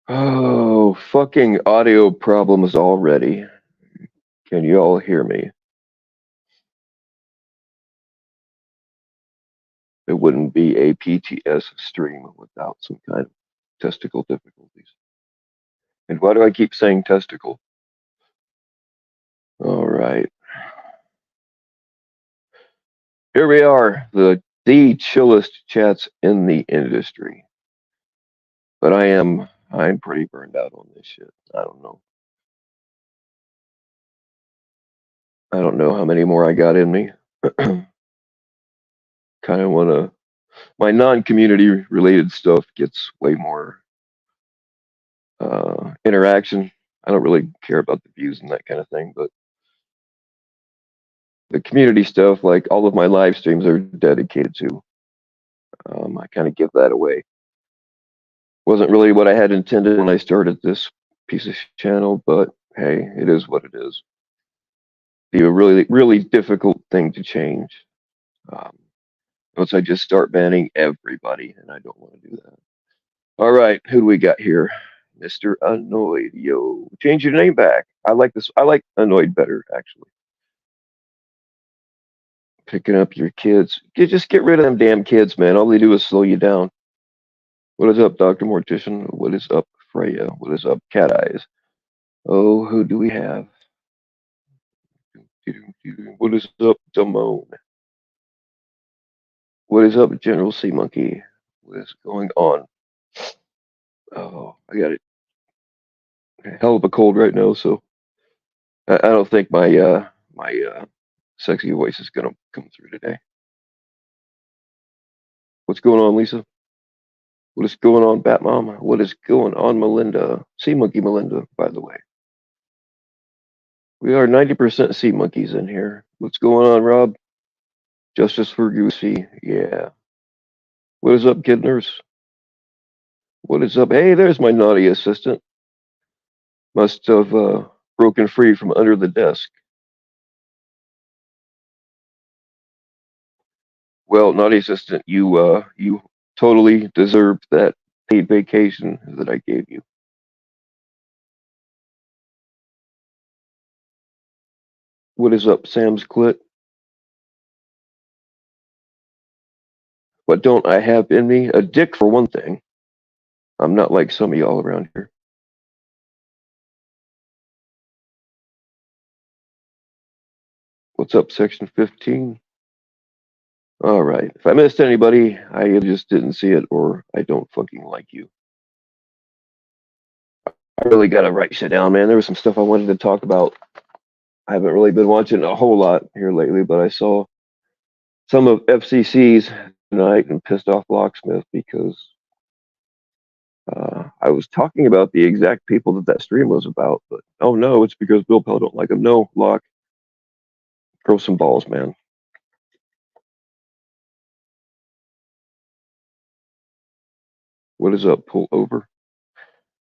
Oh, fucking audio problems already. Can you all hear me? It wouldn't be a PTS stream without some kind of testicle difficulties. And why do I keep saying testicle? All right. Here we are, the chillest chats in the industry. But I'm pretty burned out on this shit. I don't know. I don't know how many more I got in me. Kind of want to. My non-community related stuff gets way more interaction. I don't really care about the views and that kind of thing, but the community stuff, like all of my live streams, are dedicated to. I kind of give that away. Wasn't really what I had intended when I started this piece of channel, but hey, it is what it is. Be a really, really difficult thing to change. Um, Once I just start banning everybody, and I don't want to do that. All right, who do we got here? Mr. Annoyed, yo. Change your name back. I like this. I like Annoyed better, actually. Picking up your kids. Just get rid of them damn kids, man. All they do is slow you down. What is up, Dr. Mortician? What is up, Freya? What is up, Cat Eyes? Oh, who do we have? What is up, Damone? What is up, General Sea Monkey? What is going on? Oh, I got a hell of a cold right now, so I don't think my sexy voice is gonna come through today. What's going on, Lisa? What is going on, Batmom? What is going on, Melinda? Sea Monkey Melinda, by the way. We are 90% sea monkeys in here. What's going on, Rob? Justice for Goosey. Yeah. What is up, Kid Nurse? What is up? Hey, there's my naughty assistant. Must have broken free from under the desk. Well, naughty assistant, you totally deserved that paid vacation that I gave you. What is up, Sam's Clit? What don't I have in me? A dick, for one thing. I'm not like some of y'all around here. What's up, Section 15? All right. If I missed anybody, I just didn't see it, or I don't fucking like you. I really got to write shit down, man. There was some stuff I wanted to talk about. I haven't really been watching a whole lot here lately, but I saw some of FCC's tonight and pissed off Locksmith because I was talking about the exact people that stream was about. But oh no, it's because Bill Pell don't like him. No, Lock, throw some balls, man. What is up? Pull over.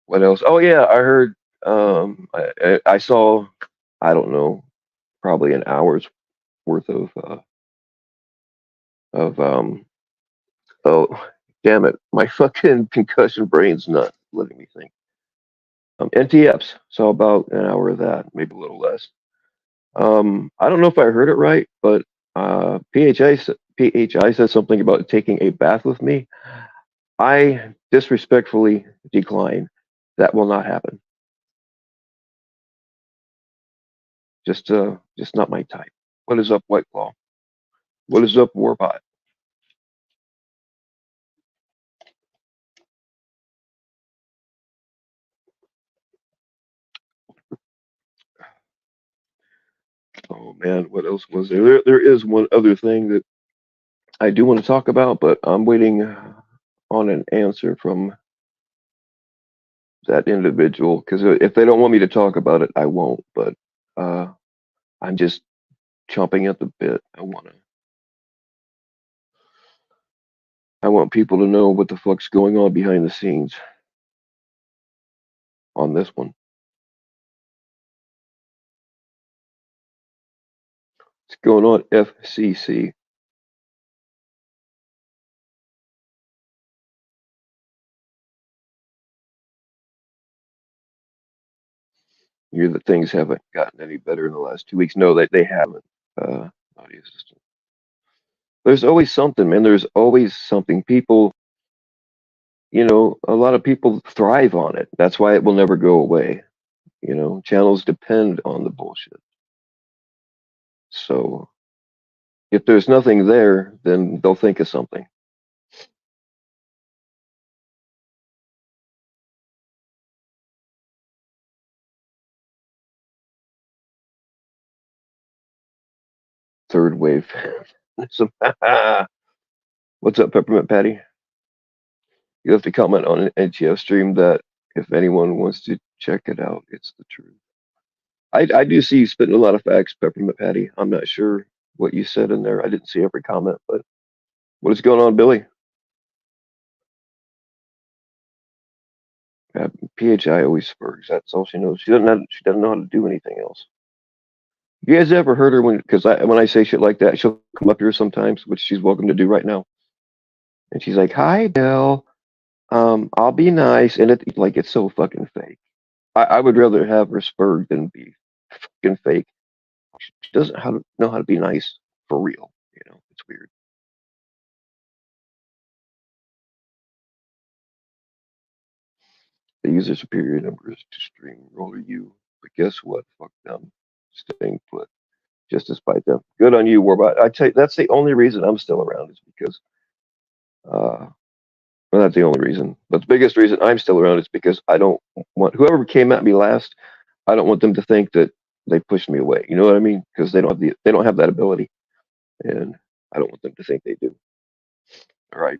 What else? Oh yeah, I heard. I saw. I don't know, probably an hour's worth of. Oh, damn it! My fucking concussion brain's not letting me think. NTFs. Saw about an hour of that, maybe a little less. I don't know if I heard it right, but PHI said something about taking a bath with me. I disrespectfully decline. That will not happen. Just not my type. What is up, White Claw? What is up, Warbot? Oh man, what else was there? There is one other thing that I do want to talk about, but I'm waiting on an answer from that individual because if they don't want me to talk about it, I won't. But uh, I'm just chomping at the bit. I want people to know what the fuck's going on behind the scenes on this one. What's going on, FCC? hear that things haven't gotten any better in the last 2 weeks. No, they haven't. Audio system. There's always something, man. There's always something. People, a lot of people thrive on it. That's why it will never go away. Channels depend on the bullshit. So if there's nothing there, then they'll think of something. Third wave. What's up, Peppermint Patty? You have to comment on an NTF stream that if anyone wants to check it out, it's the truth. I do see you spitting a lot of facts, Peppermint Patty. I'm not sure what you said in there. I didn't see every comment, but what is going on, Billy? Uh, PHI always spurs. That's all she knows. She doesn't know how to do anything else. You guys ever heard her when I say shit like that, she'll come up here sometimes, which she's welcome to do right now. And she's like, "Hi, Bill. I'll be nice," and it's so fucking fake. I would rather have her spurred than be fucking fake. She doesn't know how to be nice for real. It's weird. They use their superior numbers to stream roller you, but guess what? Fuck them. Staying put. Just despite them. Good on you, Warbot. I tell you, that's the only reason I'm still around is because, well, not the only reason, but the biggest reason I'm still around is because I don't want whoever came at me last. I don't want them to think that they pushed me away. You know what I mean? Because they don't have that ability, and I don't want them to think they do. All right.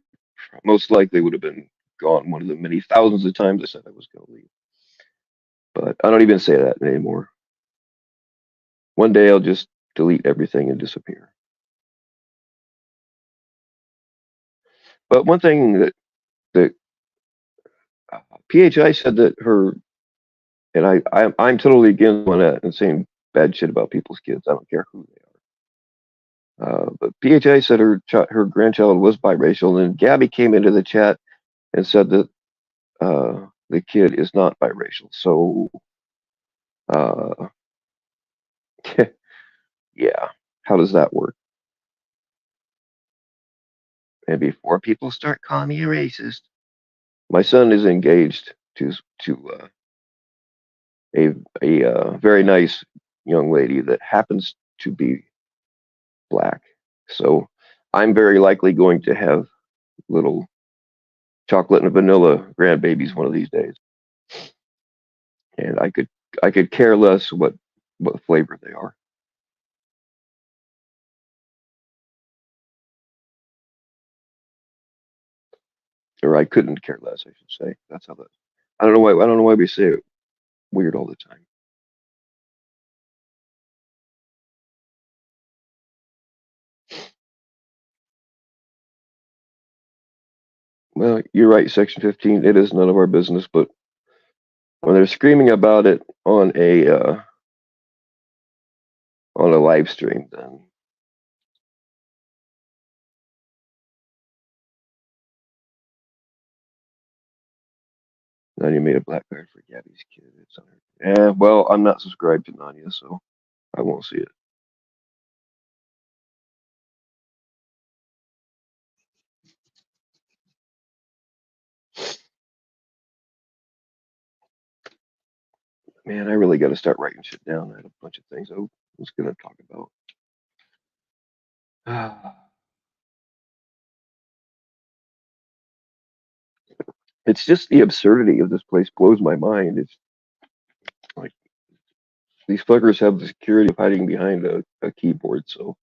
Most likely would have been gone one of the many thousands of times I said I was going to leave. But I don't even say that anymore. One day I'll just delete everything and disappear. But one thing that PHI said that her and I'm totally against on that and saying bad shit about people's kids. I don't care who they are. But PHI said her grandchild was biracial, and Gabby came into the chat and said that the kid is not biracial. So uh, yeah, how does that work? And before people start calling me a racist, my son is engaged to a very nice young lady that happens to be black. So I'm very likely going to have little chocolate and vanilla grandbabies one of these days, and I could care less what flavor they are. Or I couldn't care less, I should say. That's how that. I don't know why we say it weird all the time. Well, you're right, Section 15. It is none of our business, but when they're screaming about it on a live stream, then Nanya made a black card for Gabby's kid. It's on her. Yeah, well, I'm not subscribed to Nanya, so I won't see it. Man, I really got to start writing shit down. I had a bunch of things I was going to talk about. It's just the absurdity of this place blows my mind. It's like these fuckers have the security of hiding behind a keyboard, so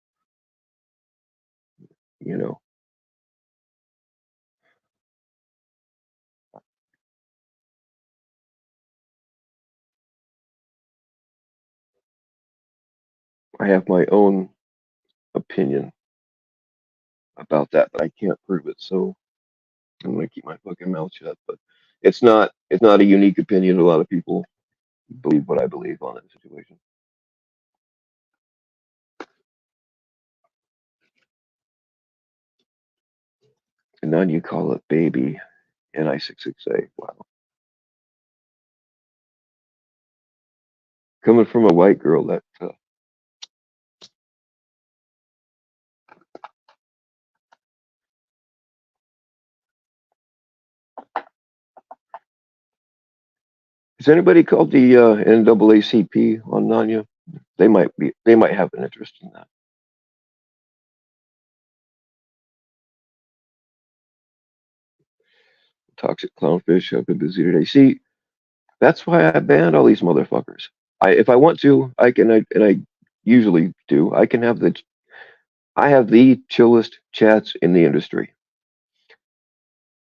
you know. I have my own opinion about that, but I can't prove it, so I'm gonna keep my fucking mouth shut. But it's not a unique opinion. A lot of people believe what I believe on that situation. And then you call it baby NI668. Wow. Coming from a white girl, that has anybody called the NAACP on Nanya? They might have an interest in that. Toxic clownfish. I've been busy today. See, that's why I banned all these motherfuckers. If I want to, I can, and I usually do. I have the chillest chats in the industry,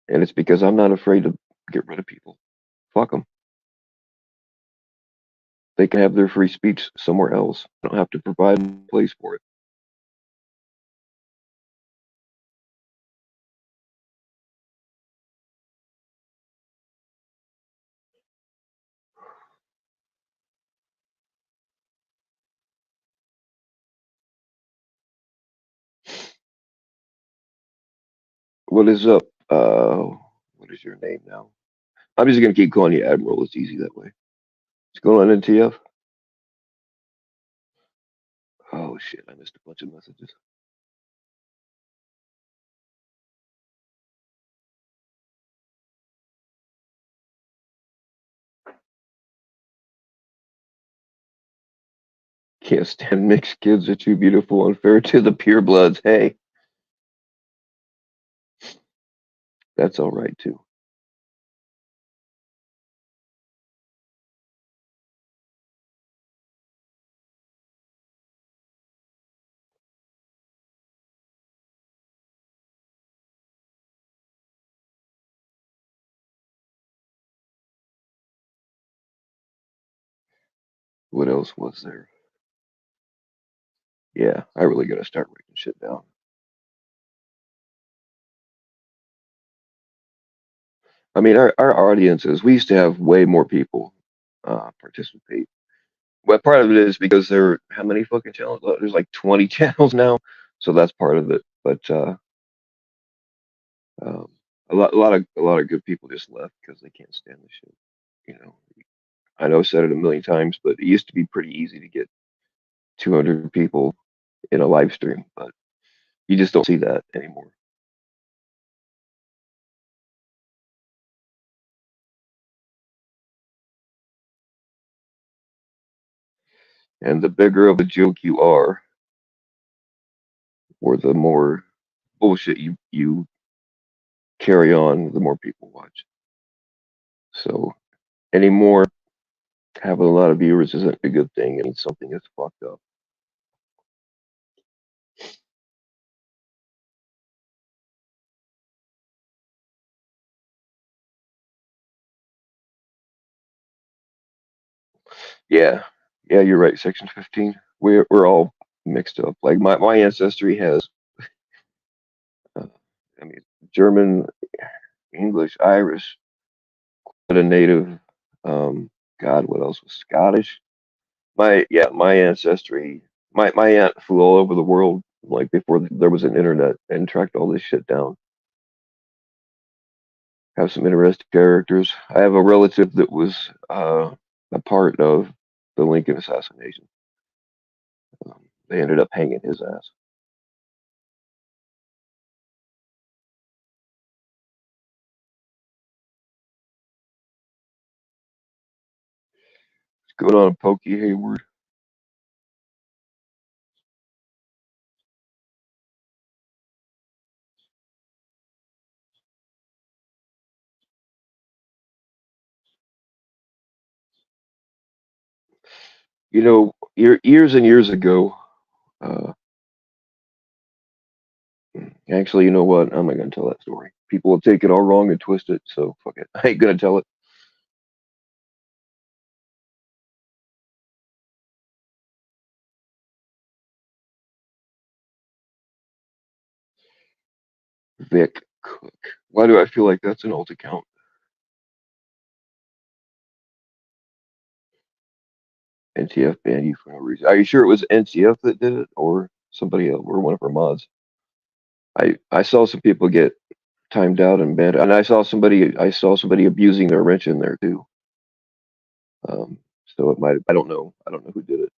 and it's because I'm not afraid to get rid of people. Fuck them. They can have their free speech somewhere else. I don't have to provide a place for it. What is up? What is your name now? I'm just gonna keep calling you Admiral. It's easy that way. What's going on, NTF? Oh shit, I missed a bunch of messages. Can't stand mixed kids. Are too beautiful, unfair to the purebloods. Hey, that's all right too. What else was there? Yeah, I really gotta start writing shit down. I mean, our audiences, we used to have way more people participate. Well, part of it is because how many fucking channels? There's like 20 channels now, so that's part of it. But um, a lot of good people just left because they can't stand the shit. You know, I know I said it a million times, but it used to be pretty easy to get 200 people in a live stream, but you just don't see that anymore. And the bigger of a joke you are, or the more bullshit you carry on, the more people watch. So anymore, having a lot of viewers isn't a good thing. It means something is fucked up. Yeah, yeah, you're right. Section 15. We're all mixed up. Like my ancestry has, uh, I mean, German, English, Irish, but a native. God, what else was Scottish? My ancestry. My aunt flew all over the world like before there was an internet and tracked all this shit down. Have some interesting characters. I have a relative that was a part of the Lincoln assassination. They ended up hanging his ass. What's going on, Pokey Hayward? You know, years and years ago, uh, actually, you know what? I'm not gonna tell that story. People will take it all wrong and twist it, so fuck it. I ain't gonna tell it. Vic Cook. Why do I feel like that's an old account? NTF banned you for no reason. Are you sure it was NTF that did it, or somebody else, or one of our mods? I saw some people get timed out and banned, and I saw somebody abusing their wrench in there too. Um, So it might. I don't know. I don't know who did it.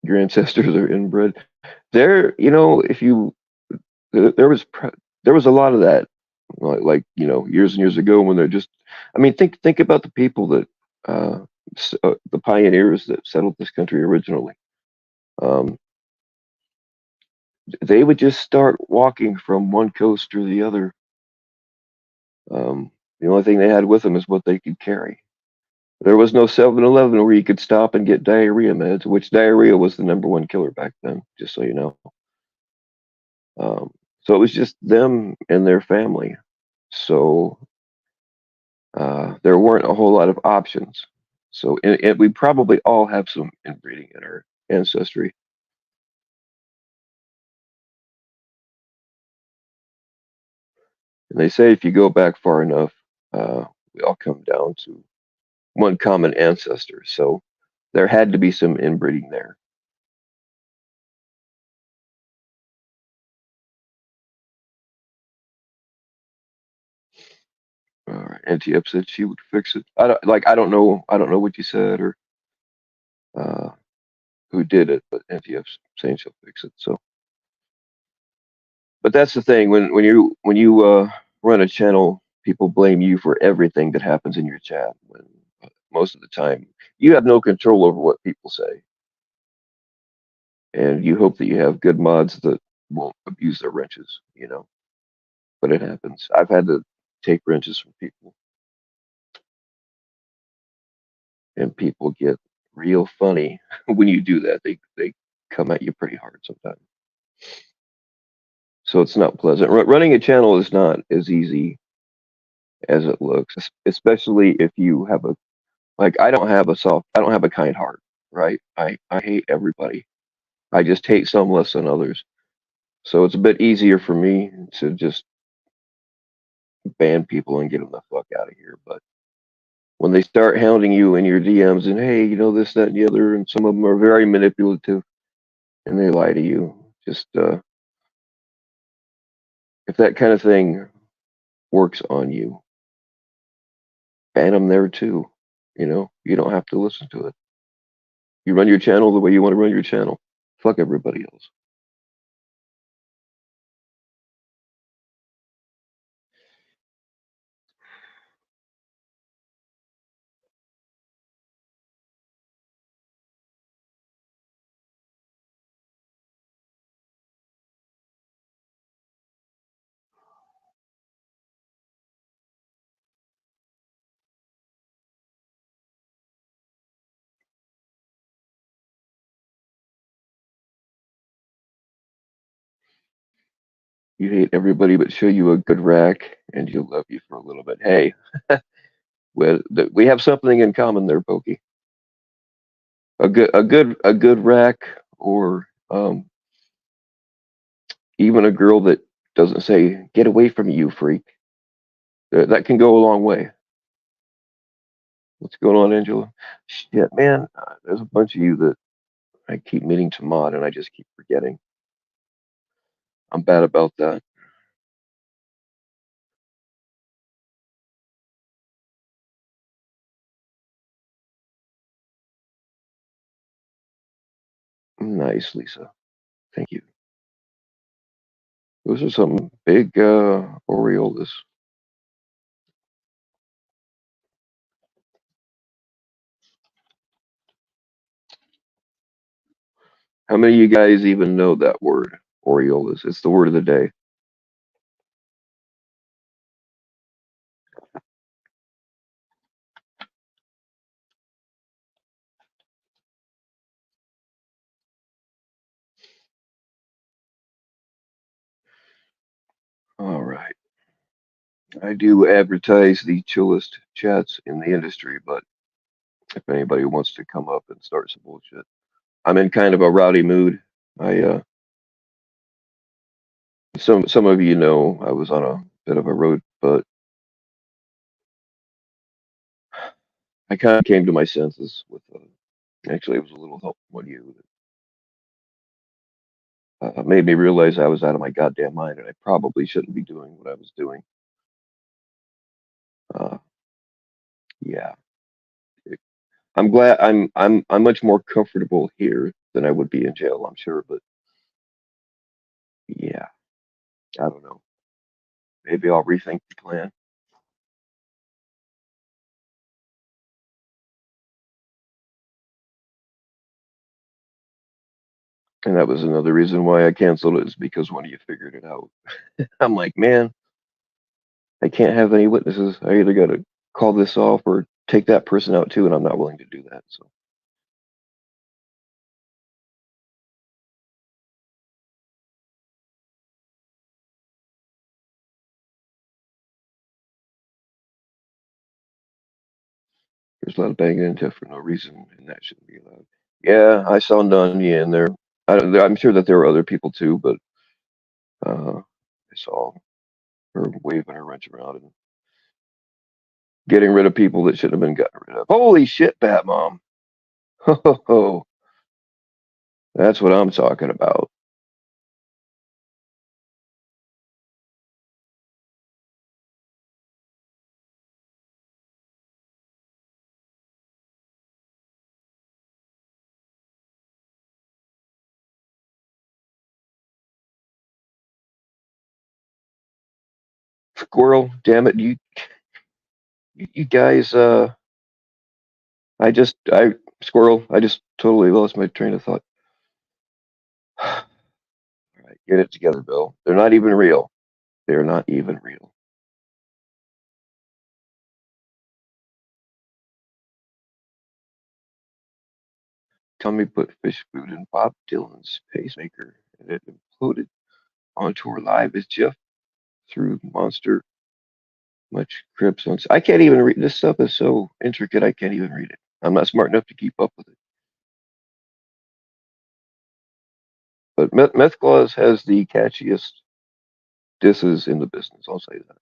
Your ancestors are inbred. There, if you there was there was a lot of that, like years and years ago when they're just. I mean, think about the people that the pioneers that settled this country originally. Um, they would just start walking from one coast to the other. The only thing they had with them is what they could carry. There was no 7-Eleven where you could stop and get diarrhea meds, which diarrhea was the number one killer back then, just so you know. Um, so it was just them and their family. So there weren't a whole lot of options. So and we probably all have some inbreeding in our ancestry. And they say if you go back far enough, we all come down to one common ancestor. So there had to be some inbreeding there. All right. Auntie Ep said she would fix it. I don't know. I don't know what you said or uh, who did it, but Auntie Ep's saying she'll fix it. So, but that's the thing when you run a channel, people blame you for everything that happens in your chat. When most of the time you have no control over what people say, and you hope that you have good mods that won't abuse their wrenches. But it happens. I've had to take wrenches from people, and people get real funny when you do that. They come at you pretty hard sometimes. So it's not pleasant. Running a channel is not as easy as it looks, especially if you have a like. I don't have a kind heart, right? I hate everybody. I just hate some less than others. So it's a bit easier for me to just ban people and get them the fuck out of here. But when they start hounding you in your DMs and hey, this, that, and the other, and some of them are very manipulative and they lie to you, just if that kind of thing works on you, ban them there too. You don't have to listen to it. You run your channel the way you want to run your channel. Fuck everybody else. You hate everybody, but show you a good rack, and you'll love you for a little bit. Hey, we have something in common there, Pokey. A good rack, or even a girl that doesn't say "Get away from me, you freak." That can go a long way. What's going on, Angela? Shit, man, there's a bunch of you that I keep meaning to mod, and I just keep forgetting. I'm bad about that. Nice, Lisa. Thank you. Those are some big Orioles. How many of you guys even know that word, Orioles? It's the word of the day. All right. I do advertise the chillest chats in the industry, but if anybody wants to come up and start some bullshit, I'm in kind of a rowdy mood. I some of you know I was on a bit of a road, but I kind of came to my senses with actually it was a little help from one of you. made me realize I was out of my goddamn mind and I probably shouldn't be doing what I was doing. Uh, yeah, I'm glad I'm much more comfortable here than I would be in jail, I'm sure. But yeah, I don't know. Maybe I'll rethink the plan. And that was another reason why I canceled it, is because one of you figured it out. I'm like, man, I can't have any witnesses. I either got to call this off or take that person out too, and I'm not willing to do that. So there's a lot of banging into for no reason, and that shouldn't be allowed. Yeah, I saw Nunya in there. I'm sure that there were other people too, but I saw her waving her wrench around and getting rid of people that shouldn't have been gotten rid of. Holy shit, Bat Mom. Ho, ho, ho. That's what I'm talking about. Squirrel, damn it, you guys, I Squirrel, I just totally lost my train of thought. All right, get it together, Bill. They're not even real. They're not even real. Tommy put fish food in Bob Dylan's pacemaker and it imploded on tour live as Jeff threw Monster much Crips on. I can't even read this stuff. Is so intricate. I can't even read it. I'm not smart enough to keep up with it. But Meth Claus has the catchiest disses in the business. I'll say that.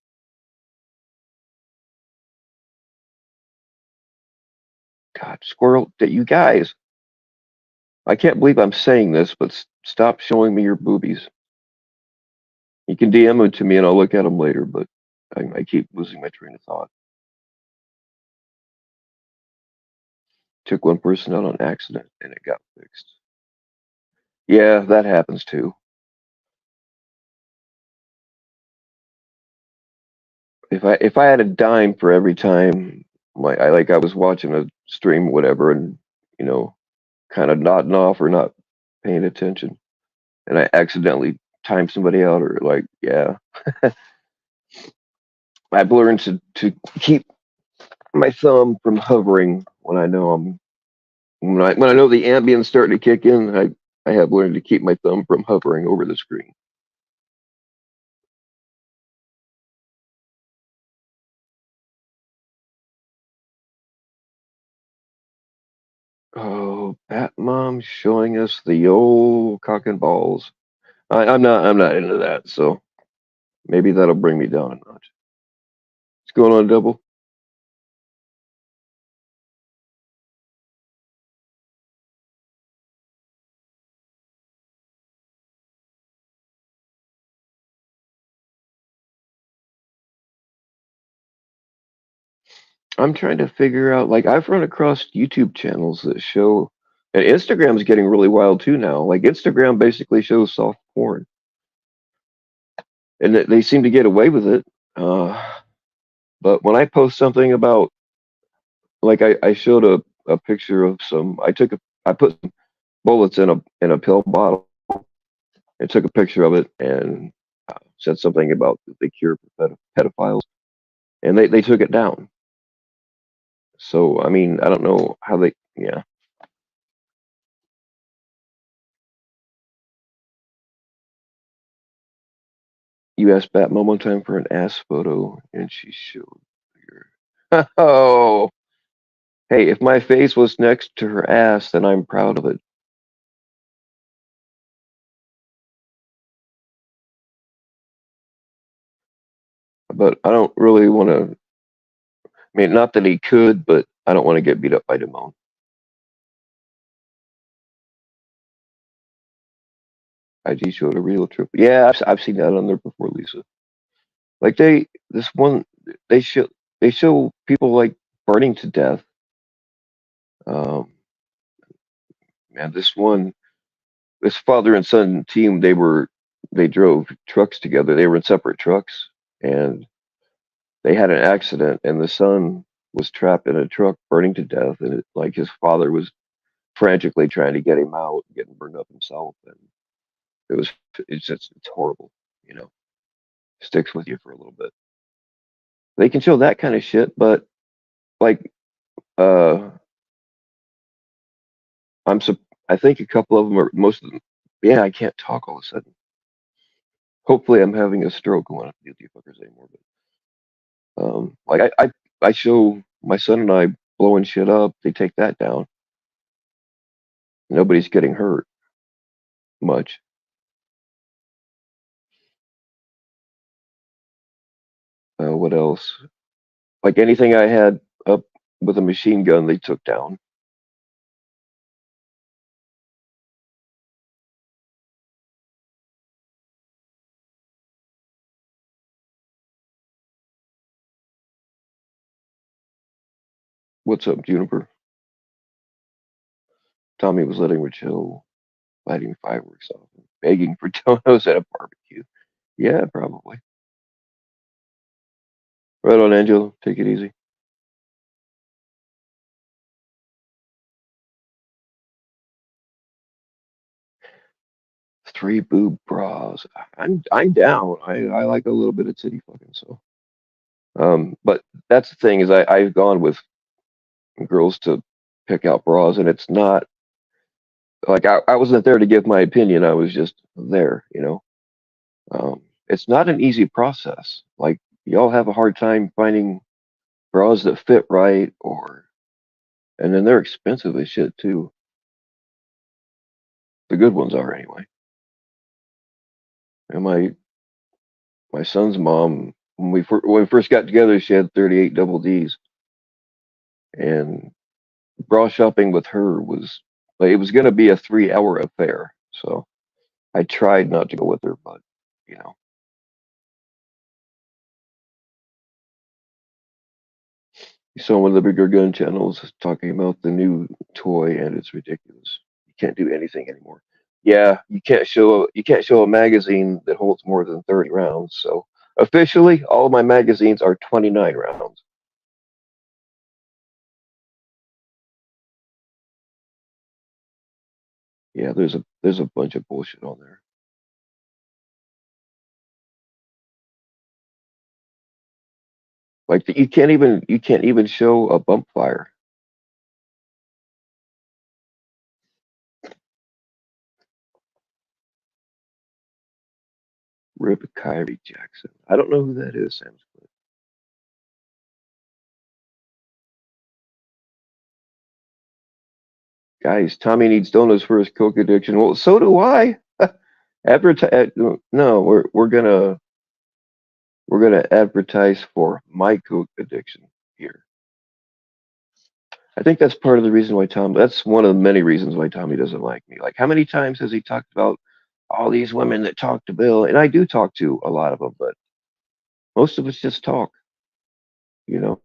God, Squirrel, that you guys. I can't believe I'm saying this, but stop showing me your boobies. You can DM them to me and I'll look at them later. But I keep losing my train of thought. Took one person out on accident and it got fixed. Yeah, that happens too. If I had a dime for every time I was watching a stream or whatever and you know kind of nodding off or not paying attention and I accidentally time somebody out or like yeah I've learned to keep my thumb from hovering when I know I'm when I know the ambience starting to kick in. I have learned to keep my thumb from hovering over the screen. Oh, Bat Mom showing us the old cock and balls. I'm not into that, so maybe that'll bring me down a notch. What's going on, Double? I'm trying to figure out, like, I've run across YouTube channels that show, and Instagram's getting really wild too now. Like, Instagram basically shows soft porn, and they seem to get away with it. Uh, but when I post something about, like, I showed a picture of I put some bullets in a pill bottle and took a picture of it and said something about the cure for pedophiles, and they took it down. So, I mean, I don't know how yeah. You asked Batman one time for an ass photo, and she showed your. Oh, hey, if my face was next to her ass, then I'm proud of it. But I don't really want to. I mean, not that he could, but I don't want to get beat up by Damone. IG showed a real trip. Yeah, I've seen that on there before, Lisa. Like this one, they show they show people like burning to death. Um, Man, this father and son team, they drove trucks together. They were in separate trucks, and they had an accident, and the son was trapped in a truck burning to death, and like his father was frantically trying to get him out, getting burned up himself, and it was it's horrible, you know. Sticks with you for a little bit. They can show that kind of shit, but like uh I think a couple of them are most of them. Yeah, I can't talk all of a sudden. Hopefully, I'm having a stroke. I won't have to deal with you fuckers anymore. But like I show my son and I blowing shit up. They take that down. Nobody's getting hurt much. What else? Like anything I had up with a machine gun, they took down. What's up, Juniper? Tommy was letting Rachel lighting fireworks off, and begging for donuts at a barbecue. Yeah, probably. Right on, Angelo. Take it easy. 3 boob bras. I'm down. I like a little bit of titty fucking. So, but that's the thing is I've gone with girls to pick out bras, and it's not like I wasn't there to give my opinion. I was just there, you know. It's not an easy process. Like y'all have a hard time finding bras that fit right, or and then they're expensive as shit too. The good ones are anyway. And my son's mom, when we first got together, she had 38 double D's, and bra shopping with her was like it was going to be a 3 hour affair. So I tried not to go with her, but you know, you saw one of the bigger gun channels talking about the new toy, and it's ridiculous. You can't do anything anymore. Yeah, you can't show a magazine that holds more than 30 rounds. So officially, all of my magazines are 29 rounds. Yeah, there's a bunch of bullshit on there. Like you can't even show a bump fire. Rip Kyrie Jackson. I don't know who that is, Sam. Guys, Tommy needs donuts for his coke addiction. Well, so do I. Advertise? No, we're gonna advertise for my coke addiction here. I think that's part of the reason why Tom. That's one of the many reasons why Tommy doesn't like me. Like, how many times has he talked about all these women that talk to Bill? And I do talk to a lot of them, but most of it's just talk, you know.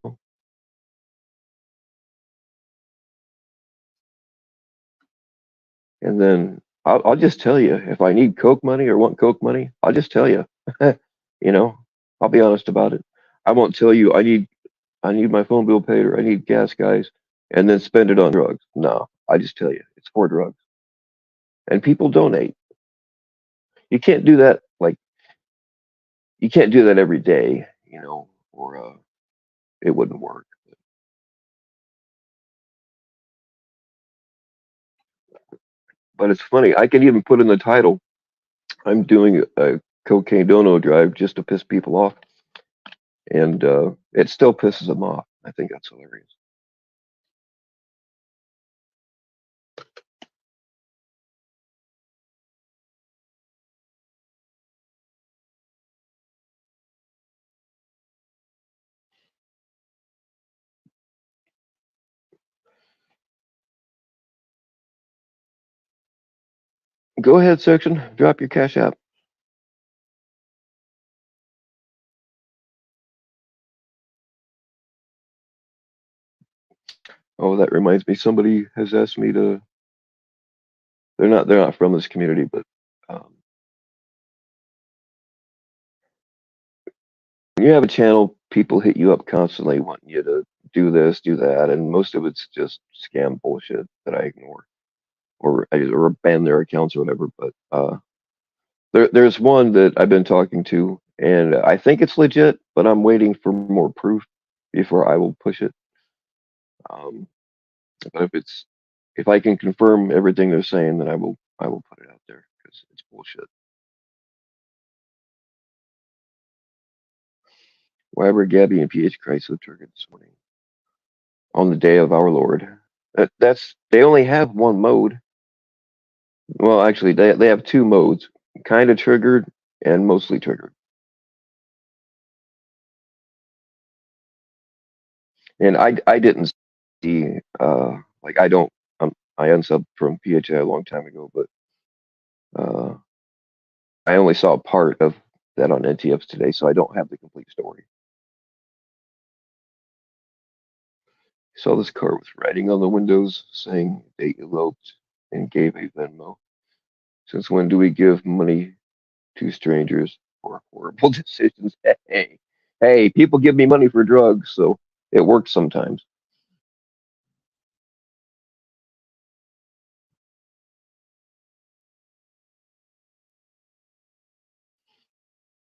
And then I'll just tell you if I need coke money or want coke money, I'll just tell you. You know, I'll be honest about it. I won't tell you I need my phone bill paid or I need gas, guys, and then spend it on drugs. No, I just tell you it's for drugs. And people donate. You can't do that like you can't do that every day, you know, or it wouldn't work. But it's funny. I can even put in the title. I'm doing a cocaine dono drive just to piss people off, and it still pisses them off. I think that's hilarious. Go ahead, section. Drop your cash app. Oh, that reminds me. Somebody has asked me to. They're not from this community, but um, when you have a channel, people hit you up constantly wanting you to do this, do that, and most of it's just scam bullshit that I ignore or ban their accounts or whatever. But there's one that I've been talking to, and I think it's legit, but I'm waiting for more proof before I will push it. Um, but if I can confirm everything they're saying, then I will put it out there because it's bullshit. Why were Gabby and PH Christ so triggered this morning on the day of our Lord? That's they only have one mode. Well, actually, they have two modes: kind of triggered and mostly triggered. And I didn't see like I don't I unsubbed from PHA a long time ago, but uh, I only saw part of that on NTFs today, so I don't have the complete story. Saw this car with writing on the windows saying they eloped and gave a Venmo. Since when do we give money to strangers for horrible decisions? Hey, people give me money for drugs, so it works sometimes.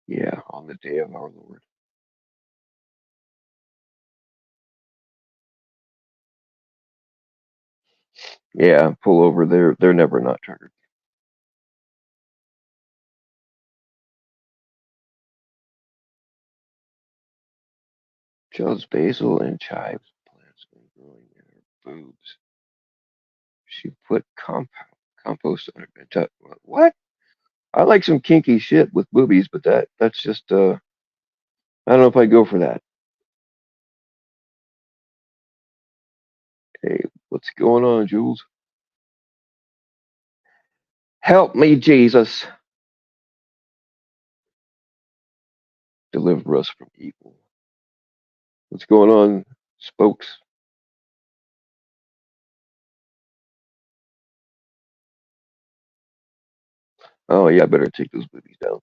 Yeah, on the day of our Lord. Yeah, pull over. They're never not triggered. Chose basil and chives plants been growing in her boobs. She put compost on her bed. What? I like some kinky shit with boobies, but that's just I don't know if I go for that. Hey, what's going on, Jules? Help me, Jesus. Deliver us from evil. What's going on, spokes? Oh yeah, I better take those boobies down,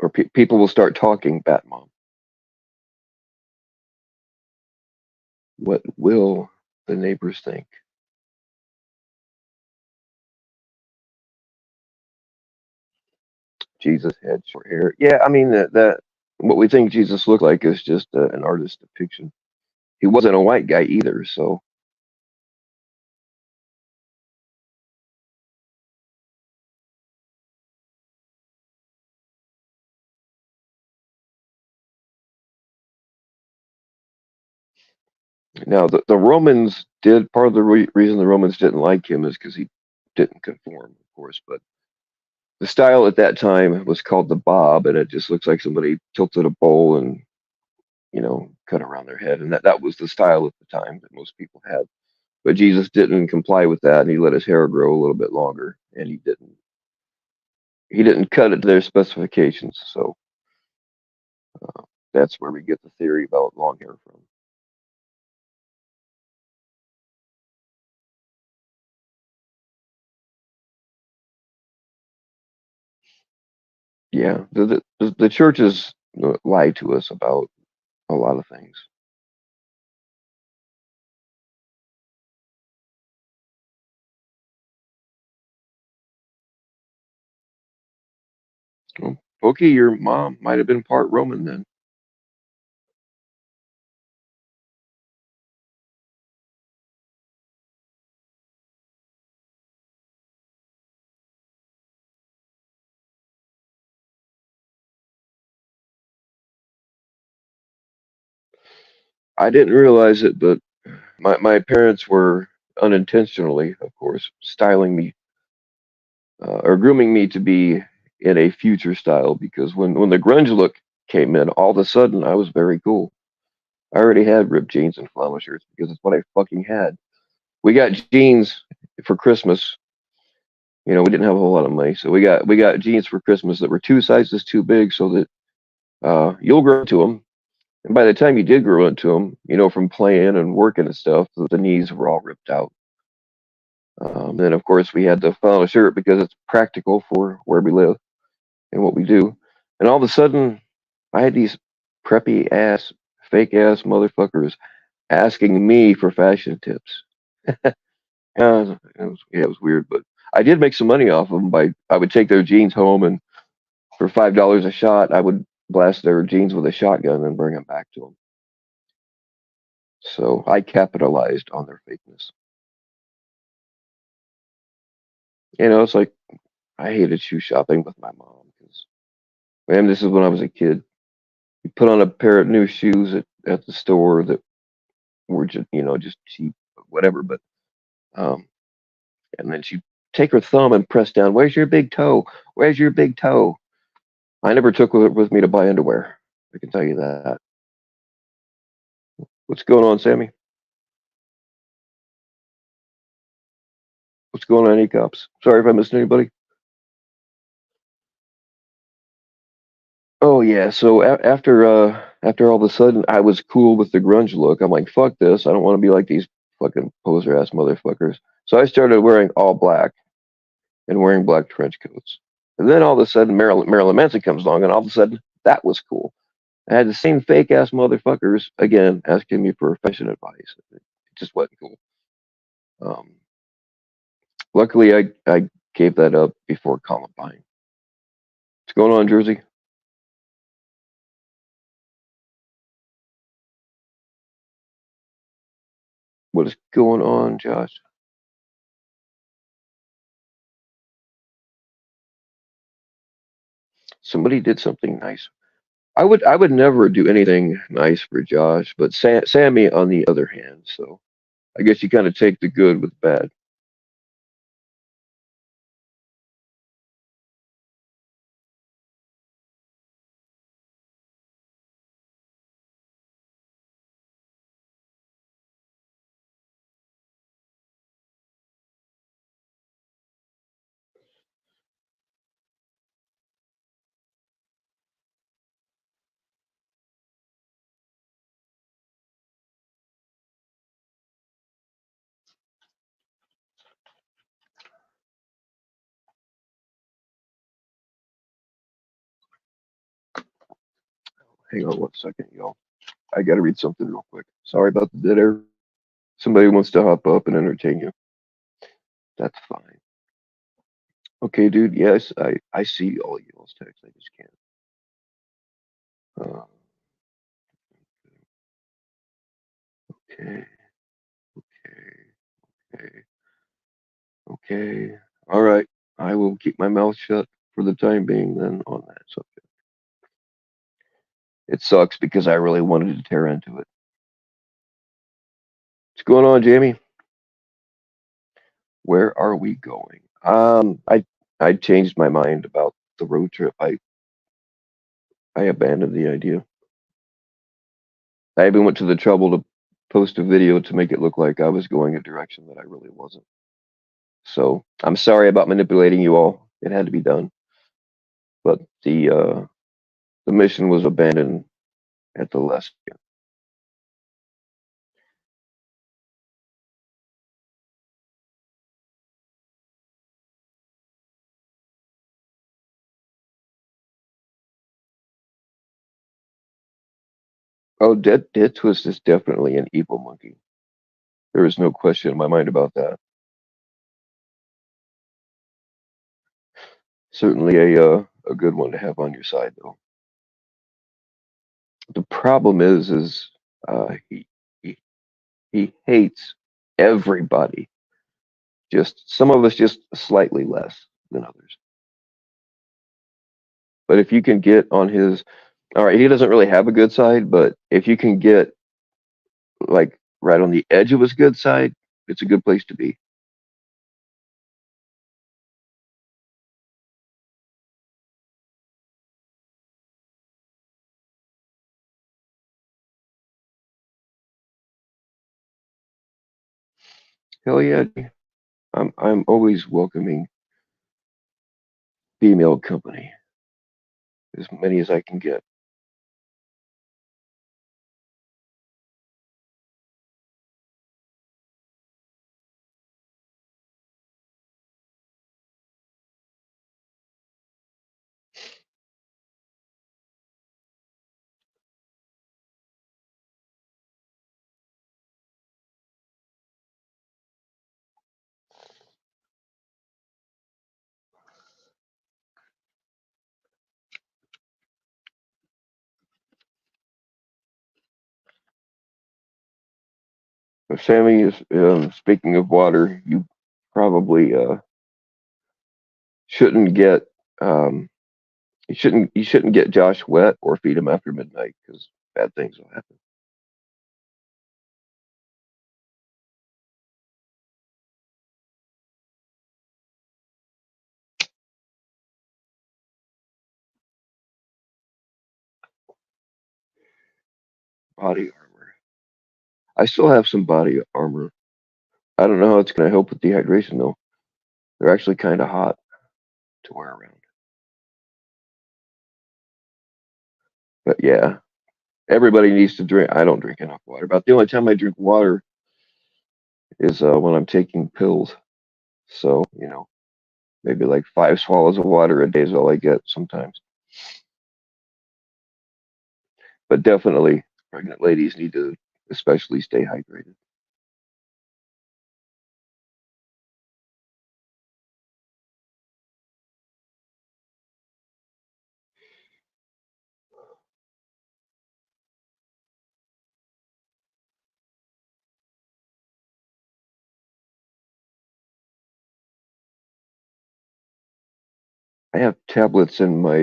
or people will start talking. Bat mom. What will the neighbors think? Jesus had short hair. Yeah, I mean that what we think Jesus looked like is just an artist depiction. He wasn't a white guy either, so now the Romans did part of the reason the Romans didn't like him is because he didn't conform, of course. But the style at that time was called the bob, and it just looks like somebody tilted a bowl and cut around their head, and that was the style at the time that most people had. But Jesus didn't comply with that, and he let his hair grow a little bit longer, and he didn't cut it to their specifications. So that's where we get the theory about long hair from. Yeah, the churches lie to us about a lot of things. Well, Pokey, your mom might have been part Roman then. I didn't realize it, but my parents were unintentionally, of course, styling me or grooming me to be in a future style because when the grunge look came in, all of a sudden I was very cool. I already had ripped jeans and flannel shirts because it's what I fucking had. We got jeans for Christmas. We didn't have a whole lot of money, so we got jeans for Christmas that were two sizes too big, so that you'll grow into them. And by the time you did grow into them, from playing and working and stuff, the knees were all ripped out. Then of course we had the flannel shirt because it's practical for where we live and what we do. And all of a sudden, I had these preppy ass, fake ass motherfuckers asking me for fashion tips. It was weird, but I did make some money off of them by I would take their jeans home and for $5 a shot, I would blast their jeans with a shotgun and bring them back to them. So I capitalized on their fakeness. It's like I hated shoe shopping with my mom because, man, this is when I was a kid. You put on a pair of new shoes at the store that were just cheap, whatever. But um, and then she'd take her thumb and press down. Where's your big toe? Where's your big toe? I never took it with me to buy underwear. I can tell you that. What's going on, Sammy? What's going on, E-Cops? Sorry if I missed anybody. Oh yeah. So after all of a sudden I was cool with the grunge look. I'm like, fuck this. I don't want to be like these fucking poser ass motherfuckers. So I started wearing all black and wearing black trench coats. And then all of a sudden Marilyn Manson comes along, and all of a sudden that was cool. I had the same fake ass motherfuckers again asking me for fashion advice. It just wasn't cool. Um, Luckily, I gave that up before Columbine. What's going on, Jersey? What is going on, Josh? Somebody did something nice. I would never do anything nice for Josh, but Sammy on the other hand. So I guess you kind of take the good with bad. Hang on one second, y'all. I got to read something real quick. Sorry about the dead air. Somebody wants to hop up and entertain you. That's fine. Okay, dude. Yes, I see all y'all's texts. I just can't. Uh, okay, okay, okay, okay. All right. I will keep my mouth shut for the time being then on that subject. It sucks because I really wanted to tear into it. What's going on, Jamie? Where are we going? I changed my mind about the road trip. I abandoned the idea. I even went to the trouble to post a video to make it look like I was going a direction that I really wasn't. So I'm sorry about manipulating you all. It had to be done, but the mission was abandoned at the last. Oh, Dead Twist is definitely an evil monkey. There is no question in my mind about that. Certainly a good one to have on your side, though. The problem is he he hates everybody. Just some of us just slightly less than others. But if you can get on his, all right, he doesn't really have a good side, but if you can get like right on the edge of his good side, it's a good place to be. Hell yeah, I'm always welcoming female company, as many as I can get. But Sammy is speaking of water. You probably shouldn't get um, you shouldn't get Josh wet or feed him after midnight because bad things will happen. Body armor. I still have some body armor. I don't know how it's going to help with dehydration though. They're actually kind of hot to wear around. But yeah, everybody needs to drink. I don't drink enough water. About the only time I drink water is when I'm taking pills. So maybe like 5 swallows of water a day is all I get sometimes. But definitely, pregnant ladies need to especially stay hydrated. I have tablets in my.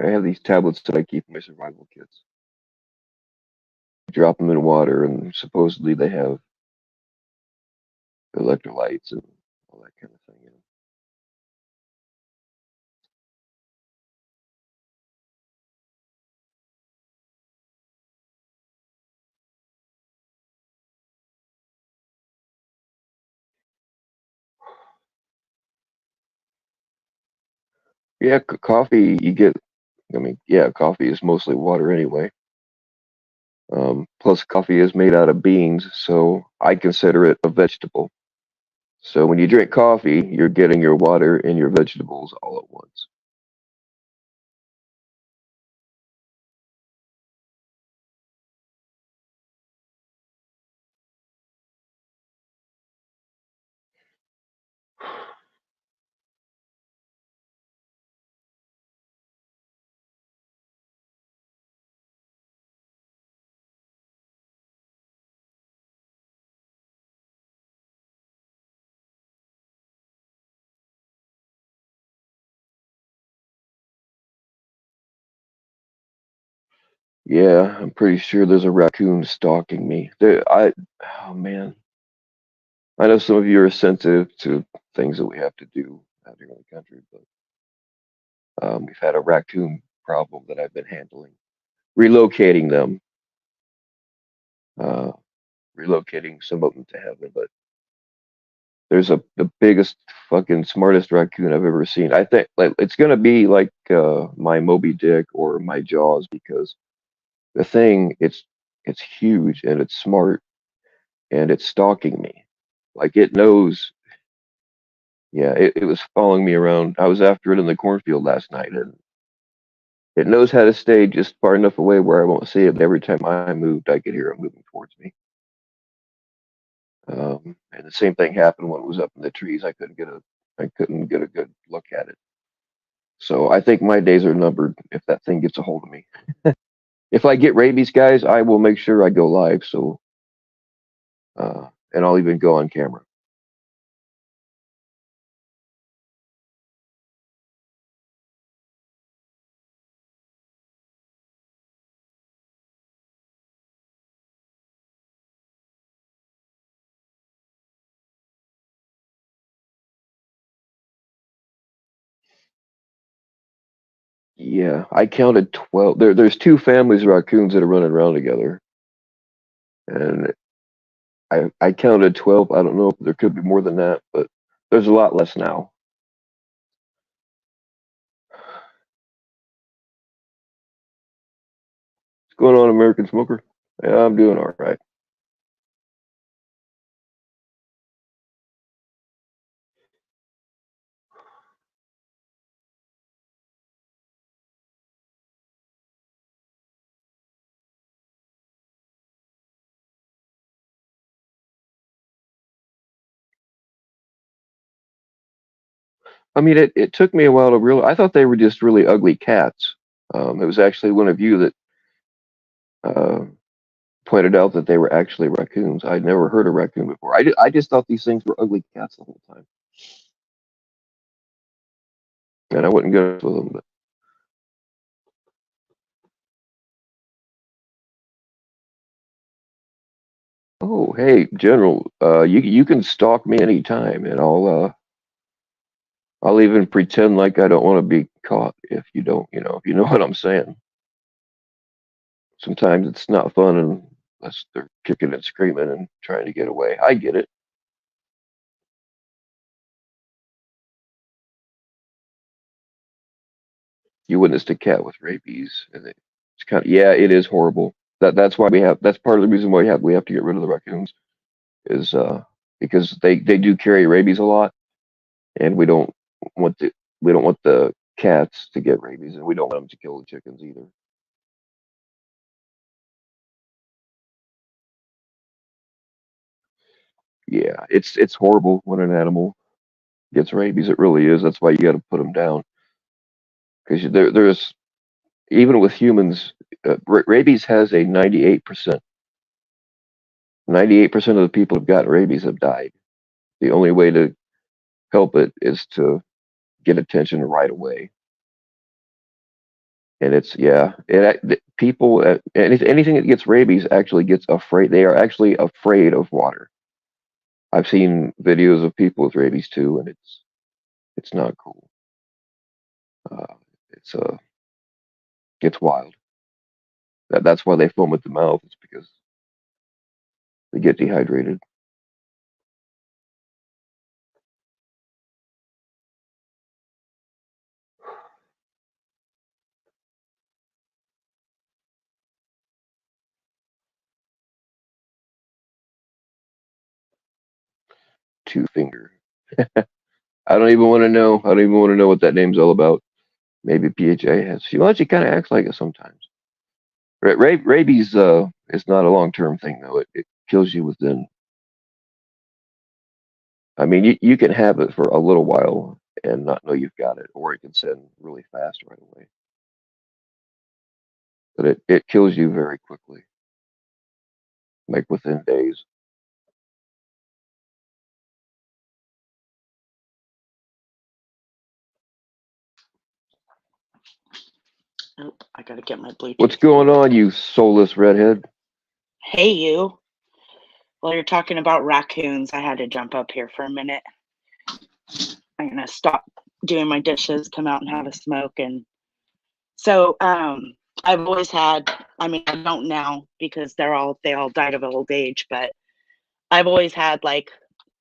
I have these tablets that I keep in my survival kits. Drop them in water, and supposedly they have electrolytes and all that kind of thing. Yeah, coffee. You get. I mean, yeah, coffee is mostly water anyway. Plus, coffee is made out of beans, so I consider it a vegetable. So when you drink coffee, you're getting your water and your vegetables all at once. Yeah, I'm pretty sure there's a raccoon stalking me. Oh man, I know some of you are sensitive to things that we have to do out here in the country, but we've had a raccoon problem that I've been handling, relocating them, uh, relocating some of them to heaven. But there's the biggest, fucking smartest raccoon I've ever seen. I think like it's gonna be like my Moby Dick or my Jaws because the thing it's huge and it's smart and it's stalking me. Like it knows. Yeah, it was following me around. I was after it in the cornfield last night, and it knows how to stay just far enough away where I won't see it. But every time I moved, I could hear it moving towards me. And the same thing happened when it was up in the trees. I couldn't get a good look at it. So I think my days are numbered if that thing gets a hold of me. If I get rabies, guys, I will make sure I go live. So, and I'll even go on camera. Yeah, I counted 12. There's two families of raccoons that are running around together, and I counted 12. I don't know if there could be more than that, but there's a lot less now. What's going on, American Smoker? Yeah, I'm doing all right. I mean, it took me a while to realize. I thought they were just really ugly cats. It was actually one of you that uh, pointed out that they were actually raccoons. I'd never heard of raccoon before. I just thought these things were ugly cats the whole time, and I wouldn't go with them. But oh, hey, General, you can stalk me anytime, and I'll even pretend like I don't want to be caught if you don't, if you know what I'm saying. Sometimes it's not fun unless they're kicking and screaming and trying to get away. I get it. You witnessed a cat with rabies, and it's kind of, yeah, it is horrible. That's why that's part of the reason why we have to get rid of the raccoons is because they do carry rabies a lot, and want the we don't want the cats to get rabies, and we don't want them to kill the chickens either. Yeah, it's horrible when an animal gets rabies. It really is. That's why you got to put them down because there's even with humans, rabies has a 98% of the people who've gotten rabies have died. The only way to help it is to get attention right away. And it's yeah, people anything that gets rabies actually gets afraid. They are actually afraid of water. I've seen videos of people with rabies too, and it's not cool. Uh, it's gets wild. That's why they foam at the mouth. It's because they get dehydrated. Two finger. I don't even want to know. I don't even want to know what that name's all about. Maybe PHA has. She actually kind of acts like it sometimes. Rabies is not a long term thing though. It kills you within. I mean, you can have it for a little while and not know you've got it, or it can send really fast right away. But it kills you very quickly, like within days. Oh, I gotta get my Bluetooth. What's going on, you soulless redhead? Hey, you. Well, you're talking about raccoons. I had to jump up here for a minute. I'm gonna stop doing my dishes, come out and have a smoke. And so, I've always had, I mean, I don't now because they all died of old age, but I've always had like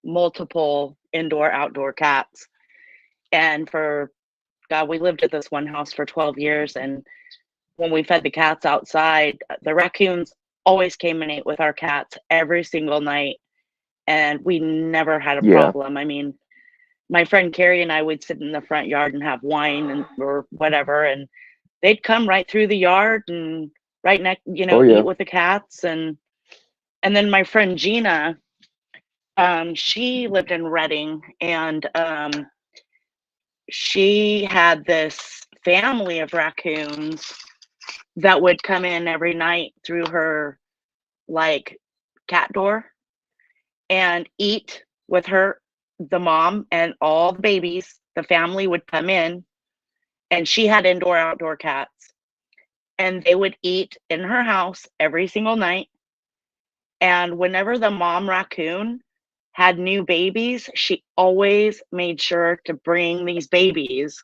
multiple indoor, outdoor cats. And for God, we lived at this one house for 12 years. And when we fed the cats outside, the raccoons always came and ate with our cats every single night. And we never had a Yeah. problem. I mean, my friend Carrie and I would sit in the front yard and have wine and or whatever, and they'd come right through the yard and right next, Oh eat yeah. with the cats. And then my friend Gina, she lived in Redding, and she had this family of raccoons that would come in every night through her like cat door and eat with her, the mom and all the babies. The family would come in, and she had indoor outdoor cats, and they would eat in her house every single night. And whenever the mom raccoon had new babies, she always made sure to bring these babies.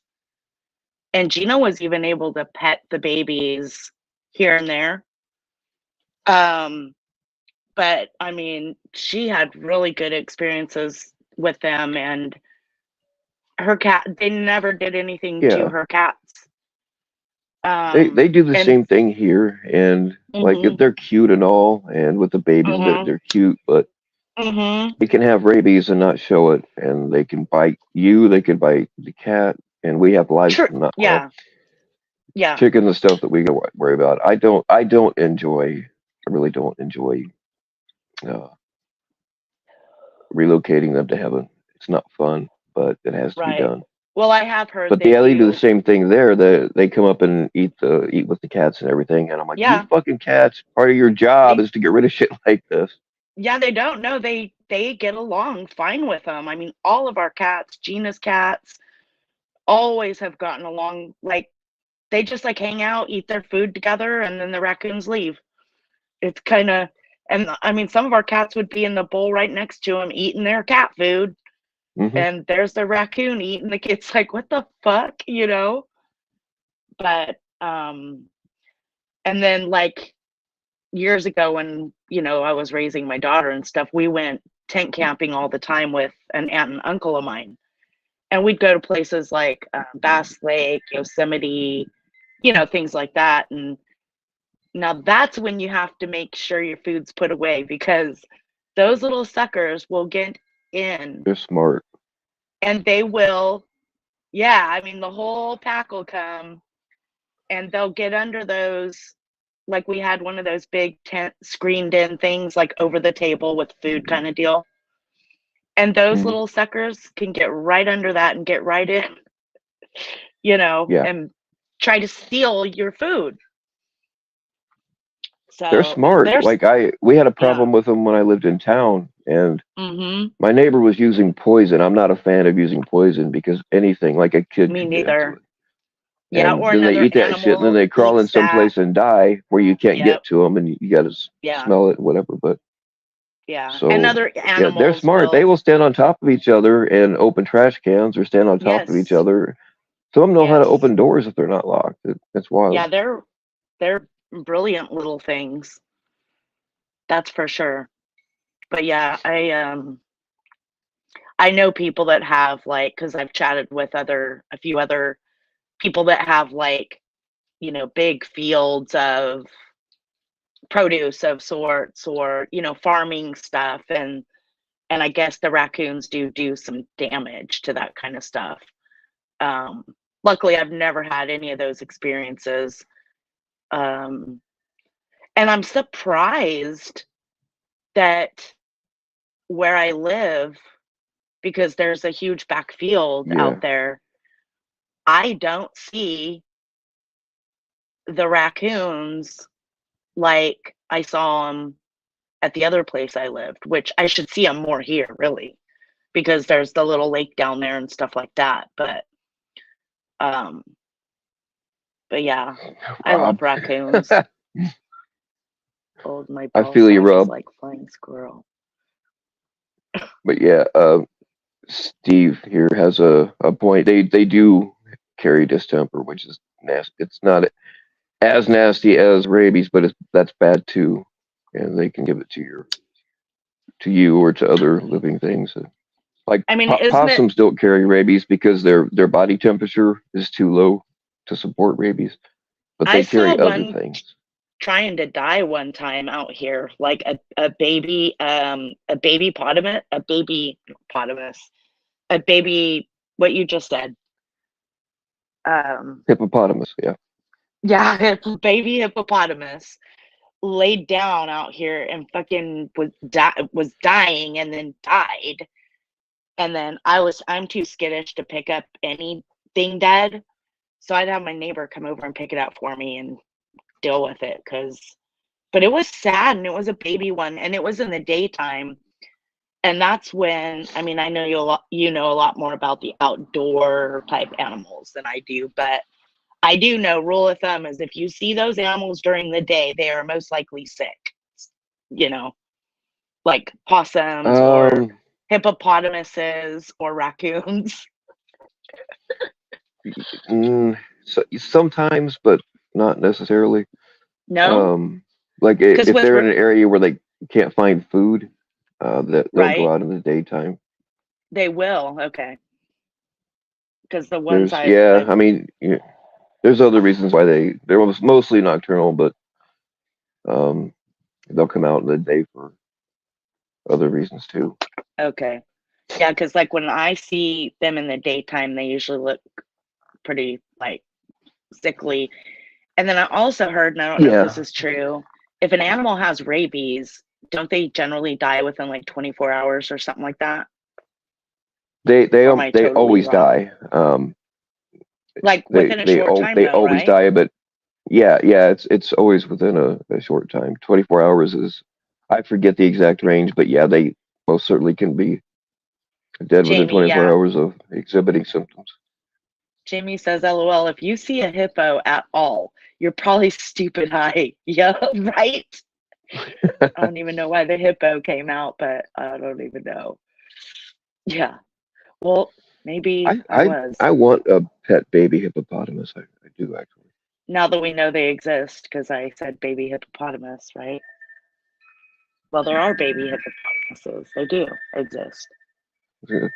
And Gina was even able to pet the babies here and there. Um, but I mean, she had really good experiences with them. And her cat, they never did anything to Yeah, her cats. they do the And same thing here, and like mhm, they're cute and all, and with the babies, mhm, they're cute, but mhm, they can have rabies and not show it, and they can bite you, they can bite the cat, and we have lives, true, not well, yeah, yeah, chicken, the stuff that we go worry about. I really don't enjoy uh, relocating them to heaven. It's not fun, but it has to be right. done. Well, I have heard But they yeah, they do the do. same thing there. They come up and eat with the cats and everything, and I'm like, you Yeah, fucking cats! Part of your job they is to get rid of shit like this. yeah, they don't know. They get along fine with them. I mean, all of our cats, Gina's cats, always have gotten along. Like they just like hang out, eat their food together, and then the raccoons leave. It's kind of, and I mean, some of our cats would be in the bowl right next to them eating their cat food, Hmm. and there's the raccoon eating. The kid's like, "What the fuck," you know? But and then like years ago when I was raising my daughter and stuff, we went tent camping all the time with an aunt and uncle of mine, and we'd go to places like Bass Lake, Yosemite, things like that. And now that's when you have to make sure your food's put away because those little suckers will get in They're smart. and they will, yeah, I mean, the whole pack will come and they'll get under those. Like we had one of those big tent screened in things like over the table with food kind of deal. And those Hmm. little suckers can get right under that and get right in, Yeah, and try to steal your food. they're So smart. there's, Like we had a yeah. problem with them when I lived in town, and Mm-hmm. my neighbor was using poison. I'm not a fan of using poison because anything, like a kid, Me could get into neither. it. Yeah, And or then they another eat that shit, and then animal they crawl in eats that. someplace and die where you can't Yep. get to them, and you got to Yeah. smell it, whatever. But Yeah. And so other yeah, they're animals smart. They will. will stand on top of each other and open trash cans, or stand on top of each Yes. other. Some of them know how to Yes. open doors if they're not locked. It's Yeah, wild. they're brilliant little things. That's for sure. But yeah, I know people that have like cuz I've chatted with a few other people that have like, big fields of produce of sorts or, farming stuff and I guess the raccoons do some damage to that kind of stuff. Um Luckily I've never had any of those experiences. Um and I'm surprised that where I live, because there's a huge back field out Yeah. there, I don't see the raccoons like I saw them at the other place I lived, which I should see them more here, really, because there's the little lake down there and stuff like that. Um, but yeah, I love Rob. raccoons. Old my I ball feel you, sack is Rob. like flying squirrel. But yeah, Steve here has a point. They do carry distemper, which is nasty. It's not as nasty as rabies, but that's bad too. And they can give it to you or to other living things. Like I mean, isn't it? possums don't carry rabies because their body temperature is too low to support rabies, but I they saw carry other one things. trying to die one time out here, like a baby potamus, a baby, what you just said. Um, Hippopotamus, yeah. yeah, baby hippopotamus laid down out here and fucking was dying and then died. And then I'm too skittish to pick up anything dead, so I'd have my neighbor come over and pick it up for me and deal with it. But it was sad, and it was a baby one, and it was in the daytime. And that's when, I mean, I know you know a lot more about the outdoor type animals than I do, but I do know rule of thumb is if you see those animals during the day, they are most likely sick. You know, like possums or Um, hippopotamuses or raccoons. so, sometimes, but not necessarily. No, Um, like because if they're in an area where they can't find food, that they'll go right, out in the daytime. they will. Okay, because the ones I mean, yeah, there's other reasons why they're mostly nocturnal, but um, they'll come out in the day for other reasons too. okay, yeah, because like when I see them in the daytime, they usually look pretty like sickly. And then I also heard, and I don't know if this Yeah, is true, if an animal has rabies, don't they generally die within like 24 hours or something like that? Or am I they totally always wrong? die. Like within a short time They though, always right? die, but yeah, it's always within a short time. 24 hours is, I forget the exact range, but yeah, they most certainly can be dead within Jamie, 24 yeah. hours of exhibiting symptoms. Jamie says, LOL, if you see a hippo at all, you're probably stupid high. Yeah, right? I don't even know why the hippo came out, but I don't even know. Yeah. Well, maybe I was. I want a pet baby hippopotamus. I do actually. Now that we know they exist, because I said baby hippopotamus, right? Well, there are baby hippopotamuses. They do exist.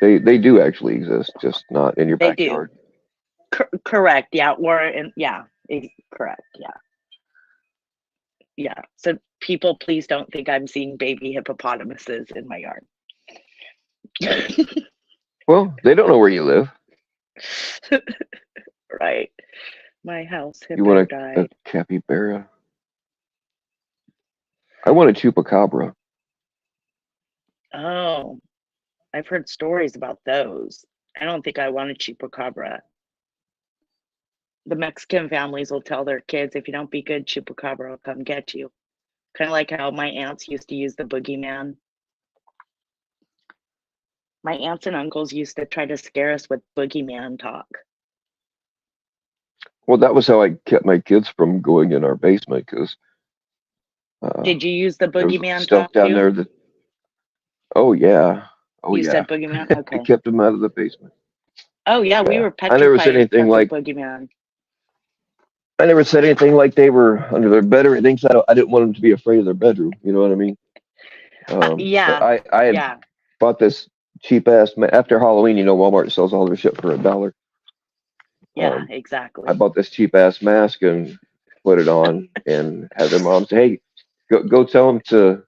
They do actually exist, just not in your They do. backyard. Correct. Yeah. Or in, yeah. Correct. Yeah. Yeah. So people, please don't think I'm seeing baby hippopotamuses in my yard. Well, they don't know where you live. Right. My house You hippo want a died. capybara? I want a chupacabra. Oh, I've heard stories about those. I don't think I want a chupacabra. The Mexican families will tell their kids, if you don't be good, chupacabra will come get you. Kind of like how my aunts used to use the boogeyman. My aunts and uncles used to try to scare us with boogeyman talk. Well, that was how I kept my kids from going in our basement because Did you use the there was boogeyman stuff talk down too? there that. Oh yeah, oh You yeah. said boogeyman? I Okay. kept them out of the basement. Oh yeah, we Yeah, were petrified of the boogeyman. I never said anything like they were under their bed or anything. 'Cause I didn't want them to be afraid of their bedroom. You know what I mean? But Yeah, I had yeah, bought this cheap ass after Halloween. You know, Walmart sells all their shit for $1. yeah, I exactly. bought this cheap ass mask and put it on and had their mom say, "Hey, go tell them to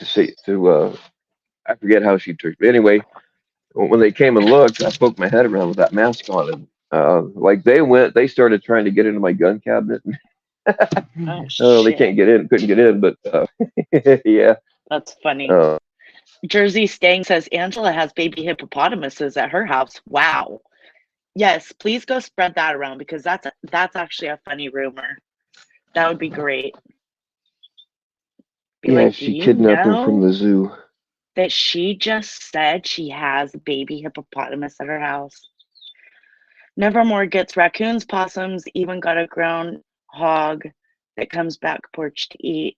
say to I forget how she tricked me. Anyway, when they came and looked, I poked my head around with that mask on, and like they started trying to get into my gun cabinet. Oh Oh, they shit, can't get in, couldn't get in, but yeah. that's funny. Uh, Jersey Stang says Angela has baby hippopotamuses at her house. Wow. Yes, please go spread that around because that's actually a funny rumor. That would be great. Be yeah, like, do she you kidnapped them from know the zoo. that she just said she has a baby hippopotamus at her house? Nevermore gets raccoons, possums, even got a ground hog that comes back porch to eat.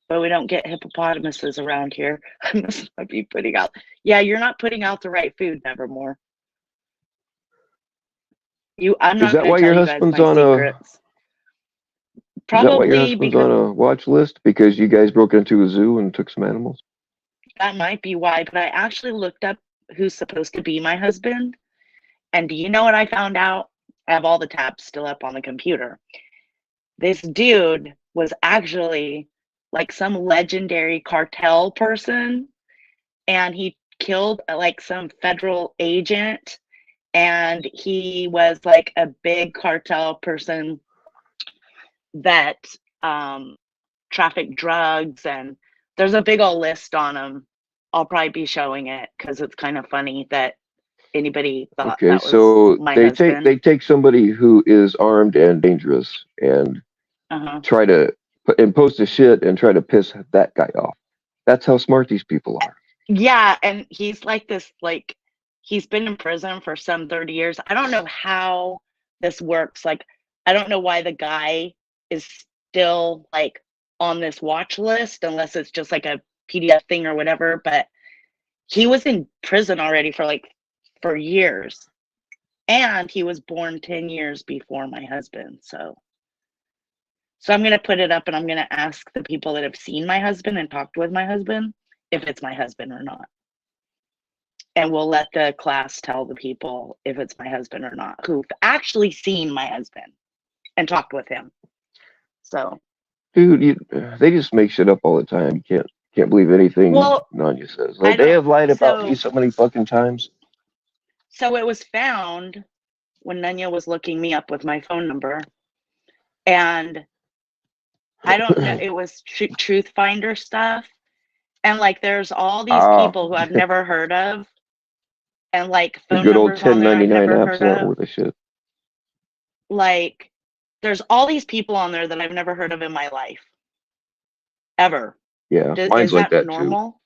But we don't get hippopotamuses around here. I must not be putting out. Yeah, you're not putting out the right food, Nevermore. I'm Is not that going why to tell your you guys husband's my on a? secrets. Is that why your Probably husband's on because a watch list? Because you guys broke into a zoo and took some animals? that might be why. But I actually looked up who's supposed to be my husband. And do you know what I found out? I have all the tabs still up on the computer. This dude was actually like some legendary cartel person, and he killed like some federal agent, and he was like a big cartel person that trafficked drugs, and there's a big old list on him. I'll probably be showing it because it's kind of funny that anybody thought Okay, that was so my husband. they take somebody who is armed and dangerous and Uh-huh. try to and post a shit and try to piss that guy off. That's how smart these people are. Yeah, and he's like this, like he's been in prison for some 30 years. I don't know how this works. Like, I don't know why the guy is still like on this watch list unless it's just like a PDF thing or whatever, but he was in prison already for years. And he was born 10 years before my husband. So I'm going to put it up and I'm going to ask the people that have seen my husband and talked with my husband if it's my husband or not. and we'll let the class tell the people if it's my husband or not, who've actually seen my husband and talked with him. So, Dude, they just make shit up all the time. You can't believe anything well, Nanya says. I Like they don't. have lied about me So, so many fucking times. so it was found when Nanya was looking me up with my phone number, and I don't know. It was Truth Finder stuff, and like there's all these Ah, people who I've never heard of, and like the phone good old numbers on there I've 1099 never apps heard aren't of. worth a shit. Like there's all these people on there that I've never heard of in my life ever. Yeah, mine's Is like that that too. normal?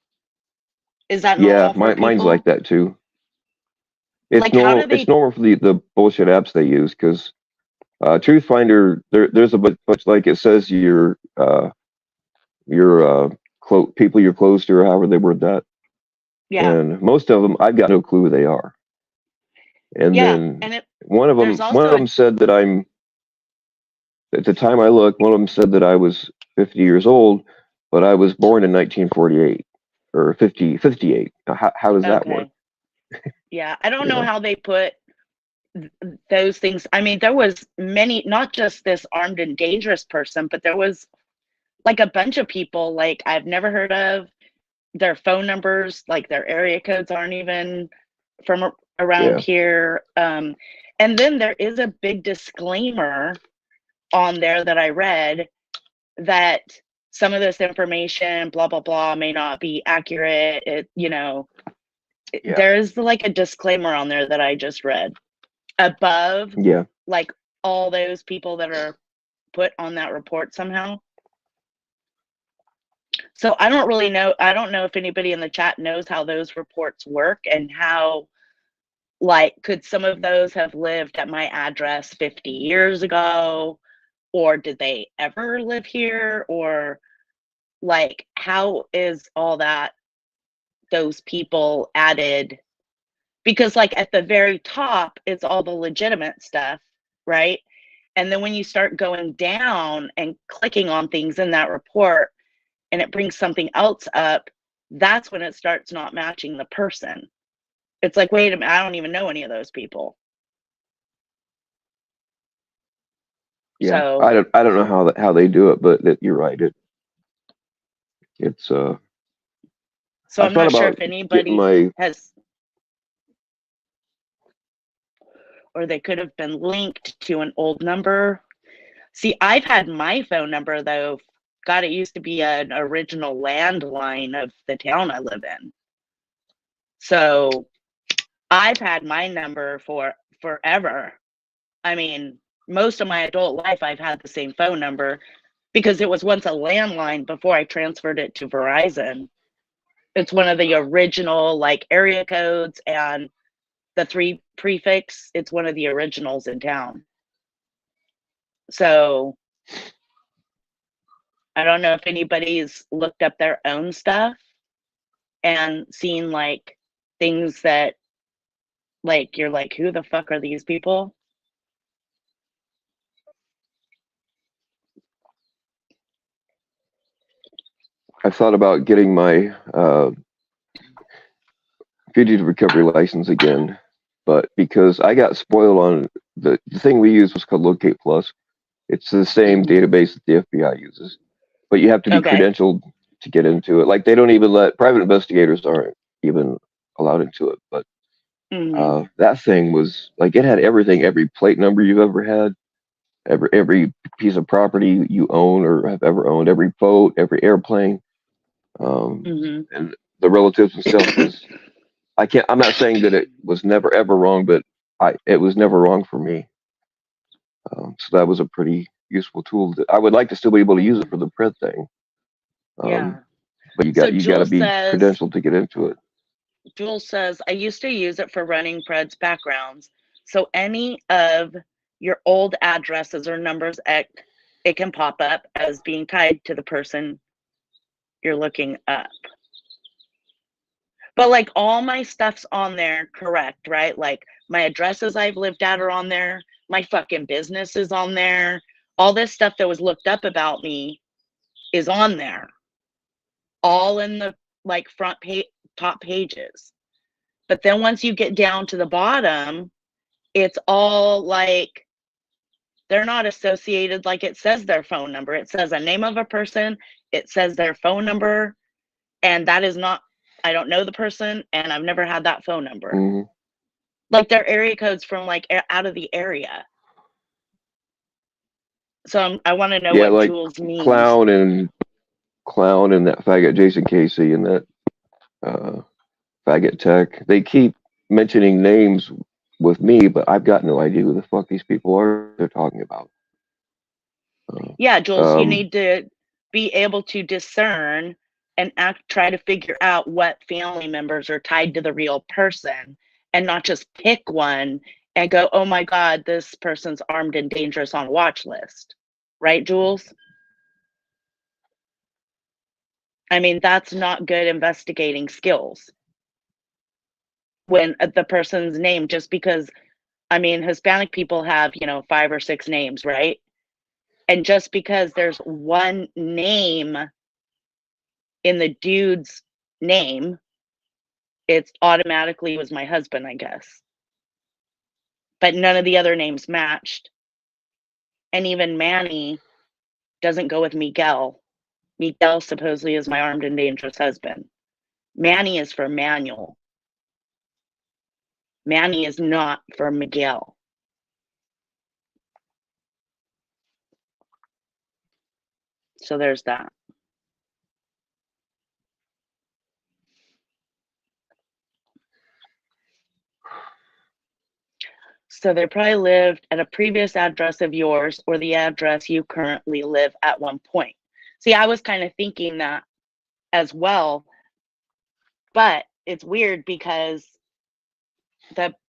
Is that Yeah, normal for mine's like people? that too. It's Like how normal. do It's they? normal for the bullshit apps they use because Truth Finder there's a bunch like it says your people you're close to or however they word that, Yeah, and most of them I've got no clue who they are. And yeah, then and it. one of There's them one of also a. them said that I'm at the time I looked, one of them said that I was 50 years old, but I was born in 1948 or 58. Now, how does that work? Okay. Yeah, I don't You know know? how they put those things. I mean, there was many, not just this armed and dangerous person, but there was like a bunch of people like I've never heard of. Their phone numbers, like their area codes, aren't even from around Yeah, here. And then there is a big disclaimer on there that I read that some of this information, blah blah blah, may not be accurate. yeah, There is like a disclaimer on there that I just read above, yeah. like all those people that are put on that report somehow. So I don't really know. I don't know if anybody in the chat knows how those reports work and how, like, could some of those have lived at my address 50 years ago? Or did they ever live here? Or, like, how is all that, those people added? Because, like, at the very top, it's all the legitimate stuff, right? And then when you start going down and clicking on things in that report, and it brings something else up, that's when it starts not matching the person. It's like, wait a minute, I don't even know any of those people. Yeah, So, I don't know how they do it, but you're right. It's so I've I'm thought not sure about if getting anybody my has, or they could have been linked to an old number. See, I've had my phone number though. God, it used to be an original landline of the town I live in. So I've had my number for forever. I mean, most of my adult life, I've had the same phone number because it was once a landline before I transferred it to Verizon. It's one of the original like area codes and the 3 prefix. It's one of the originals in town. So I don't know if anybody's looked up their own stuff and seen like things that like you're like, who the fuck are these people? I've thought about getting my fugitive recovery license again, but because I got spoiled on the thing we used was called Locate Plus. It's the same Mm-hmm. database that the FBI uses, but you have to be Okay. credentialed to get into it. Like they don't even let private investigators aren't even allowed into it. But Mm-hmm. that thing was like it had everything, every plate number you've ever had, every piece of property you own or have ever owned, every boat, every airplane, Mm-hmm. and the relatives and stuff was. I'm not saying that it was never ever wrong, but it was never wrong for me. So that was a pretty useful tool. I would like to still be able to use it for the print thing. Yeah. But So you got to be credentialed to get into it. Jules says, I used to use it for running Pred's backgrounds. So any of your old addresses or numbers, it can pop up as being tied to the person you're looking up. But like all my stuff's on there, correct, right? Like my addresses I've lived at are on there. My fucking business is on there. All this stuff that was looked up about me is on there. All in the like front page, top pages. But then once you get down to the bottom, it's all like they're not associated. Like it says their phone number. It says a name of a person. It says their phone number. And that is not, I don't know the person and I've never had that phone number. Mhm. Like their area codes from like out of the area. So I want to know Yeah, what like Jules means. Clown and that faggot Jason Casey and that faggot Tech. They keep mentioning names with me, but I've got no idea who the fuck these people are they're talking about. Yeah, Jules, you need to be able to discern and try to figure out what family members are tied to the real person and not just pick one and go, oh my God, this person's armed and dangerous on a watch list. Right, Jules? I mean, that's not good investigating skills. When the person's name, just because, I mean, Hispanic people have, 5 or 6 names, right? And just because there's one name in the dude's name, it's automatically was my husband, I guess. But none of the other names matched. And even Manny doesn't go with Miguel. Miguel supposedly is my armed and dangerous husband. Manny is for Manuel. Manny is not for Miguel. So there's that. So they probably lived at a previous address of yours or the address you currently live at one point. See, I was kind of thinking that as well, but it's weird because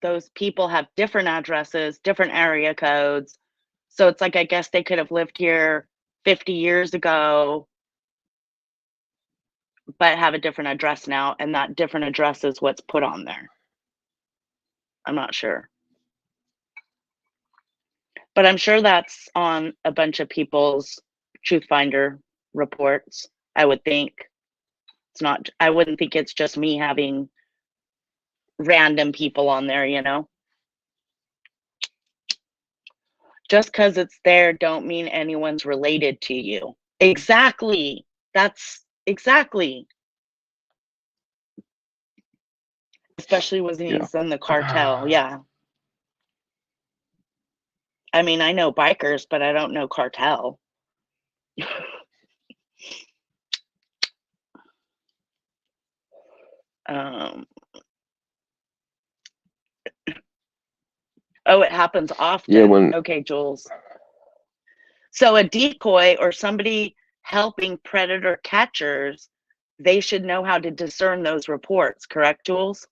those people have different addresses, different area codes. So it's like, I guess they could have lived here 50 years ago, but have a different address now. And that different address is what's put on there. I'm not sure. But I'm sure that's on a bunch of people's Truth Finder reports, I would think. It's not, I wouldn't think it's just me having random people on there, Just because it's there don't mean anyone's related to you. Exactly. That's exactly. Especially when he's in the cartel. Yeah. I mean, I know bikers, but I don't know cartel. Oh, it happens often. Yeah, okay, Jules. So a decoy or somebody helping predator catchers, they should know how to discern those reports, correct, Jules?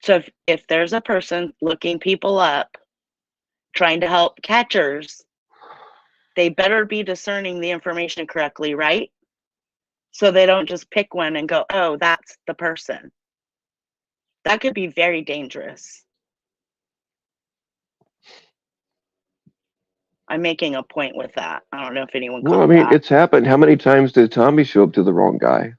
So if there's a person looking people up, trying to help catchers, they better be discerning the information correctly, right? So they don't just pick one and go, oh, that's the person. That could be very dangerous. I'm making a point with that. I don't know if anyone caught well, I mean, that. it's happened. How many times did Tommy show up to the wrong guy?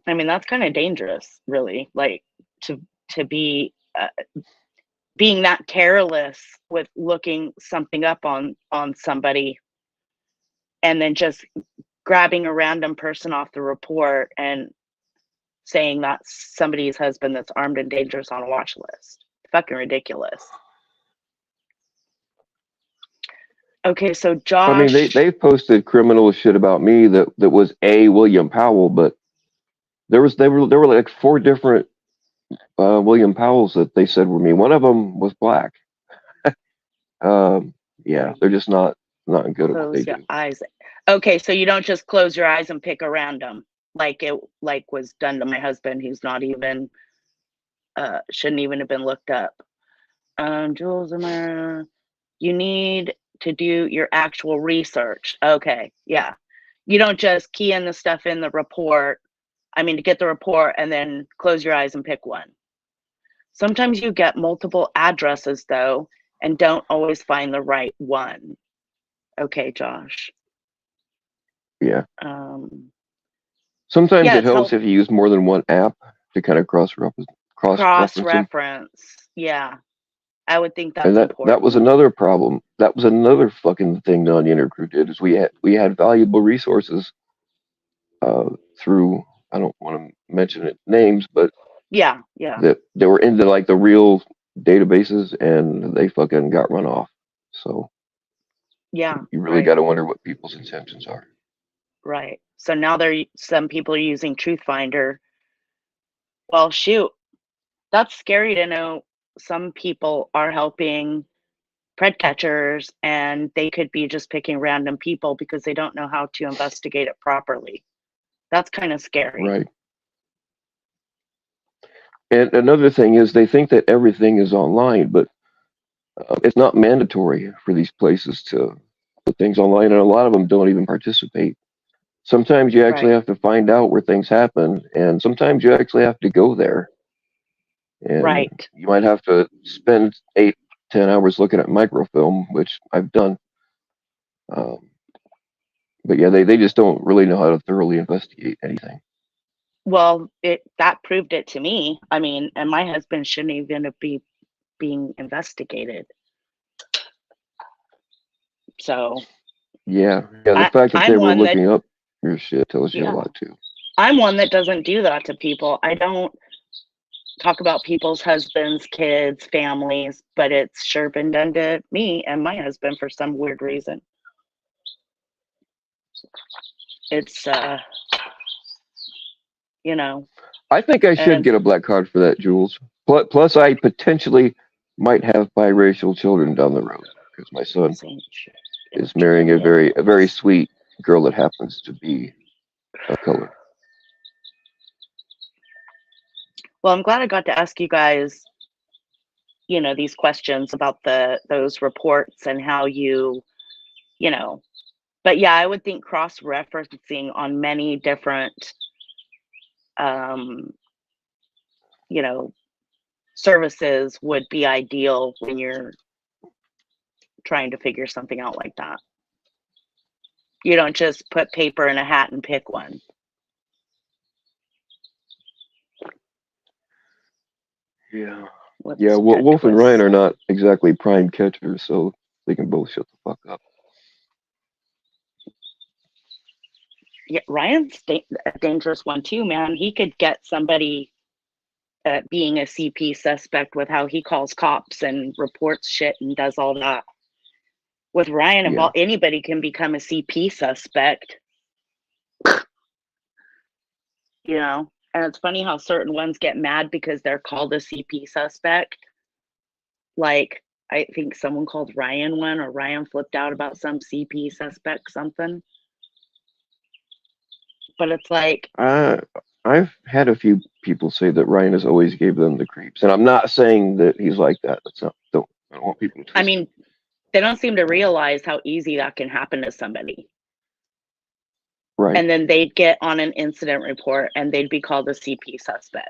I mean, that's kind of dangerous, really. Like to be being that careless with looking something up on somebody, and then just grabbing a random person off the report and saying that's somebody's husband that's armed and dangerous on a watch list. Fucking ridiculous. Okay, so Josh. I mean, they've posted criminal shit about me that was a William Powell, but there were like 4 different William Powells that they said were me. One of them was black. Yeah, they're just not good at what they do. Eyes. Okay, so you don't just close your eyes and pick a random like it was done to my husband, who's not even shouldn't even have been looked up. Jules, you need to do your actual research. Okay, yeah. You don't just key in the stuff in the report. I mean, to get the report and then close your eyes and pick one. Sometimes you get multiple addresses though, and don't always find the right one. Okay, Josh. Yeah. Um, Sometimes yeah, it it's helps help if you use more than one app to kind of cross-reference them. cross-reference. Yeah, I would think And that's that was important. another problem. That was another fucking thing the Onion Crew did is we had valuable resources uh, through, I don't want to mention it names, but Yeah, yeah, that they were into like the real databases and they fucking got run off. So yeah, you really right, got to wonder what people's intentions are. right. So now some people are using Truthfinder. Well, shoot, that's scary to know some people are helping pred catchers and they could be just picking random people because they don't know how to investigate it properly. That's kind of scary. Right. And another thing is they think that everything is online, but it's not mandatory for these places to put things online, and a lot of them don't even participate. Sometimes you actually Right, have to find out where things happen, and sometimes you actually have to go there, and right. you might have to spend 8, 10 hours looking at microfilm, which I've done. Um, but yeah, they just don't really know how to thoroughly investigate anything. Well, it that proved it to me. I mean, and my husband shouldn't even be being investigated. So Yeah, the I fact that they I'm were one that looking up your shit tells you a yeah, lot too. I'm one that doesn't do that to people. I don't talk about people's husbands, kids, families, but it's sure been done to me and my husband for some weird reason. It's you know, I think I should and get a black card for that, Jules. Plus, I potentially might have biracial children down the road because my son St. is marrying a very Julius. sweet girl that happens to be of color. Well, I'm glad I got to ask you guys, these questions about those reports and how you know, but yeah, I would think cross-referencing on many different um, you know, services would be ideal when you're trying to figure something out like that. You don't just put paper in a hat and pick one. Yeah. Yeah, Whoops, got Wolf and Ryan twist. are not exactly prime catchers, so they can both shut the fuck up. Yeah, Ryan's a dangerous one too, man. He could get somebody being a CP suspect with how he calls cops and reports shit and does all that. With Ryan Yeah. involved, anybody can become a CP suspect, And it's funny how certain ones get mad because they're called a CP suspect. Like, I think someone called Ryan one, or Ryan flipped out about some CP suspect something. But it's like, Uh, I've had a few people say that Ryan has always gave them the creeps, and I'm not saying that he's like that. That's not. I don't want people to I twist it. mean, they don't seem to realize how easy that can happen to somebody. Right. And then they'd get on an incident report and they'd be called a CP suspect.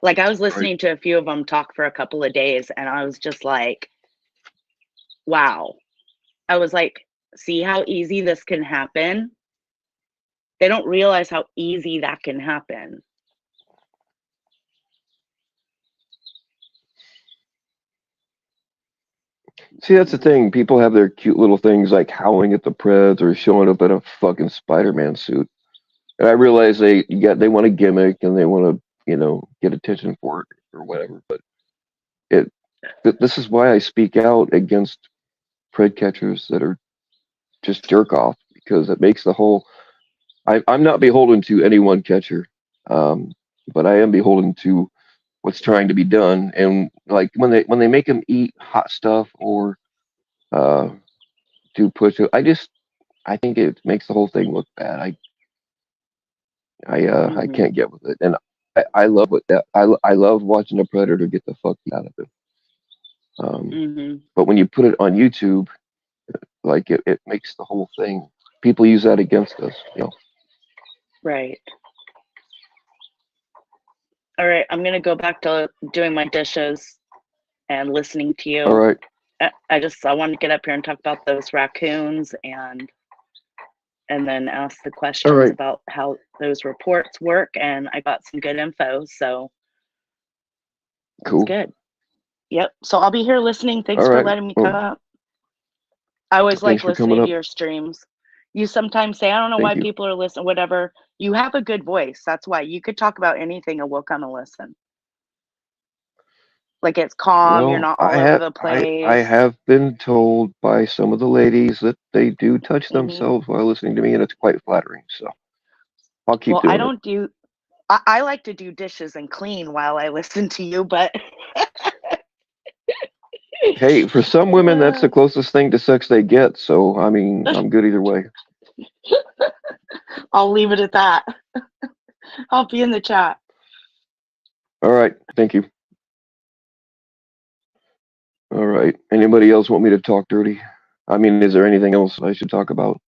Like, I was Right. listening to a few of them talk for a couple of days and I was just like, wow. I was like, see how easy this can happen? They don't realize how easy that can happen. See, that's the thing. People have their cute little things like howling at the Preds or showing up in a fucking Spider-Man suit. And I realize they want a gimmick and they want to, get attention for it or whatever. But it this is why I speak out against Pred catchers that are just jerk off because it makes the whole. I'm not beholden to any one catcher, um, but I am beholden to what's trying to be done. And like when they make them eat hot stuff or uh, do push, I think it makes the whole thing look bad. I Mm-hmm. can't get with it, and I love what that I love watching a predator get the fuck out of it. Mm-hmm. But when you put it on YouTube, like it makes the whole thing. People use that against us. Right. All right. I'm going to go back to doing my dishes and listening to All you. right. I want to get up here and talk about those raccoons and and then ask the All questions right. about how those reports work. And I got some good info. So it's Cool. good. Yep. So I'll be here listening. Thanks All for right. letting me Well, come up. I always thanks like for coming listening to up. your streams. You sometimes say, I don't know Thank why you. people are listening, whatever. You have a good voice. That's why you could talk about anything and we'll come and listen. Like it's calm, you're Well, not all over the I place. have been told by some of the ladies that they do touch Hmm. themselves while listening to me, and it's quite flattering. So I'll keep Well, I doing it. don't do, I like to do dishes and clean while I listen to you, but Hey, for some women, that's the closest thing to sex they get. So I mean, I'm good either way. I'll leave it at that. I'll be in the chat. All right. Thank you. All right. Anybody else want me to talk dirty? I mean, is there anything else I should talk about?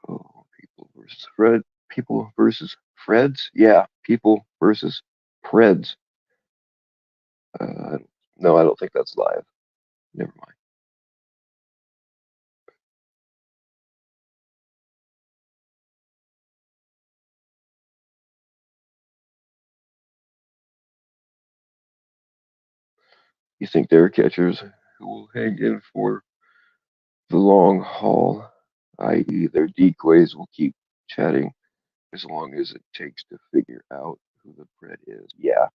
Oh, people versus Fred. People versus Freds. Yeah, people versus Freds. No, I don't think that's live. Never mind. You think they're catchers who will hang in for the long haul, i.e., their decoys will keep chatting as long as it takes to figure out who the Pred is. Yeah.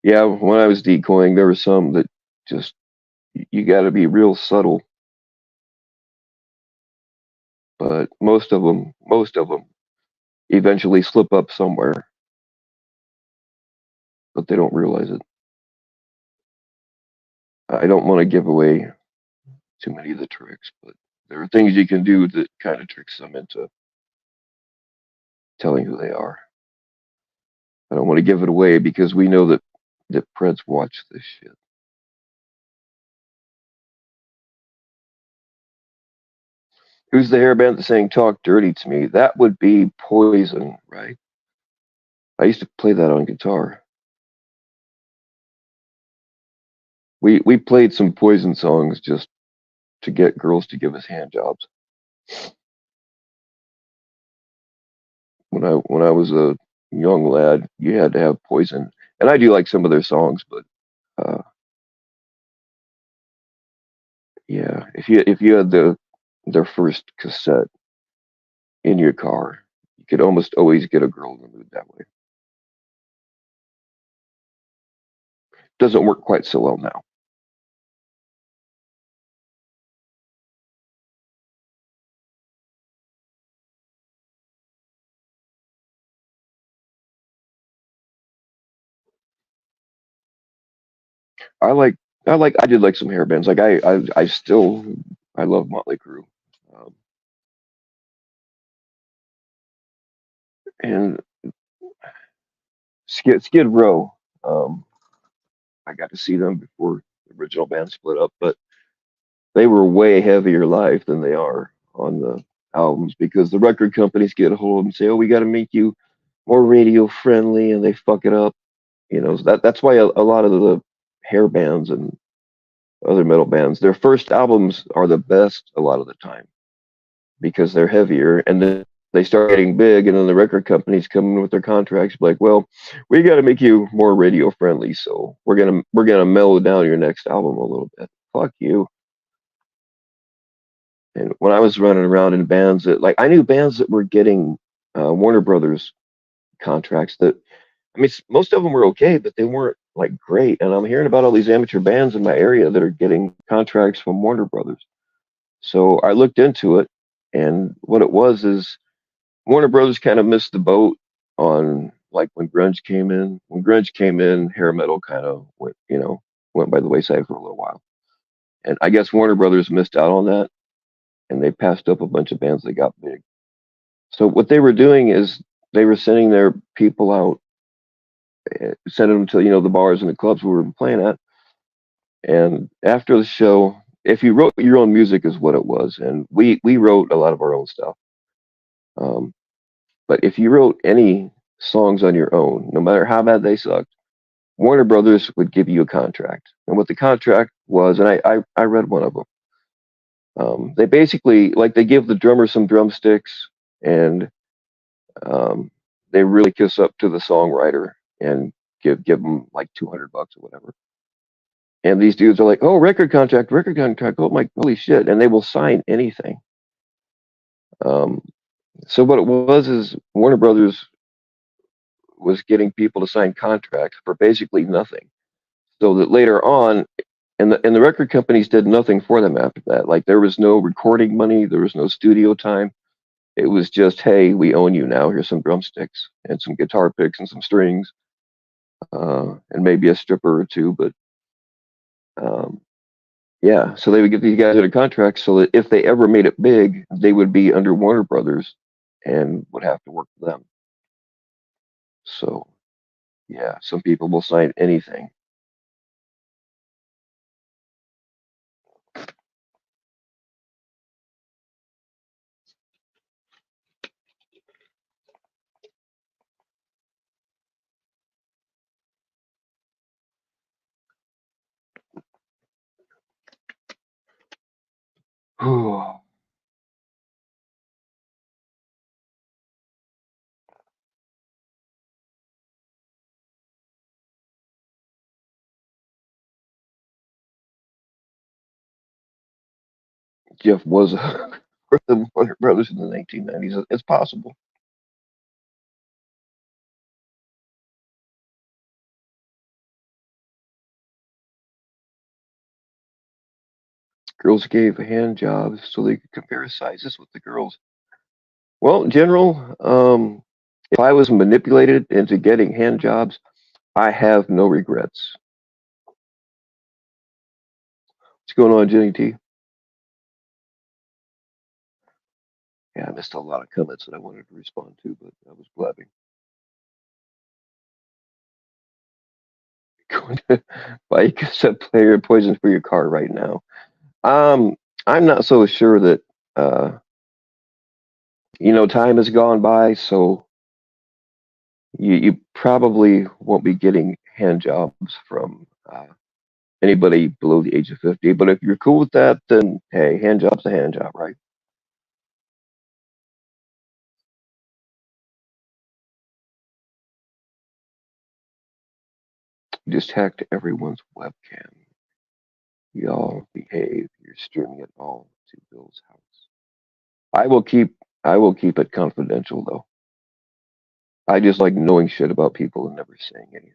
Yeah, when I was decoying, there were some that just, you got to be real subtle, but most of them eventually slip up somewhere, but they don't realize it. I don't want to give away too many of the tricks, but there are things you can do that kind of tricks them into telling who they are. I don't want to give it away because we know that Preds watch this shit. Who's the hairband that's saying "talk dirty" to me? That would be Poison, right? I used to play that on guitar. We played some Poison songs just to get girls to give us hand jobs. When I was a young lad, you had to have Poison, and I do like some of their songs, but uh, yeah, if you had their first cassette in your car, you could almost always get a girl in the mood that way. Doesn't work quite so well now. I like I did like some hair bands. Like I still I love Motley Crue. Um, and Skid Row. Um, I got to see them before the original band split up, but they were way heavier live than they are on the albums because the record companies get a hold of them and say, "Oh, we got to make you more radio friendly," and they fuck it up. You know, so that's why a lot of the hair bands and other metal bands, their first albums are the best a lot of the time because they're heavier, and then they start getting big, and then the record companies come in with their contracts like, well, we got to make you more radio friendly, so we're gonna mellow down your next album a little bit. Fuck you. And when I was running around in bands that, like, I knew bands that were getting Warner Brothers contracts that, I mean, most of them were okay, but they weren't like great. And I'm hearing about all these amateur bands in my area that are getting contracts from Warner Brothers. So I looked into it, and what it was is Warner Brothers kind of missed the boat on, like, when grunge came in. When grunge came in, hair metal kind of went by the wayside for a little while. And I guess Warner Brothers missed out on that, and they passed up a bunch of bands that got big. So what they were doing is they were sending their people out, sending them to the bars and the clubs we were playing at. And after the show, if you wrote your own music, is what it was, and we wrote a lot of our own stuff. Um, But if you wrote any songs on your own, no matter how bad they sucked, Warner Brothers would give you a contract. And what the contract was, and I read one of them. They basically like they give the drummer some drumsticks, and um, they really kiss up to the songwriter and give them like $200 or whatever. And these dudes are like, "Oh, record contract! Oh my, holy shit!" And they will sign anything. Um, so what it was is Warner Brothers was getting people to sign contracts for basically nothing, so that later on, and the record companies did nothing for them after that. Like there was no recording money, there was no studio time. It was just, hey, we own you now. Here's some drumsticks and some guitar picks and some strings, and maybe a stripper or two. But um, yeah, so they would give these guys a contract so that if they ever made it big, they would be under Warner Brothers and would have to work for them. So yeah, some people will sign anything. Jeff was for the Warner Brothers in the 1990s. It's possible. Girls gave hand jobs so they could compare sizes with the girls. Well, General, if I was manipulated into getting hand jobs, I have no regrets. What's going on, Jenny T? Yeah, I missed a lot of comments that I wanted to respond to, but I was blabbing. Going to buy a cassette player poison for your car right now. Um, I'm not so sure that uh, time has gone by, so you probably won't be getting hand jobs from anybody below the age of 50. But if you're cool with that, then hey, hand job's a hand job, right? You just hacked everyone's webcam. Y'all behave. You're streaming it all to Bill's house. I will keep I will keep it confidential though. I just like knowing shit about people and never saying anything.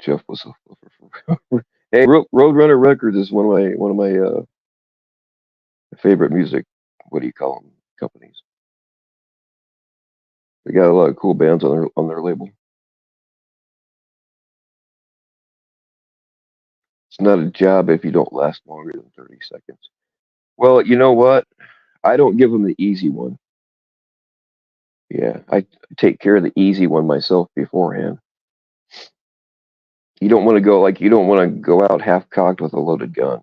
Jeff was a hey, Roadrunner Records is one of my favorite music. What do you call them? Companies. They got a lot of cool bands on their label. It's not a job if you don't last longer than 30 seconds. Well, you know what? I don't give them the easy one. Yeah, I take care of the easy one myself beforehand. You don't want to go out half cocked with a loaded gun.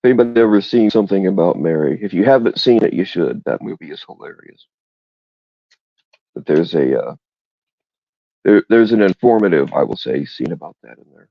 If anybody's ever seen something about Mary, if you haven't seen it, you should. That movie is hilarious. But there's an informative, I will say, scene about that in there.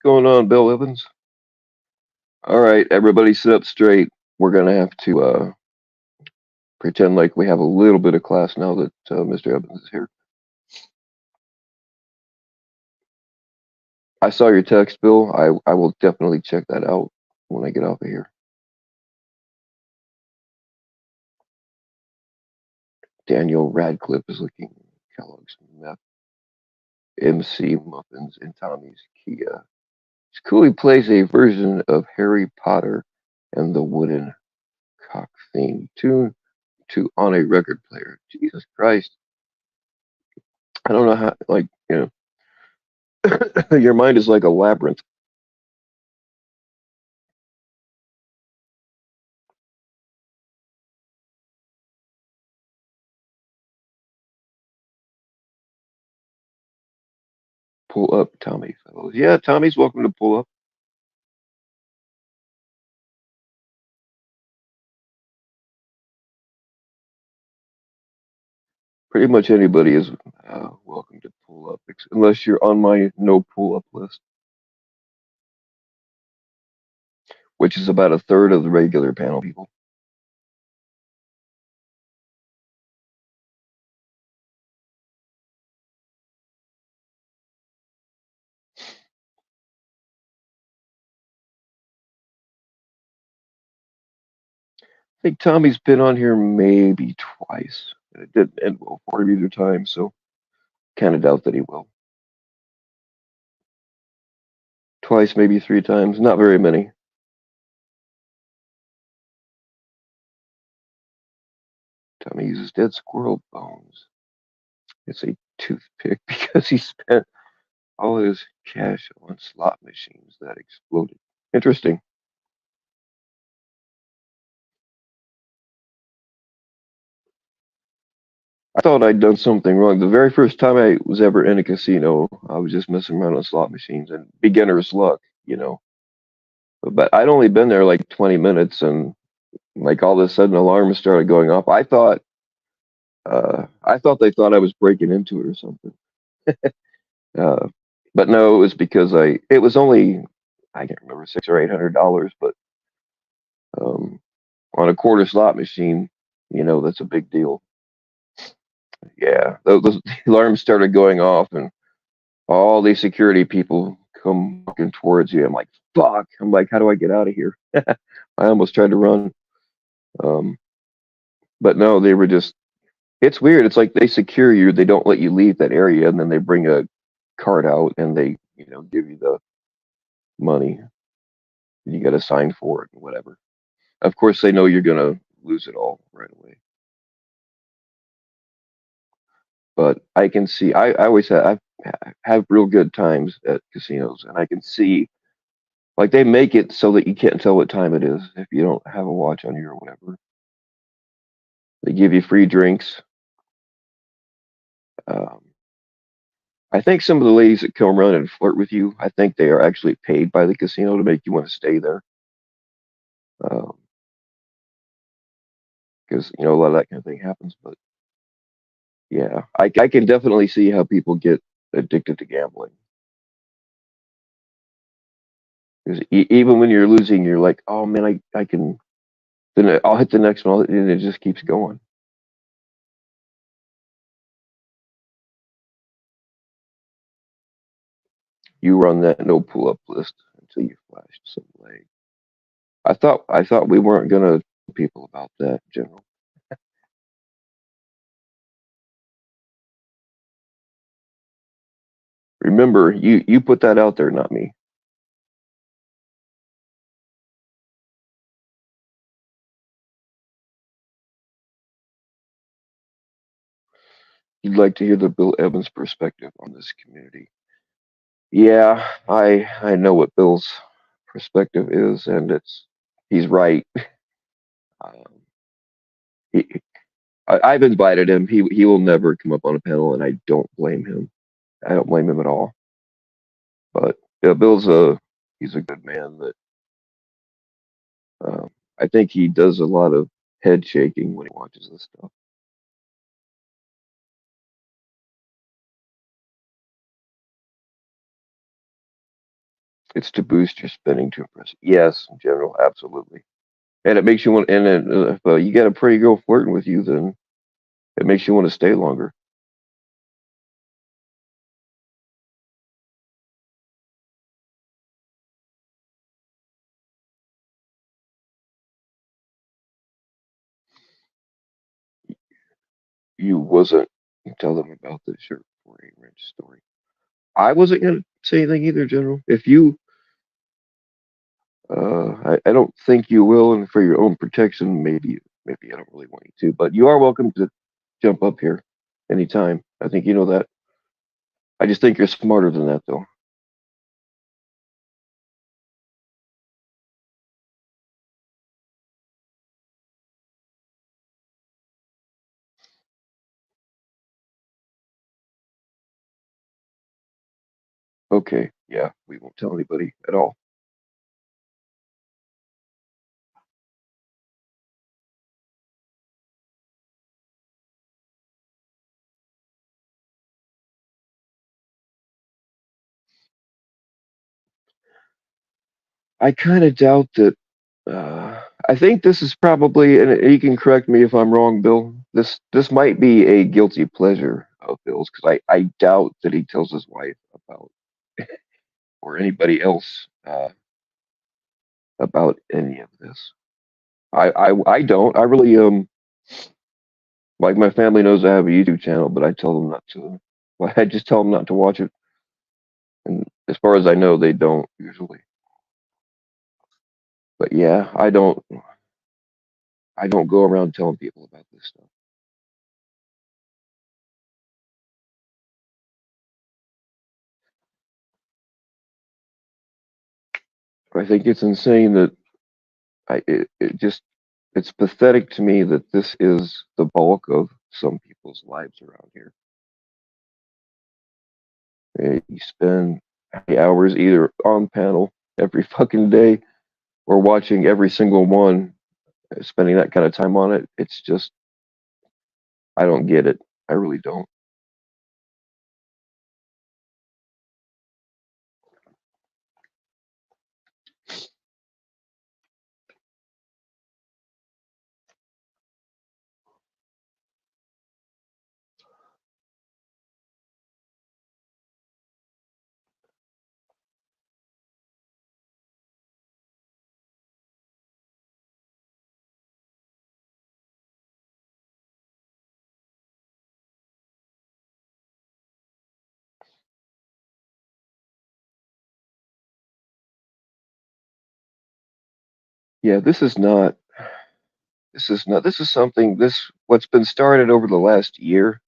What's going on, Bill Evans? All right, everybody, sit up straight. We're gonna have to pretend like we have a little bit of class now that Mr. Evans is here. I saw your text, Bill. I will definitely check that out when I get off of here. Daniel Radcliffe is looking Kellogg's meth, MC Muffins, and Tommy's Kia. Cooley plays a version of Harry Potter and the Wooden Cock theme tune on a record player. Jesus Christ. I don't know how, like, your mind is like a labyrinth. Pull up, Tommy, fellows. Yeah, Tommy's welcome to pull up. Pretty much anybody is welcome to pull up, unless you're on my no pull up list, which is about a third of the regular panel people. I think Tommy's been on here maybe twice. And it didn't end well for him either time, so kind of doubt that he will. Twice, maybe three times, not very many. Tommy uses dead squirrel bones. It's a toothpick because he spent all his cash on slot machines that exploded. Interesting. I thought I'd done something wrong. The very first time I was ever in a casino, I was just messing around on slot machines and beginner's luck, you know. But I'd only been there like 20 minutes, and like all of a sudden alarms started going off. I thought they thought I was breaking into it or something. Uh, but no, it was because it was only, I can't remember, $600 or $800, but um, on a quarter slot machine, that's a big deal. Yeah, those alarms started going off, and all these security people come walking towards you. I'm like, fuck. I'm like, how do I get out of here? I almost tried to run. Um, but no, they were just, it's weird. It's like they secure you, they don't let you leave that area, and then they bring a card out and they, give you the money. You got to sign for it and whatever. Of course, they know you're going to lose it all right away. But I can see, I always have real good times at casinos, and I can see, like, they make it so that you can't tell what time it is if you don't have a watch on you or whatever. They give you free drinks. Um, I think some of the ladies that come around and flirt with you, I think they are actually paid by the casino to make you want to stay there. Because, a lot of that kind of thing happens. But yeah, I can definitely see how people get addicted to gambling. Because even when you're losing, you're like, oh man, I can, then I'll hit the next one, and it just keeps going. You were on that no pull up list until you flashed some leg. I thought we weren't gonna tell people about that, General. Remember, you put that out there, not me. You'd like to hear the Bill Evans perspective on this community. Yeah, I know what Bill's perspective is, and he's right. Um, he, I've invited him. He will never come up on a panel, and I don't blame him. I don't blame him at all. But yeah, he's a good man. That I think he does a lot of head shaking when he watches this stuff. It's to boost your spending to impress. Yes, in general, absolutely. And it makes you want. And then, if you got a pretty girl flirting with you, then it makes you want to stay longer. You wasn't tell them about the shirt for a wrench story. I wasn't gonna say anything either, General. If you I don't think you will, and for your own protection, maybe I don't really want you to, but you are welcome to jump up here anytime. I think you know that. I just think you're smarter than that, though. Okay, yeah, we won't tell anybody at all. I kind of doubt that. I think this is probably, and you can correct me if I'm wrong, Bill. This might be a guilty pleasure of Bill's because I doubt that he tells his wife about or anybody else about any of this. I don't. I really like my family knows I have a YouTube channel, but I tell them not to. Well, I just tell them not to watch it, and as far as I know, they don't usually. But yeah, I don't go around telling people about this stuff. I think it's insane that it just it's pathetic to me that this is the bulk of some people's lives around here. You spend hours either on panel every fucking day or watching every single one, spending that kind of time on it. It's just I don't get it. I really don't. Yeah, this is something this what's been started over the last year.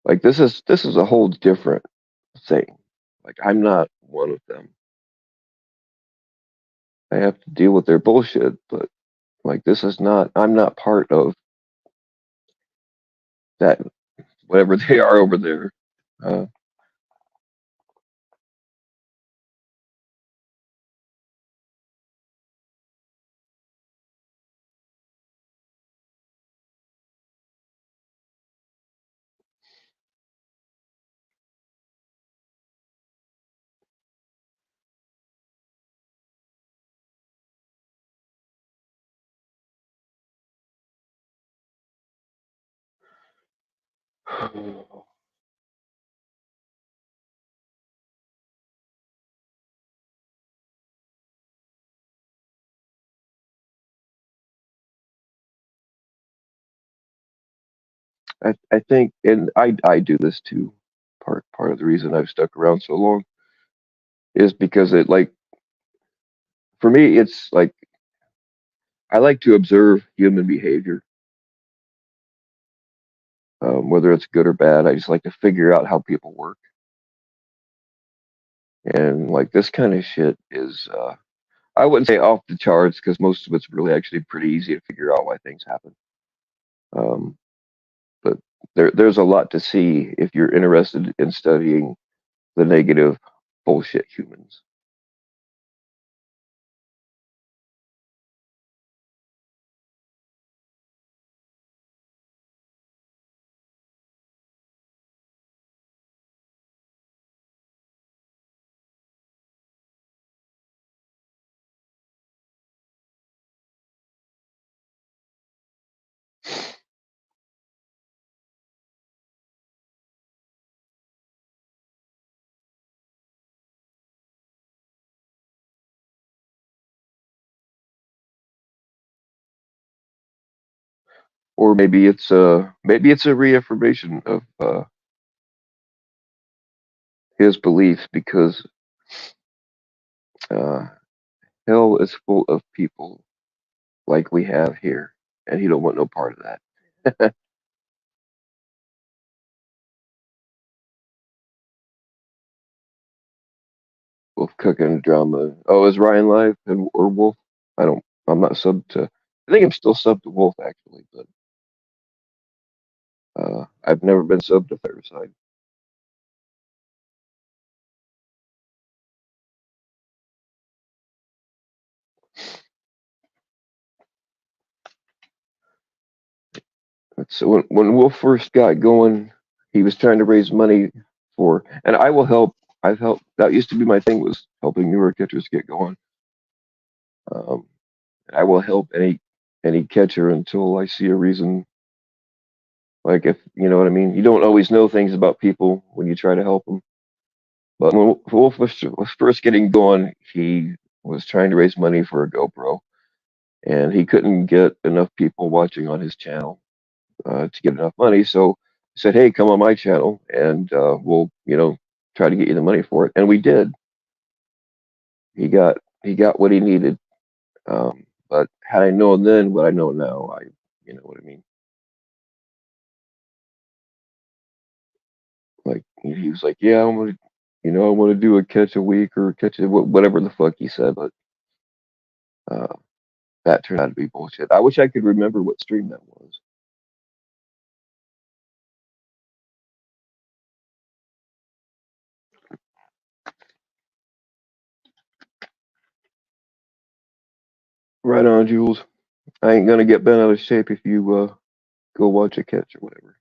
Like this is a whole different thing. Like I'm not one of them. I have to deal with their bullshit, but like this is not I'm not part of that whatever they are over there. Uh, I think, and I do this too. Part of the reason I've stuck around so long is because it like for me it's like I like to observe human behavior, whether it's good or bad. I just like to figure out how people work, and like this kind of shit is I wouldn't say off the charts because most of it's really actually pretty easy to figure out why things happen. Um, but there's a lot to see if you're interested in studying the negative bullshit humans. Or maybe it's a reaffirmation of his beliefs because uh, hell is full of people like we have here, and he don't want no part of that. Wolf cooking drama. Oh, is Ryan live and or Wolf? I don't. I'm not subbed to. I think I'm still subbed to Wolf actually, but I've never been subbed to Fireside. So when Wolf first got going, he was trying to raise money for, and I will help. I've helped. That used to be my thing was helping newer catchers get going. Um, I will help any catcher until I see a reason. Like if you know what I mean. You don't always know things about people when you try to help them. But when Wolf was first getting going, he was trying to raise money for a GoPro, and he couldn't get enough people watching on his channel to get enough money. So I said, "Hey, come on my channel, and we'll try to get you the money for it." And we did. He got what he needed. But had I known then what I know now, you know what I mean. Like he was like, "Yeah, I want to do a catch a week or catch a whatever the fuck he said." But uh, that turned out to be bullshit. I wish I could remember what stream that was. Right on, Jules. I ain't gonna get bent out of shape if you go watch a catch or whatever.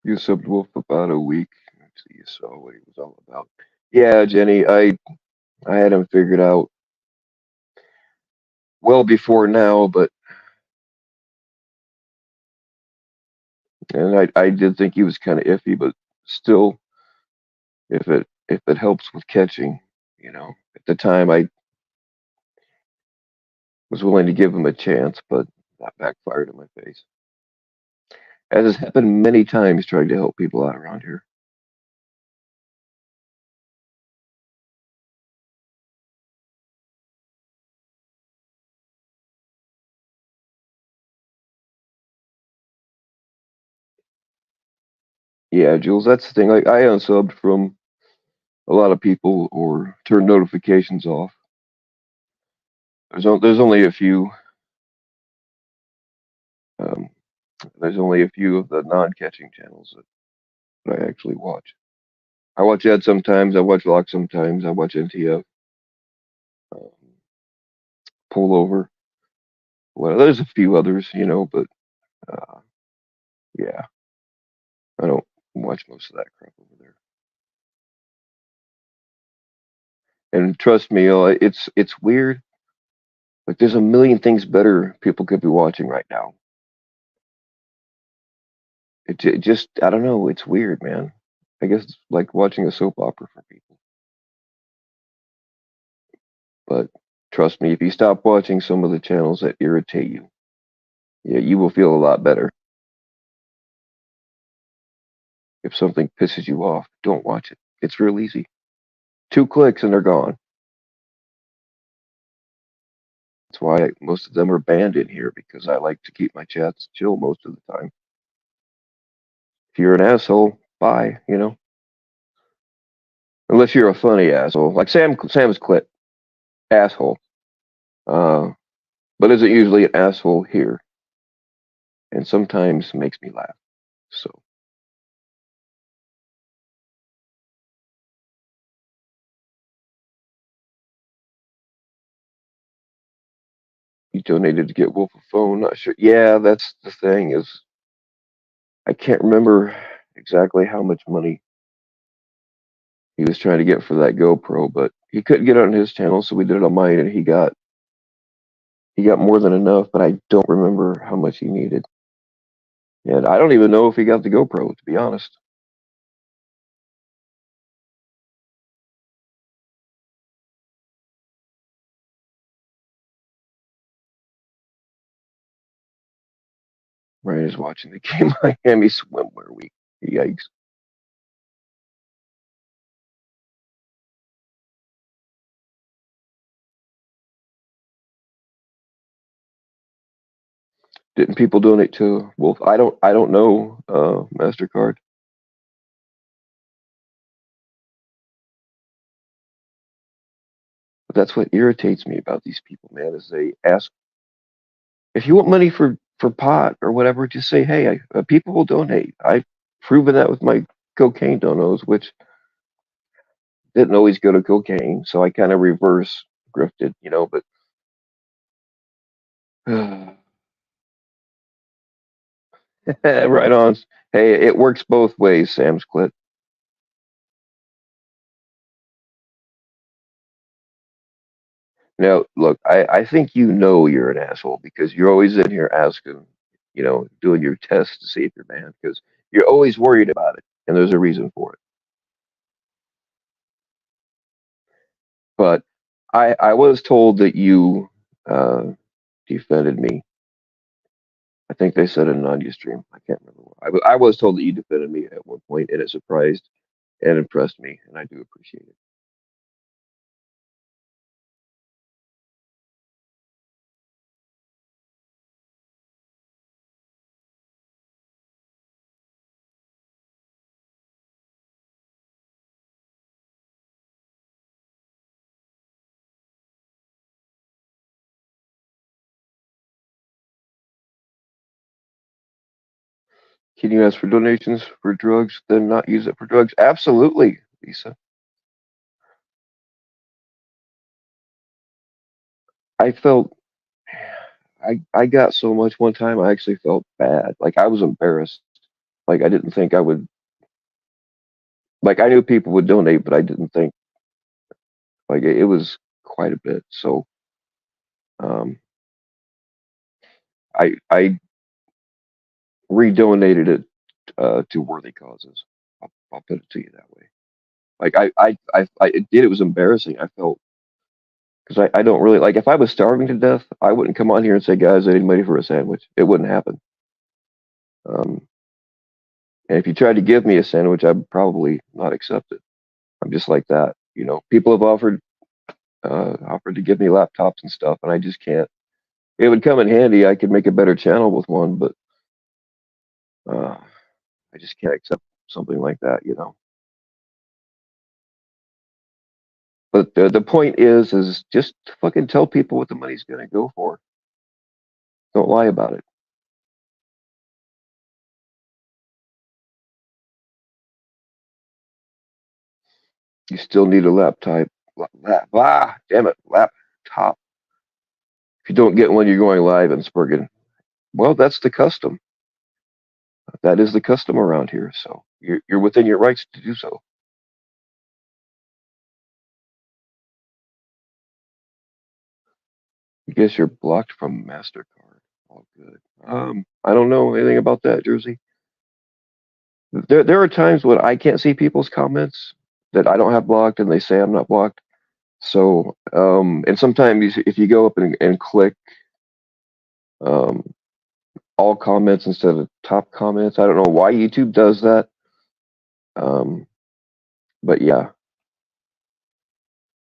You subbed Wolf about a week. Let's see, you saw what he was all about. Yeah, Jenny, I had him figured out well before now, but and I did think he was kind of iffy, but still, if it helps with catching, at the time I was willing to give him a chance, but that backfired in my face. As has happened many times trying to help people out around here. Yeah, Jules, that's the thing. Like I unsubbed from a lot of people or turned notifications off. There's only a few. Um, there's only a few of the non-catching channels that I actually watch. I watch Ed sometimes. I watch Locke sometimes. I watch NTF. Um, Pullover. Well, there's a few others, but uh, yeah, I don't watch most of that crap over there. And trust me, it's weird. Like there's a million things better people could be watching right now. It just I don't know. It's weird, man. I guess it's like watching a soap opera for people. But trust me, if you stop watching some of the channels that irritate you, yeah, you will feel a lot better. If something pisses you off, don't watch it. It's real easy. 2 clicks and they're gone. That's why most of them are banned in here because I like to keep my chats chill most of the time. If you're an asshole, bye. Unless you're a funny asshole, like Sam's clip, asshole. Uh, but isn't usually an asshole here, and sometimes makes me laugh. So he donated to get Wolf a phone. Not sure. Yeah, that's the thing is I can't remember exactly how much money he was trying to get for that GoPro, but he couldn't get it on his channel, so we did it on mine, and he got more than enough, but I don't remember how much he needed. And I don't even know if he got the GoPro, to be honest. Ryan is watching the game Miami Swimwear Week. Yikes. Didn't people donate to Wolf? I don't know, MasterCard. But that's what irritates me about these people, man, is they ask if you want money for pot or whatever, just say, hey, people will donate. I've proven that with my cocaine donos, which didn't always go to cocaine, so I kind of reverse grifted, but right on. Hey, it works both ways, Sam's Clit. Now, look, I think you're an asshole because you're always in here asking, doing your tests to see if you're banned because you're always worried about it, and there's a reason for it. But I was told that you uh, defended me. I think they said it in an audio stream. I can't remember. I was told that you defended me at one point, and it surprised and impressed me, and I do appreciate it. Can you ask for donations for drugs, then not use it for drugs? Absolutely, Lisa. I felt I got so much one time. I actually felt bad. Like I was embarrassed. Like I didn't think I would. Like I knew people would donate, but I didn't think like it was quite a bit. So um, I redonated it to worthy causes. I'll put it to you that way. Like I it did. It was embarrassing. I felt because I don't really like if I was starving to death, I wouldn't come on here and say, guys, I need money for a sandwich. It wouldn't happen. Um, and if you tried to give me a sandwich, I'd probably not accept it. I'm just like that. People have offered to give me laptops and stuff, and I just can't. It would come in handy. I could make a better channel with one, but uh, I just can't accept something like that. But the point is just fucking tell people what the money's gonna go for. Don't lie about it. You still need a laptop. Damn it, laptop. If you don't get one, you're going live in Spurgeon. Well, that's the custom. That is the custom around here. So you're within your rights to do so. I guess you're blocked from MasterCard. All good. I don't know anything about that, Jersey. There are times when I can't see people's comments that I don't have blocked, and they say I'm not blocked. So, and sometimes if you go up and click um, all comments instead of top comments, I don't know why YouTube does that. Um, but yeah,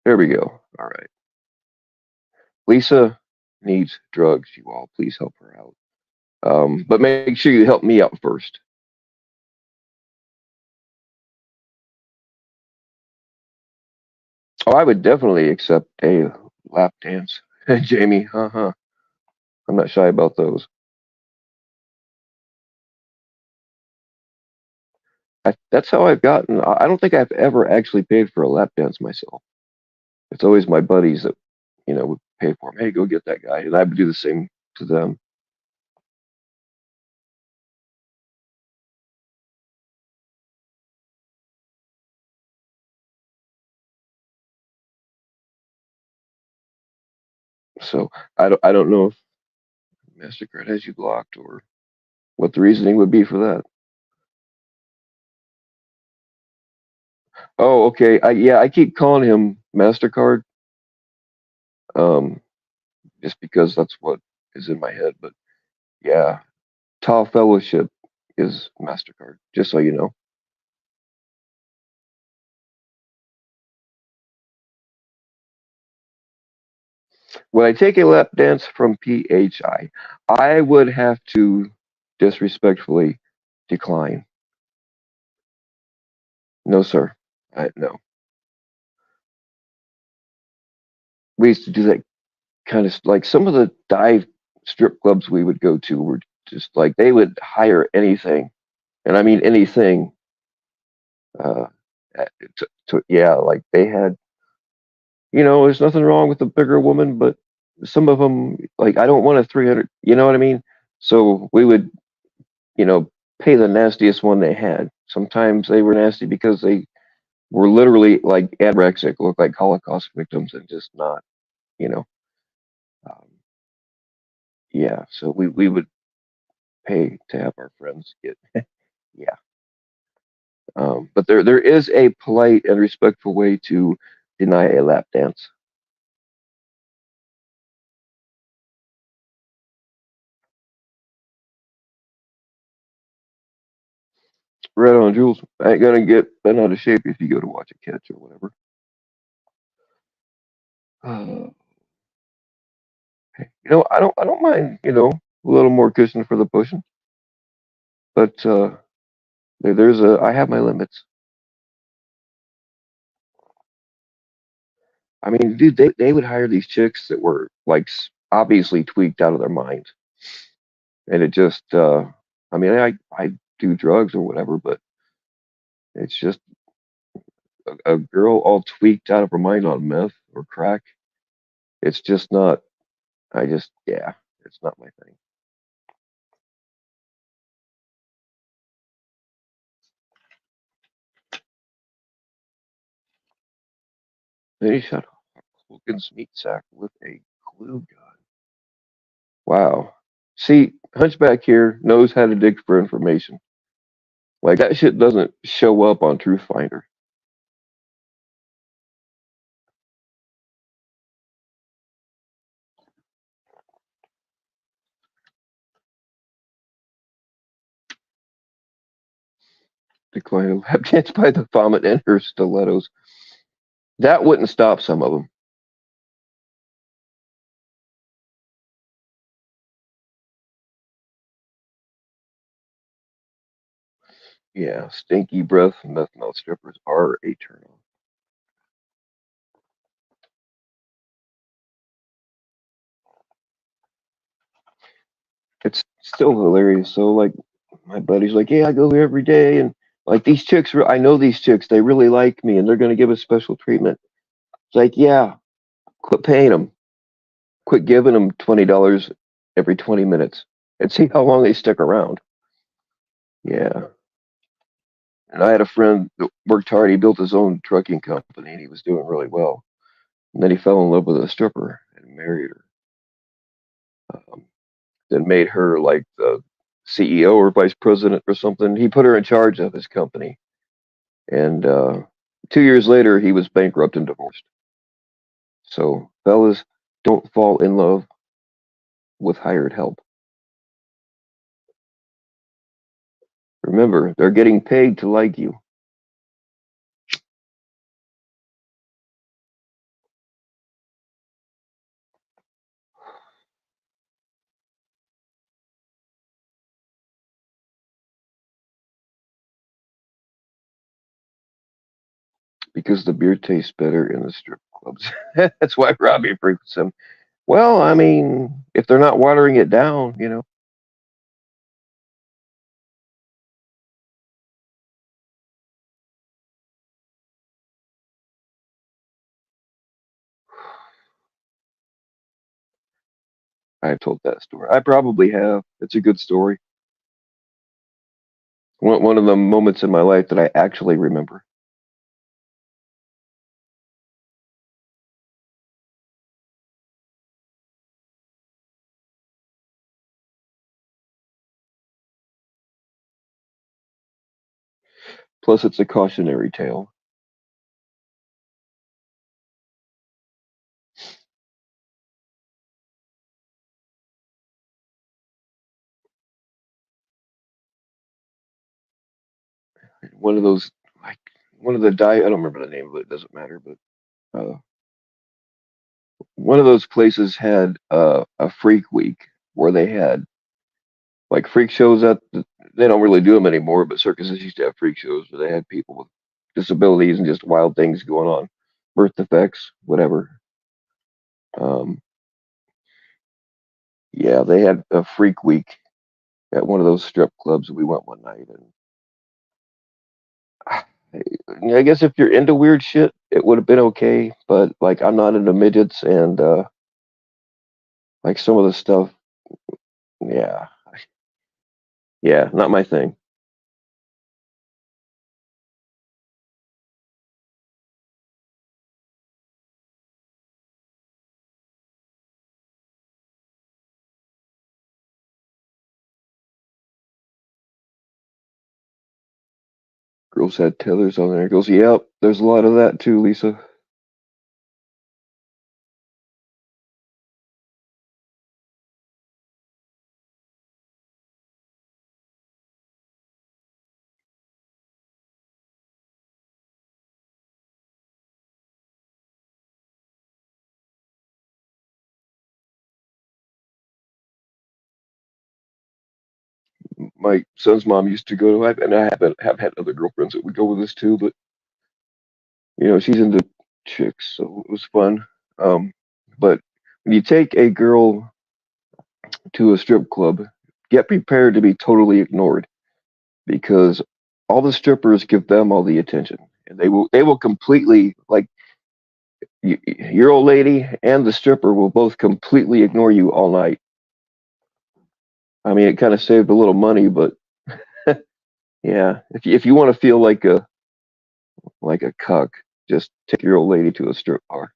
there we go. All right. Lisa needs drugs. You all, please help her out. But make sure you help me out first. Oh, I would definitely accept a lap dance, Jamie. I'm not shy about those. That's how I've gotten. I don't think I've ever actually paid for a lap dance myself. It's always my buddies that would pay for them. Hey, go get that guy, and I would do the same to them. So I don't know if Mastercard has you blocked or what the reasoning would be for that. Oh, okay. Yeah, I keep calling him Mastercard, um, just because that's what is in my head. But yeah, Tall Fellowship is Mastercard. Just so you know. When I take a lap dance from PHI, I would have to disrespectfully decline. No, sir. No. We used to do that kind of like some of the dive strip clubs we would go to were just like they would hire anything, and I mean anything. Uh, yeah, like they had, there's nothing wrong with a bigger woman, but some of them, like I don't want a 300. You know what I mean? So we would, you know, pay the nastiest one they had. Sometimes they were nasty because they were literally like anorexic, looked like Holocaust victims, and just not, you know. Um, yeah, so we would pay to have our friends get. Yeah. But there is a polite and respectful way to deny a lap dance. Right on, Jules. I ain't gonna get bent out of shape if you go to watch a catch or whatever. I don't mind, a little more cushion for the pushing, but I have my limits. I mean, dude, they would hire these chicks that were like obviously tweaked out of their minds, and it just, I mean, I do drugs or whatever, but it's just a girl all tweaked out of her mind on meth or crack. It's just not. Yeah, it's not my thing. Then he shot Hogan's meat sack with a glue gun. Wow. See, Hunchback here knows how to dig for information. Like that shit doesn't show up on Truth Finder. Decline a lap dance by the vomit and her stilettos. That wouldn't stop some of them. Yeah, stinky breath and meth mouth strippers are a turn on. It's still hilarious. So like my buddy's like, yeah, I go here every day, and like these chicks, I know these chicks, they really like me, and they're gonna give us special treatment. It's like, yeah, quit paying them, quit giving them $20 every 20 minutes, and see how long they stick around. Yeah, and I had a friend that worked hard. He built his own trucking company, and he was doing really well. And then he fell in love with a stripper and married her. Um, then made her like the CEO or vice president or something. He put her in charge of his company. And 2 years later, he was bankrupt and divorced. So, fellas, don't fall in love with hired help. Remember, they're getting paid to like you because the beer tastes better in the strip clubs. That's why Robbie frequents them. Well, I mean, if they're not watering it down. I've told that story. I probably have. It's a good story. One of the moments in my life that I actually remember. Plus, it's a cautionary tale. One of those, like, one of the I don't remember the name of it, it doesn't matter, but uh, one of those places had a freak week where they had like freak shows they don't really do them anymore, but circuses used to have freak shows where they had people with disabilities and just wild things going on, birth defects, whatever. Um, yeah, they had a freak week at one of those strip clubs. We went one night, and I guess if you're into weird shit, it would have been okay. But like, I'm not into midgets, and like some of the stuff, yeah, yeah, not my thing. Girls had tethers on their ankles. Yep, there's a lot of that too, Lisa. My son's mom used to go to, and I have had other girlfriends that would go with us too, but she's into chicks, so it was fun. Um, but when you take a girl to a strip club, get prepared to be totally ignored because all the strippers give them all the attention, and they will completely like your old lady and the stripper will both completely ignore you all night. I mean, it kind of saved a little money, but yeah, if you want to feel like a cuck, just take your old lady to a strip bar.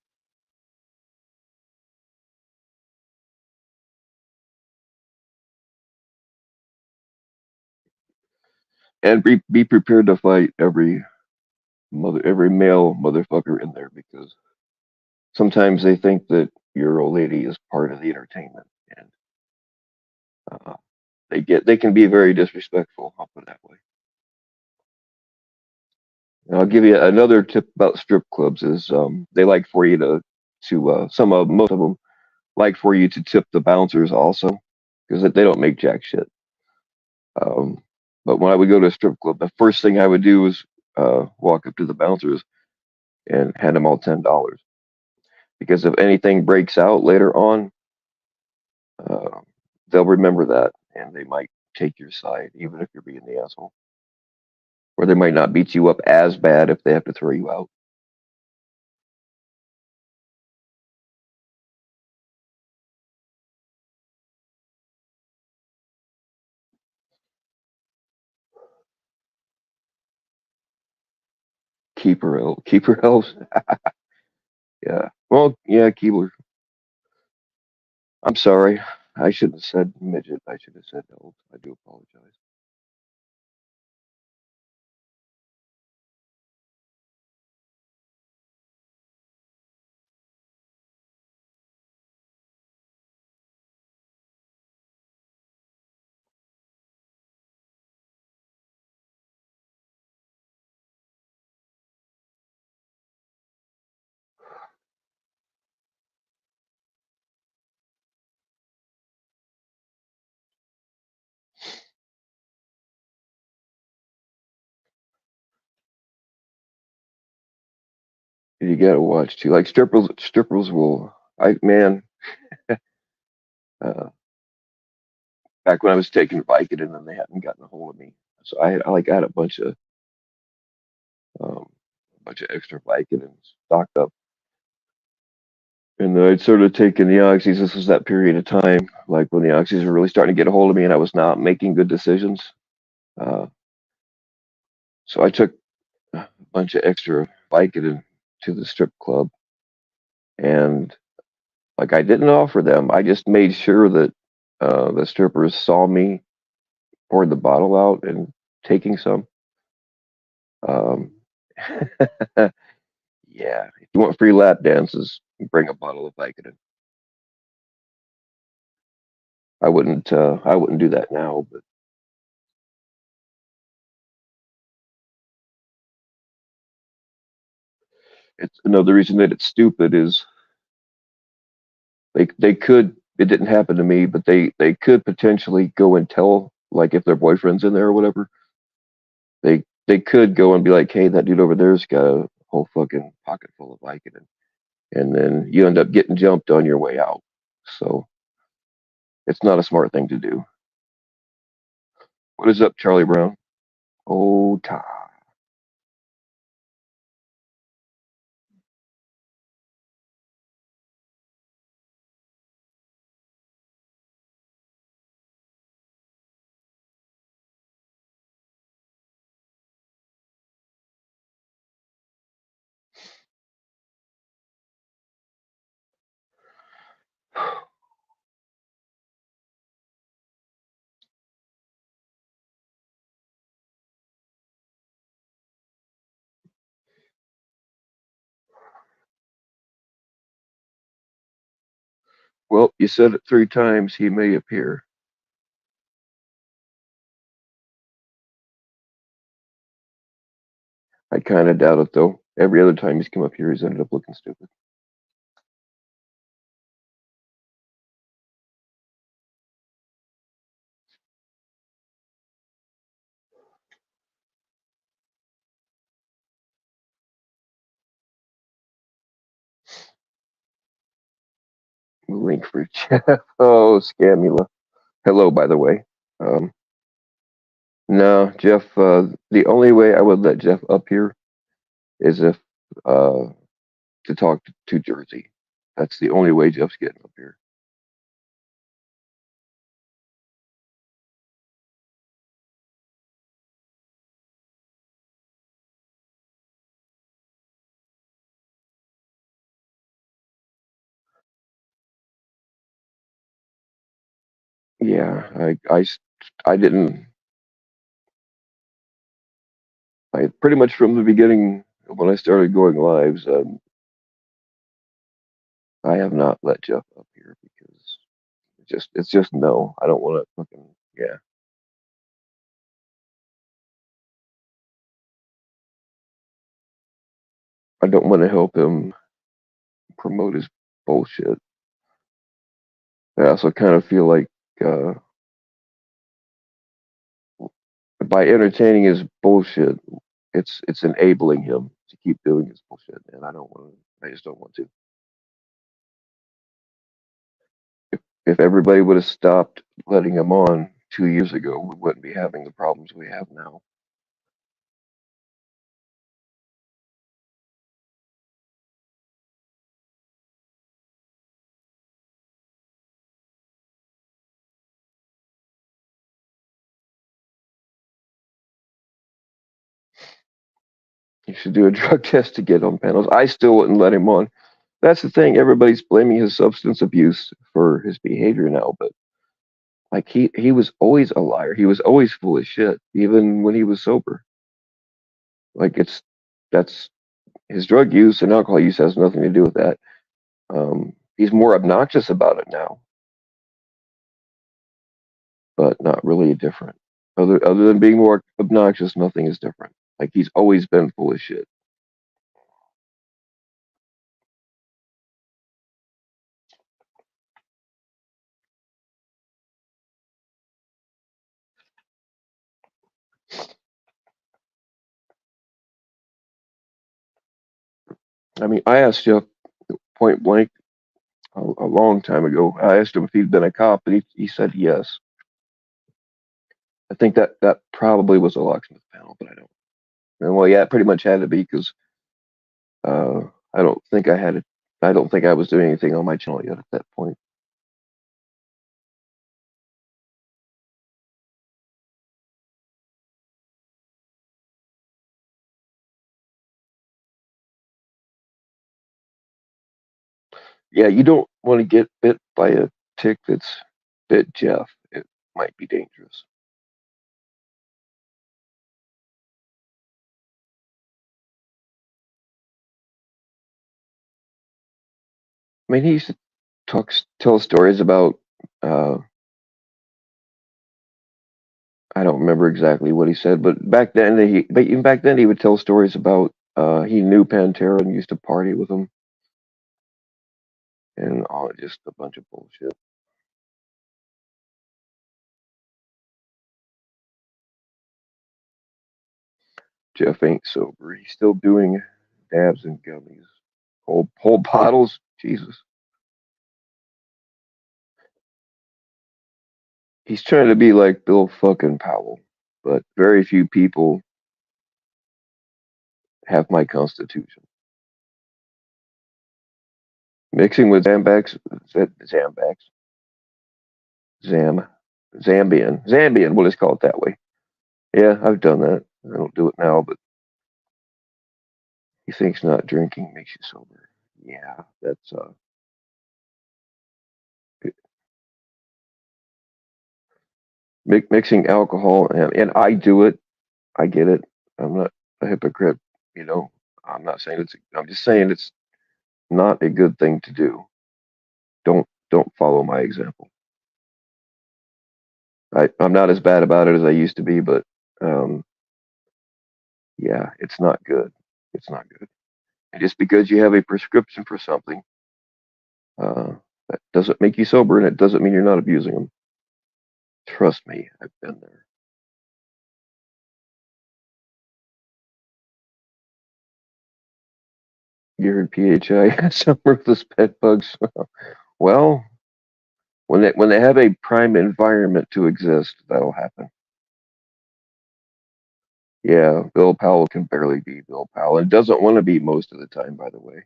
And be prepared to fight every male motherfucker in there because sometimes they think that your old lady is part of the entertainment, and uh, they can be very disrespectful. I'll put it that way. And I'll give you another tip about strip clubs is they like for you to most of them like for you to tip the bouncers also because they don't make jack shit. Um, but when I would go to a strip club, the first thing I would do was walk up to the bouncers and hand them all $10 because if anything breaks out later on, uh, they'll remember that and they might take your side, even if you're being the asshole. Or they might not beat you up as bad if they have to throw you out. Keeper elves. Yeah. Well, yeah, Keebler. I'm sorry. I shouldn't have said midget. I should have said elf. I do apologize. You gotta watch too. Like strippers will. I man, uh, back when I was taking Vicodin and they hadn't gotten a hold of me, so I had um, a bunch of extra Vicodins stocked up, and I'd sort of taken the oxys. This was that period of time, like when the oxys were really starting to get a hold of me, and I was not making good decisions. Uh, so I took a bunch of extra Vicodin to the strip club, and like I didn't offer them. I just made sure that the strippers saw me poured the bottle out and taking some. Um, yeah, if you want free lap dances, bring a bottle of Vicodin. I wouldn't do that now, but it's another reason that it's stupid is they could. It didn't happen to me, but they could potentially go and tell, like, if their boyfriend's in there or whatever, they could go and be like, hey, that dude over there's got a whole fucking pocket full of Vicodin, and then you end up getting jumped on your way out. So it's not a smart thing to do. What is up, Charlie Brown? Oh, Ty. Well, you said it 3 times. He may appear. I kind of doubt it, though. Every other time he's come up here, he's ended up looking stupid. Link for Jeff. Oh, Scamula. Hello, by the way. Um, no, Jeff. The only way I would let Jeff up here is if uh, to talk to Jersey. That's the only way Jeff's getting up here. Yeah, I didn't. I pretty much from the beginning when I started going lives, I have not let Jeff up here because it's just no. I don't want to fucking yeah. I don't want to help him promote his bullshit. I also kind of feel like uh, by entertaining his bullshit, it's enabling him to keep doing his bullshit, and I don't want to. I just don't want to. If everybody would have stopped letting him on 2 years ago, we wouldn't be having the problems we have now. You should do a drug test to get on panels. I still wouldn't let him on. That's the thing. Everybody's blaming his substance abuse for his behavior now, but like he was always a liar. He was always full of shit, even when he was sober. Like that's his drug use and alcohol use has nothing to do with that. He's more obnoxious about it now, but not really different. Other than being more obnoxious, nothing is different. Like he's always been full of shit. I mean, I asked Jeff point blank a long time ago. I asked him if he'd been a cop, and he said yes. I think that probably was a locksmith panel, but I don't. And well, yeah, it pretty much had to be because uh, I don't think I had it. I don't think I was doing anything on my channel yet at that point. Yeah, you don't want to get bit by a tick that's bit Jeff. It might be dangerous. I mean, he used to tell stories about. Uh, I don't remember exactly what he said, but but even back then, he would tell stories about. He knew Pantera and used to party with him, and all just a bunch of bullshit. Jeff ain't sober. He's still doing dabs and gummies, whole bottles. Jesus, he's trying to be like Bill fucking Powell, but very few people have my constitution. Mixing with Zambax, Zam, Zambian. We'll just call it that way. Yeah, I've done that. I don't do it now, but he thinks not drinking makes you sober. Yeah, that's mixing alcohol and I do it. I get it. I'm not a hypocrite. You know, I'm not saying it's. I'm just saying it's not a good thing to do. Don't follow my example. I'm not as bad about it as I used to be, but um, yeah, it's not good. It's not good. And just because you have a prescription for something, uh, that doesn't make you sober, and it doesn't mean you're not abusing them. Trust me, I've been there. You heard PHI, some ruthless pet bugs. Well, when they have a prime environment to exist, that'll happen. Yeah, Bill Powell can barely be Bill Powell, and doesn't want to be most of the time, by the way.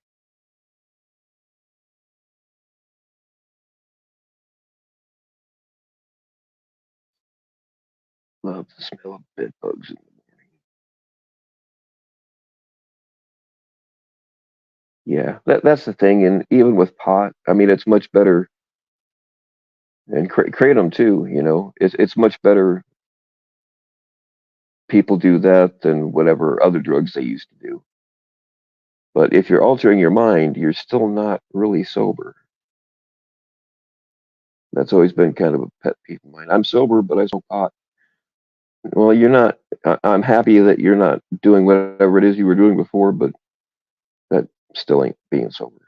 Love the smell of bed bugs in the morning. Yeah, that's the thing, and even with pot, I mean, it's much better, and kratom too. You know, it's much better. People do that than whatever other drugs they used to do. But if you're altering your mind, you're still not really sober. That's always been kind of a pet peeve of mine. I'm sober, but I smoke pot. Well, you're not. I'm happy that you're not doing whatever it is you were doing before, but that still ain't being sober.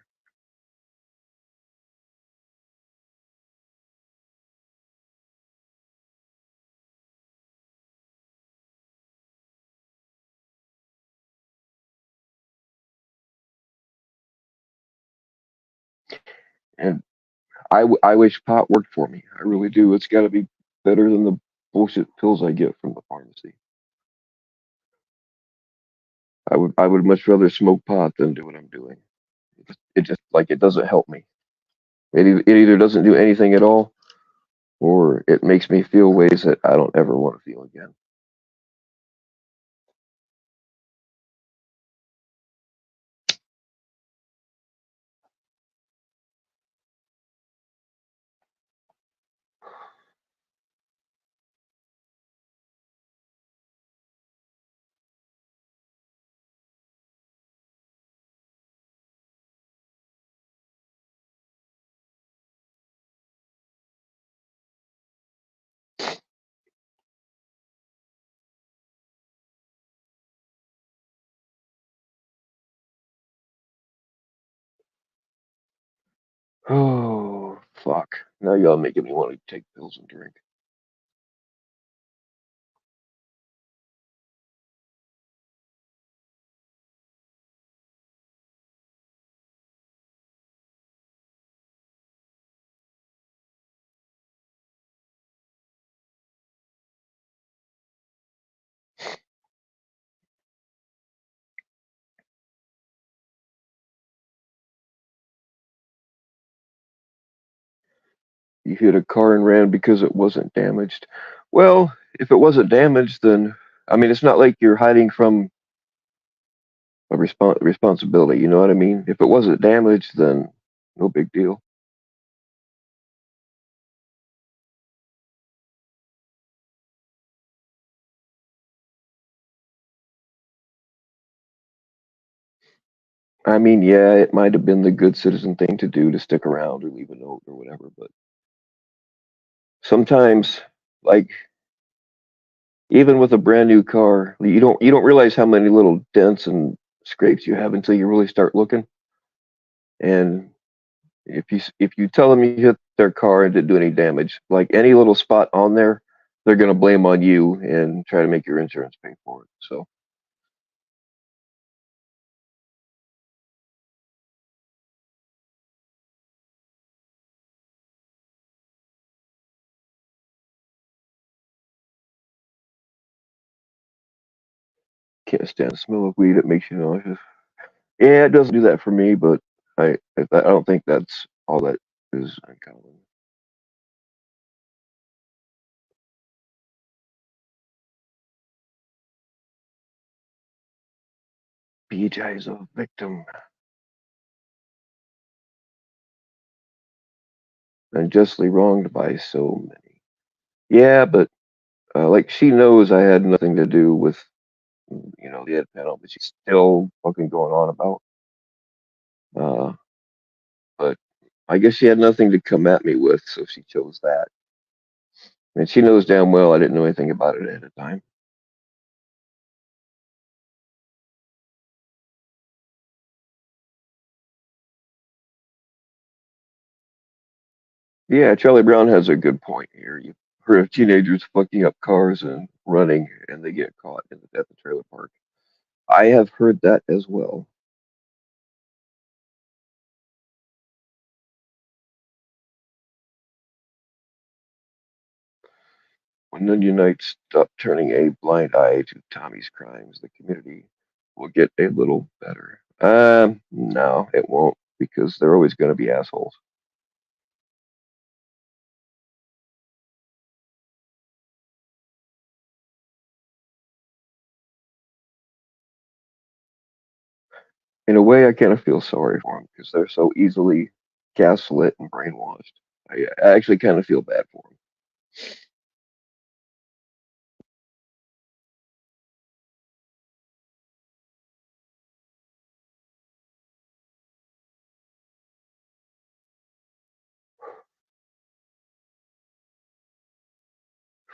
And I wish pot worked for me. I really do. It's got to be better than the bullshit pills I get from the pharmacy. I would much rather smoke pot than do what I'm doing. It just like it doesn't help me. It either doesn't do anything at all, or it makes me feel ways that I don't ever want to feel again. Oh fuck! Now y'all making me want to take pills and drink. You hit a car and ran because it wasn't damaged. Well, if it wasn't damaged, then I mean, it's not like you're hiding from a responsibility. You know what I mean? If it wasn't damaged, then no big deal. I mean, yeah, it might have been the good citizen thing to do to stick around or leave a note or whatever, but sometimes, like even with a brand new car, you don't realize how many little dents and scrapes you have until you really start looking. And if you tell them you hit their car and didn't do any damage, like any little spot on there, they're gonna blame on you and try to make your insurance pay for it. So can't stand the smell of weed. It makes you nauseous. Yeah, it doesn't do that for me, but I don't think that's all that is uncommon. BJ is a victim and justly wronged by so many. Yeah, but like she knows I had nothing to do with the ed panel, but she's still fucking going on about. Uh, but I guess she had nothing to come at me with, so she chose that. And she knows damn well I didn't know anything about it ahead of time. Yeah, Charlie Brown has a good point here. You've heard of teenagers fucking up cars and running, and they get caught at the trailer park. I have heard that as well. When Nunde Knights stop turning a blind eye to Tommy's crimes, the community will get a little better. No, it won't, because they're always going to be assholes. In a way, I kind of feel sorry for them because they're so easily gaslit and brainwashed. I actually kind of feel bad for them.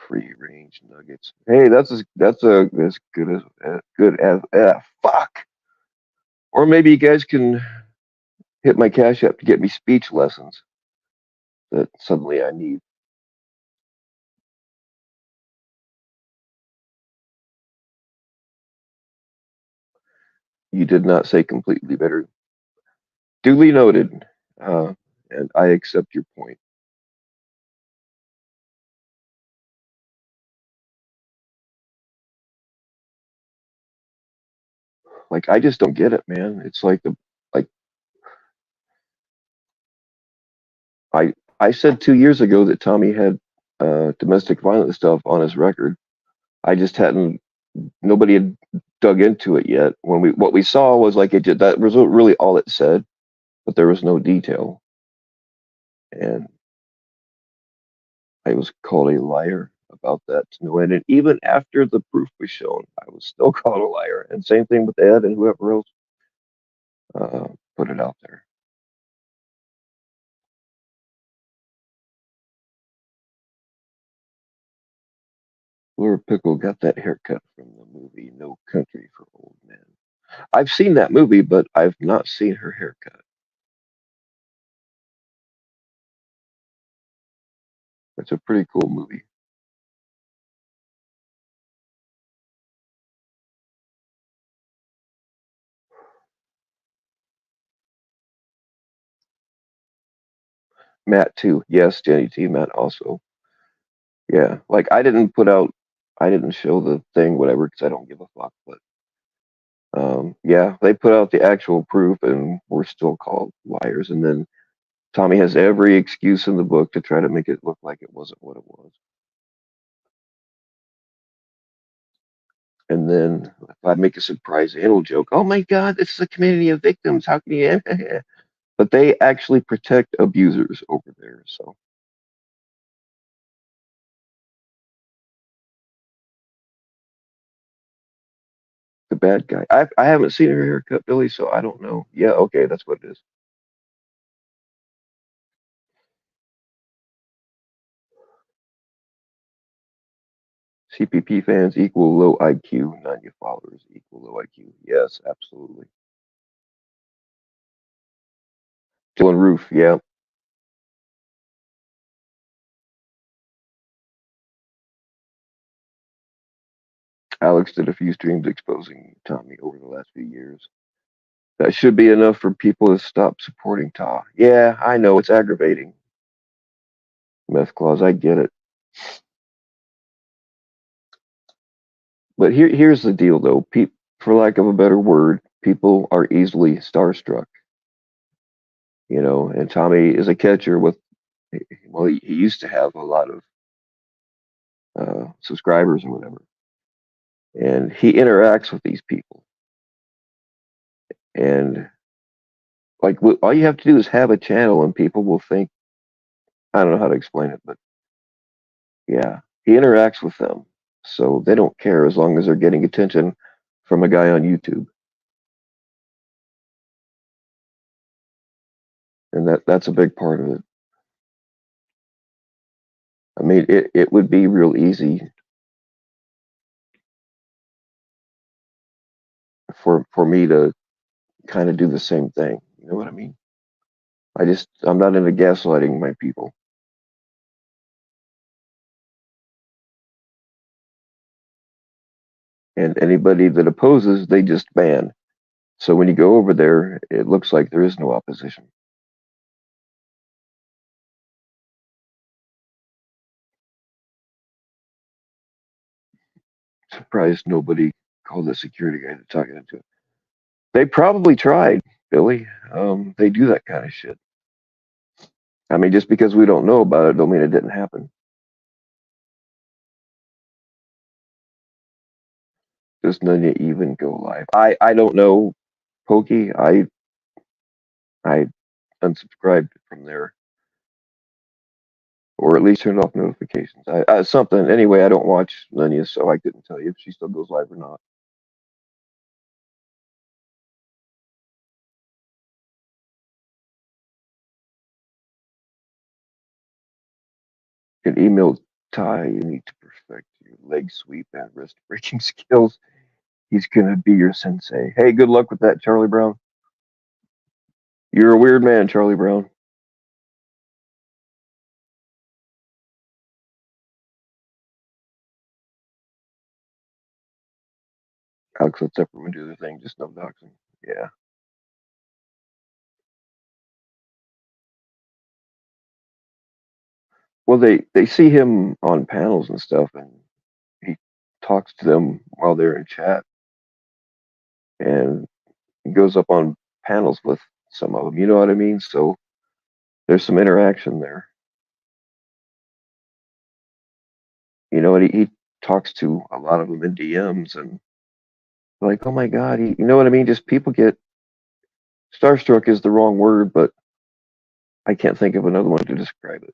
Free range nuggets. Hey, that's as good as fuck. Or maybe you guys can hit my cash app to get me speech lessons that suddenly I need. You did not say completely better. Duly noted. Uh, and I accept your point. Like I just don't get it, man. It's like I said 2 years ago that Tommy had domestic violence stuff on his record. I just hadn't nobody had dug into it yet. When we what we saw was like it did that was really all it said, but there was no detail. And I was called a liar about that to no end. And even after the proof was shown, I was still called a liar. And same thing with Ed and whoever else uh, put it out there. Laura Pickle got that haircut from the movie No Country for Old Men. I've seen that movie, but I've not seen her haircut. It's a pretty cool movie. Matt too. Yes, Jenny T. Matt also. Yeah, like I didn't show the thing, whatever, because I don't give a fuck. But yeah, they put out the actual proof, and we're still called liars. And then Tommy has every excuse in the book to try to make it look like it wasn't what it was. And then if I make a surprise anal joke, oh my God, this is a community of victims. How can you? But they actually protect abusers over there. So the bad guy. I haven't seen her haircut, Billy, so I don't know. Yeah, okay, that's what it is. CPP fans equal low IQ. Nanya followers equal low IQ. Yes, absolutely. Dylan Roof, yeah. Alex did a few streams exposing Tommy over the last few years. That should be enough for people to stop supporting Ta. Yeah, I know it's aggravating. Meth Claus, I get it. But here's the deal, though. For lack of a better word, people are easily starstruck. You know, and Tommy is a catcher with, well, he used to have a lot of subscribers or whatever, and he interacts with these people. And like, all you have to do is have a channel, and people will think, I don't know how to explain it, but yeah, he interacts with them, so they don't care as long as they're getting attention from a guy on YouTube. And that's a big part of it. I mean, it would be real easy for me to kind of do the same thing. You know what I mean? I'm not into gaslighting my people. And anybody that opposes, they just ban. So when you go over there, it looks like there is no opposition. Surprised nobody called the security guy to talk into it. They probably tried, Billy. They do that kind of shit. I mean, just because we don't know about it, don't mean it didn't happen. Does Nunya even go live? I don't know, Pokey. I unsubscribed from there, or at least turned off notifications. Something anyway. I don't watch Nunya, so I couldn't tell you if she still goes live or not. You can email Ty. You need to perfect your leg sweep and wrist breaking skills. He's gonna be your sensei. Hey, good luck with that, Charlie Brown. You're a weird man, Charlie Brown. Alex, let Zepperman do the thing, just no doxing. Yeah. Well, they see him on panels and stuff, and he talks to them while they're in chat, and he goes up on panels with some of them. You know what I mean? So there's some interaction there. You know, and he talks to a lot of them in DMs, and like, oh my god, you know what I mean? Just people get starstruck is the wrong word, but I can't think of another one to describe it.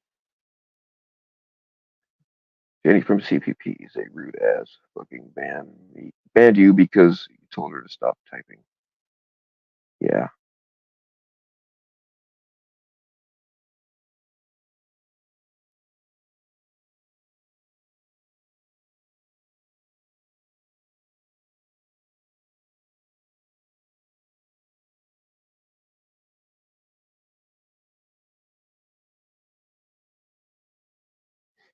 Jenny from CPP is a rude ass fucking banned you because you told her to stop typing. Yeah.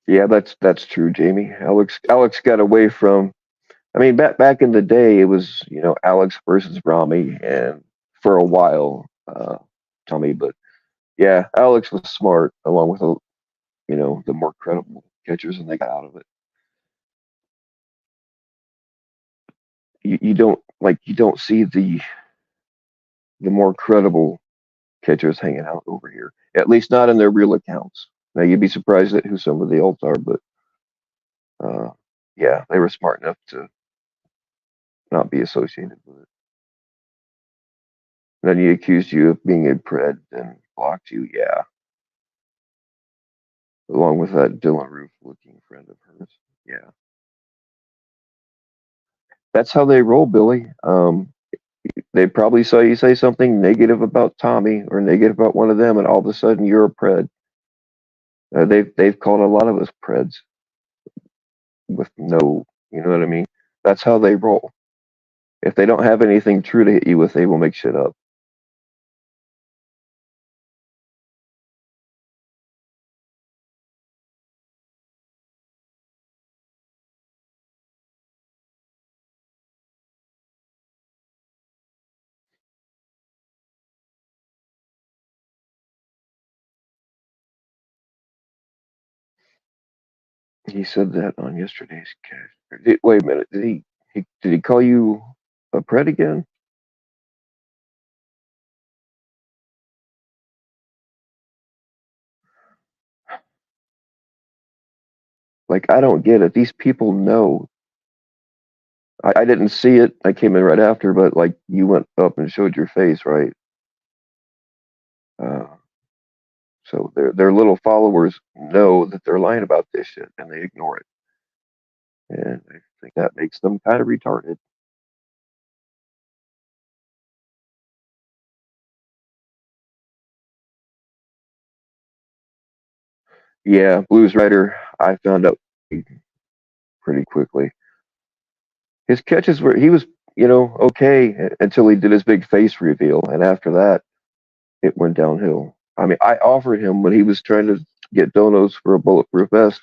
Yeah, that's true, Jamie. Alex got away from. I mean, back in the day, it was Alex versus Rami, and for a while, Tommy. But yeah, Alex was smart, along with the more credible catchers, and they got out of it. You don't see the more credible catchers hanging out over here, at least not in their real accounts. Now you'd be surprised at who some of the alts are, but uh, yeah, they were smart enough to not be associated with it. And then he accused you of being a pred and blocked you. Yeah, along with that Dylan Roof looking friend of hers. Yeah. That's how they roll, Billy. They probably saw you say something negative about Tommy or negative about one of them, and all of a sudden you're a pred. They've called a lot of us preds with no, you know what I mean? That's how they roll. If they don't have anything true to hit you with, they will make shit up. He said that on yesterday's cast. Wait a minute. Did he call you a pred again? Like, I don't get it. These people know. I didn't see it. I came in right after, but like you went up and showed your face, right? Uh, so their little followers know that they're lying about this shit, and they ignore it. And I think that makes them kind of retarded. Yeah, Blues Rider. I found out pretty quickly. His catches were he was okay until he did his big face reveal, and after that it went downhill. I mean, I offered him when he was trying to get donos for a bulletproof vest.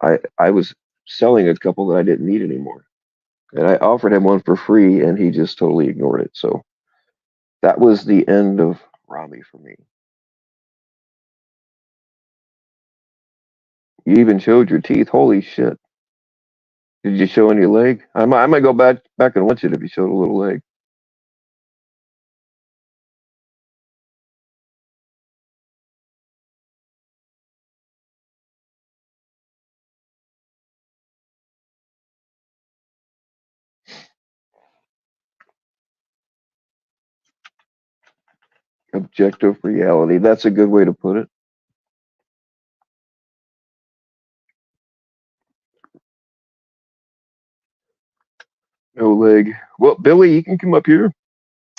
I was selling a couple that I didn't need anymore, and I offered him one for free, and he just totally ignored it. So that was the end of Rami for me. You even showed your teeth. Holy shit! Did you show any leg? I might go back and watch it if you showed a little leg. Objective reality. That's a good way to put it. No leg. Well, Billy, you can come up here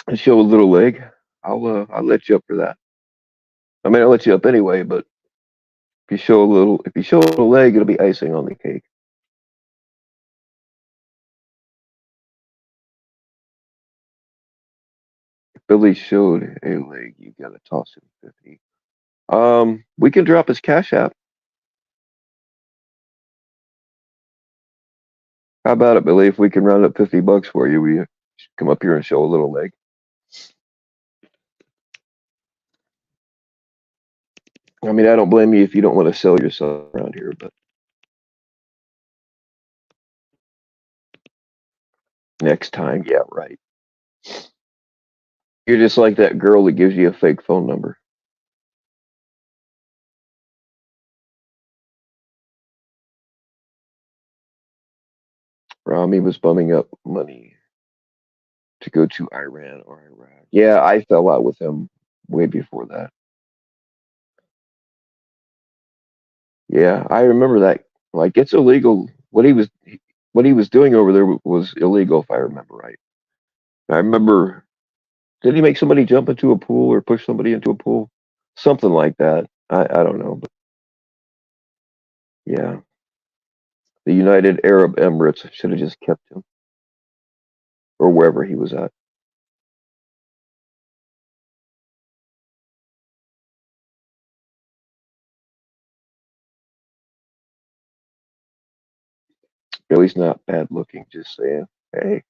and show a little leg. I'll let you up for that. I mean, I'll let you up anyway, but if you show a little leg, it'll be icing on the cake. If Billy showed a leg, you gotta toss him 50. We can drop his cash app. How about it, Billy? If we can round up $50 for you, we come up here and show a little leg. I mean, I don't blame you if you don't want to sell yourself around here, but next time, yeah, right. You're just like that girl that gives you a fake phone number. Rami was bumming up money to go to Iran or Iraq. Yeah, I fell out with him way before that. Yeah, I remember that. Like, it's illegal. What he was doing over there was illegal, if I remember right. I remember. Did he make somebody jump into a pool or push somebody into a pool? Something like that. I don't know, but yeah, the United Arab Emirates should have just kept him or wherever he was at. Billy's not bad looking. Just saying. Hey,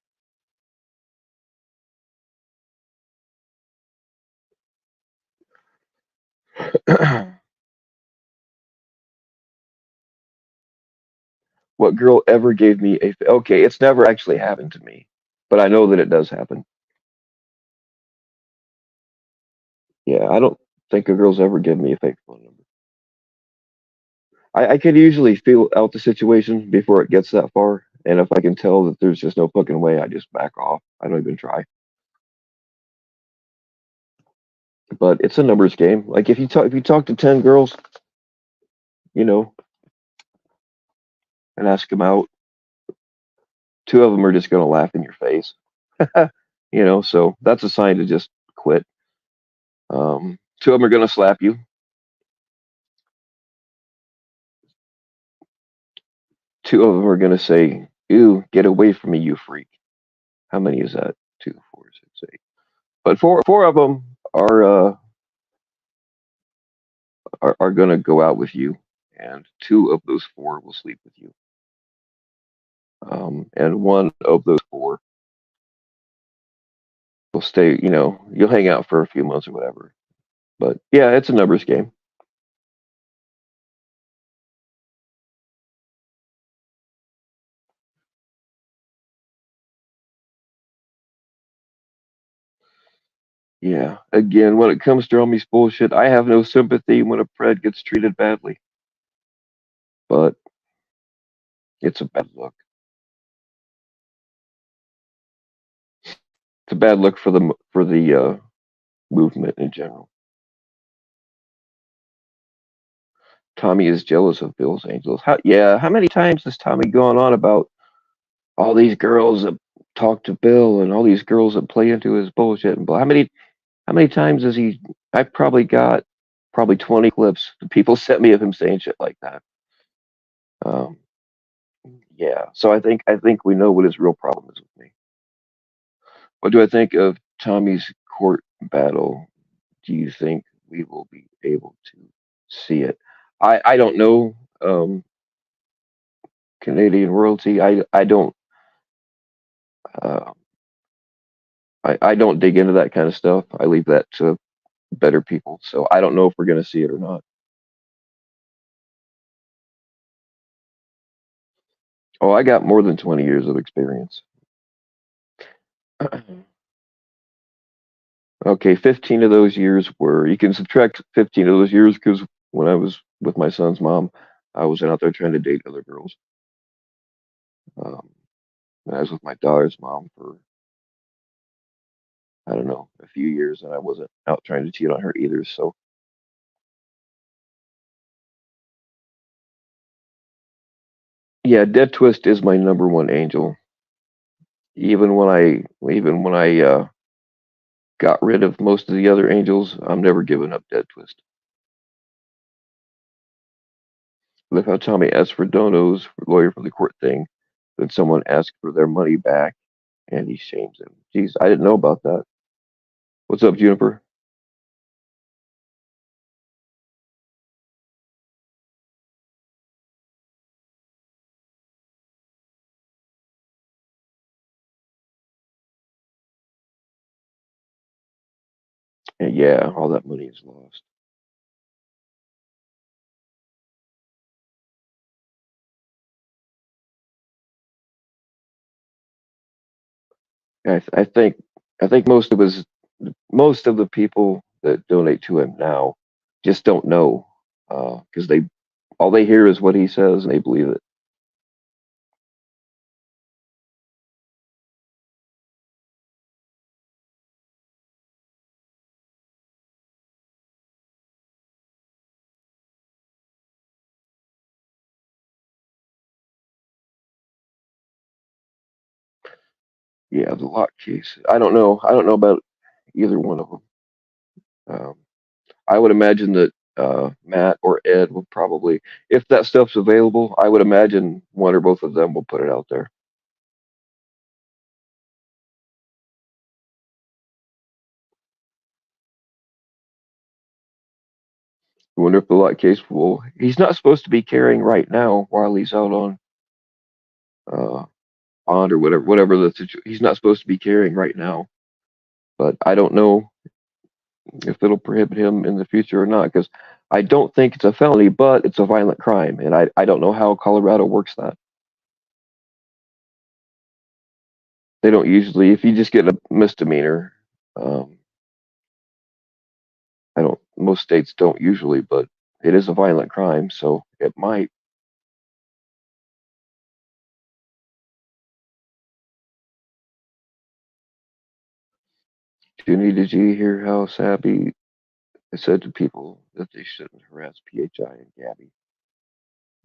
what girl ever gave me a? Okay, it's never actually happened to me, but I know that it does happen. Yeah, I don't think a girl's ever given me a fake phone number. I can usually feel out the situation before it gets that far, and if I can tell that there's just no fucking way, I just back off. I don't even try. But it's a numbers game. Like if you talk to 10 girls, you know, and ask them out, two of them are just going to laugh in your face. So that's a sign to just quit. Two of them are going to slap you. Two of them are going to say, "Ew, get away from me, you freak." How many is that? Two, four, six, eight. But four of them are going to go out with you, and two of those four will sleep with you. And one of those four will stay. You'll hang out for a few months or whatever. But yeah, it's a numbers game. Yeah. Again, when it comes to Rommy's bullshit, I have no sympathy when a pred gets treated badly. But it's a bad look. It's a bad look for the movement in general. Tommy is jealous of Bill's Angels. How many times has Tommy gone on about all these girls that talk to Bill and all these girls that play into his bullshit and blah? How many times has he? I've probably got 20 clips that people sent me of him saying shit like that. Um, yeah, so I think we know what his real problem is with me. What do I think of Tommy's court battle? Do you think we will be able to see it? I don't know. Canadian royalty. I don't uh, I don't dig into that kind of stuff. I leave that to better people. So I don't know if we're going to see it or not. Oh, I got more than 20 years of experience. Okay, 15 of those years were, you can subtract 15 of those years because when I was with my son's mom, I was out there trying to date other girls. Um, and I was with my daughter's mom for, I don't know, a few years, and I wasn't out trying to cheat on her either. So, yeah, Dead Twist is my number one angel. Even when I got rid of most of the other angels, I'm never giving up Dead Twist. Look how Tommy asked for donos, for lawyer for the court thing, then someone asked for their money back, and he shames him. Jeez, I didn't know about that. What's up, Juniper? And yeah, all that money is lost. I think most of the people that donate to him now just don't know because they all they hear is what he says and they believe it. Yeah, the lock case. I don't know about either one of them. Um, I would imagine that Matt or Ed will probably, if that stuff's available, I would imagine one or both of them will put it out there. I wonder if the lock case will. He's not supposed to be carrying right now while he's out on uh, bond or whatever the situation. He's not supposed to be carrying right now, but I don't know if it'll prohibit him in the future or not because I don't think it's a felony, but it's a violent crime, and I don't know how Colorado works that. They don't usually, if you just get a misdemeanor, um, I don't. Most states don't usually, but it is a violent crime, so it might. Junie, did you hear how Sabby said to people that they shouldn't harass PHI and Gabby?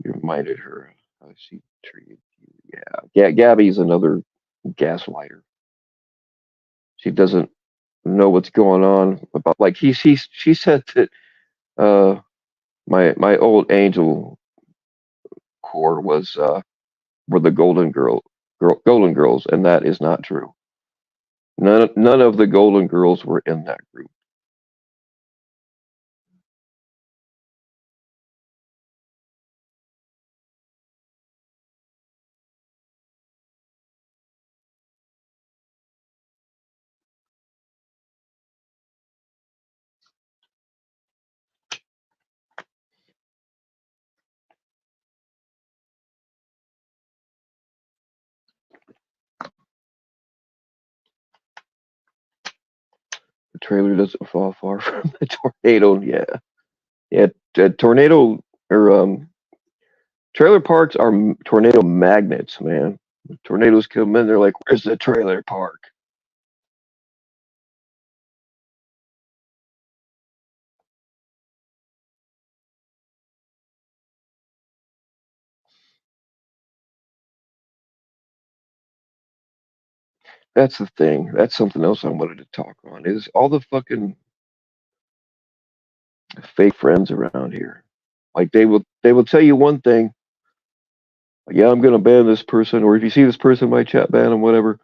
You reminded her. How she treated you. Yeah. Gabby's another gaslighter. She doesn't know what's going on about like she said that uh my old angel core was were the golden girls, and that is not true. None of the golden girls were in that group. The trailer doesn't fall far from the tornado. Yeah, yeah. Tornado or trailer parks are tornado magnets, man. Tornadoes come in, they're like, "Where's the trailer park?" That's the thing. That's something else I wanted to talk on. Is all the fucking fake friends around here. Like they will tell you one thing, like, yeah, I'm gonna ban this person, or if you see this person, my chat ban them, whatever.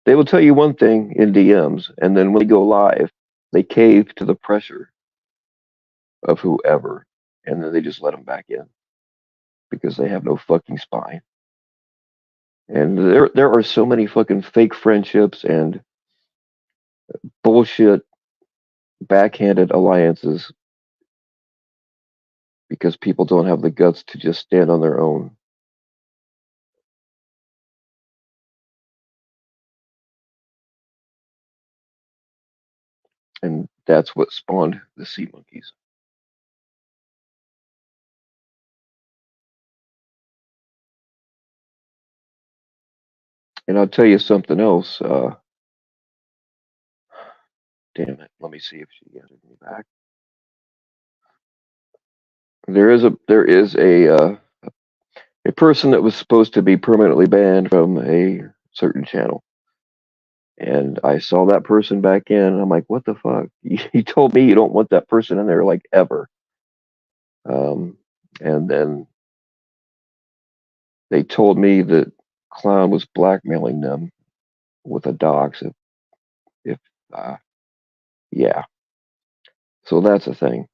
They will tell you one thing in DMs, and then when they go live, they cave to the pressure of whoever, and then they just let them back in because they have no fucking spine. And there are so many fucking fake friendships and bullshit backhanded alliances because people don't have the guts to just stand on their own. And that's what spawned the Sea Monkeys. And I'll tell you something else. Damn it. Let me see if she answered me back. There is a person that was supposed to be permanently banned from a certain channel. And I saw that person back in, and I'm like, what the fuck? You told me you don't want that person in there like ever. Um, and then they told me that Clown was blackmailing them with a dox if uh, yeah. So that's a thing.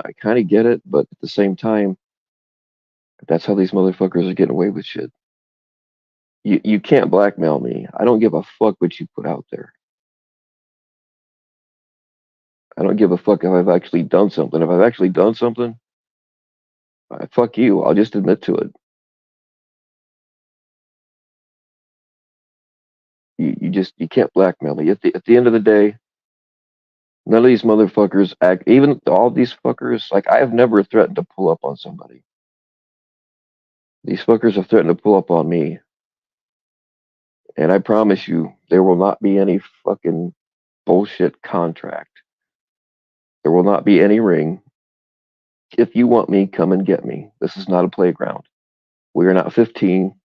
I kind of get it, but at the same time, that's how these motherfuckers are getting away with shit. You can't blackmail me. I don't give a fuck what you put out there. I don't give a fuck if I've actually done something. If I've actually done something, fuck you. I'll just admit to it. You can't blackmail me. At the end of the day, none of these motherfuckers act. Even all these fuckers, like I have never threatened to pull up on somebody. These fuckers have threatened to pull up on me, and I promise you, there will not be any fucking bullshit contract. There will not be any ring. If you want me, come and get me. This is not a playground. We are not 15.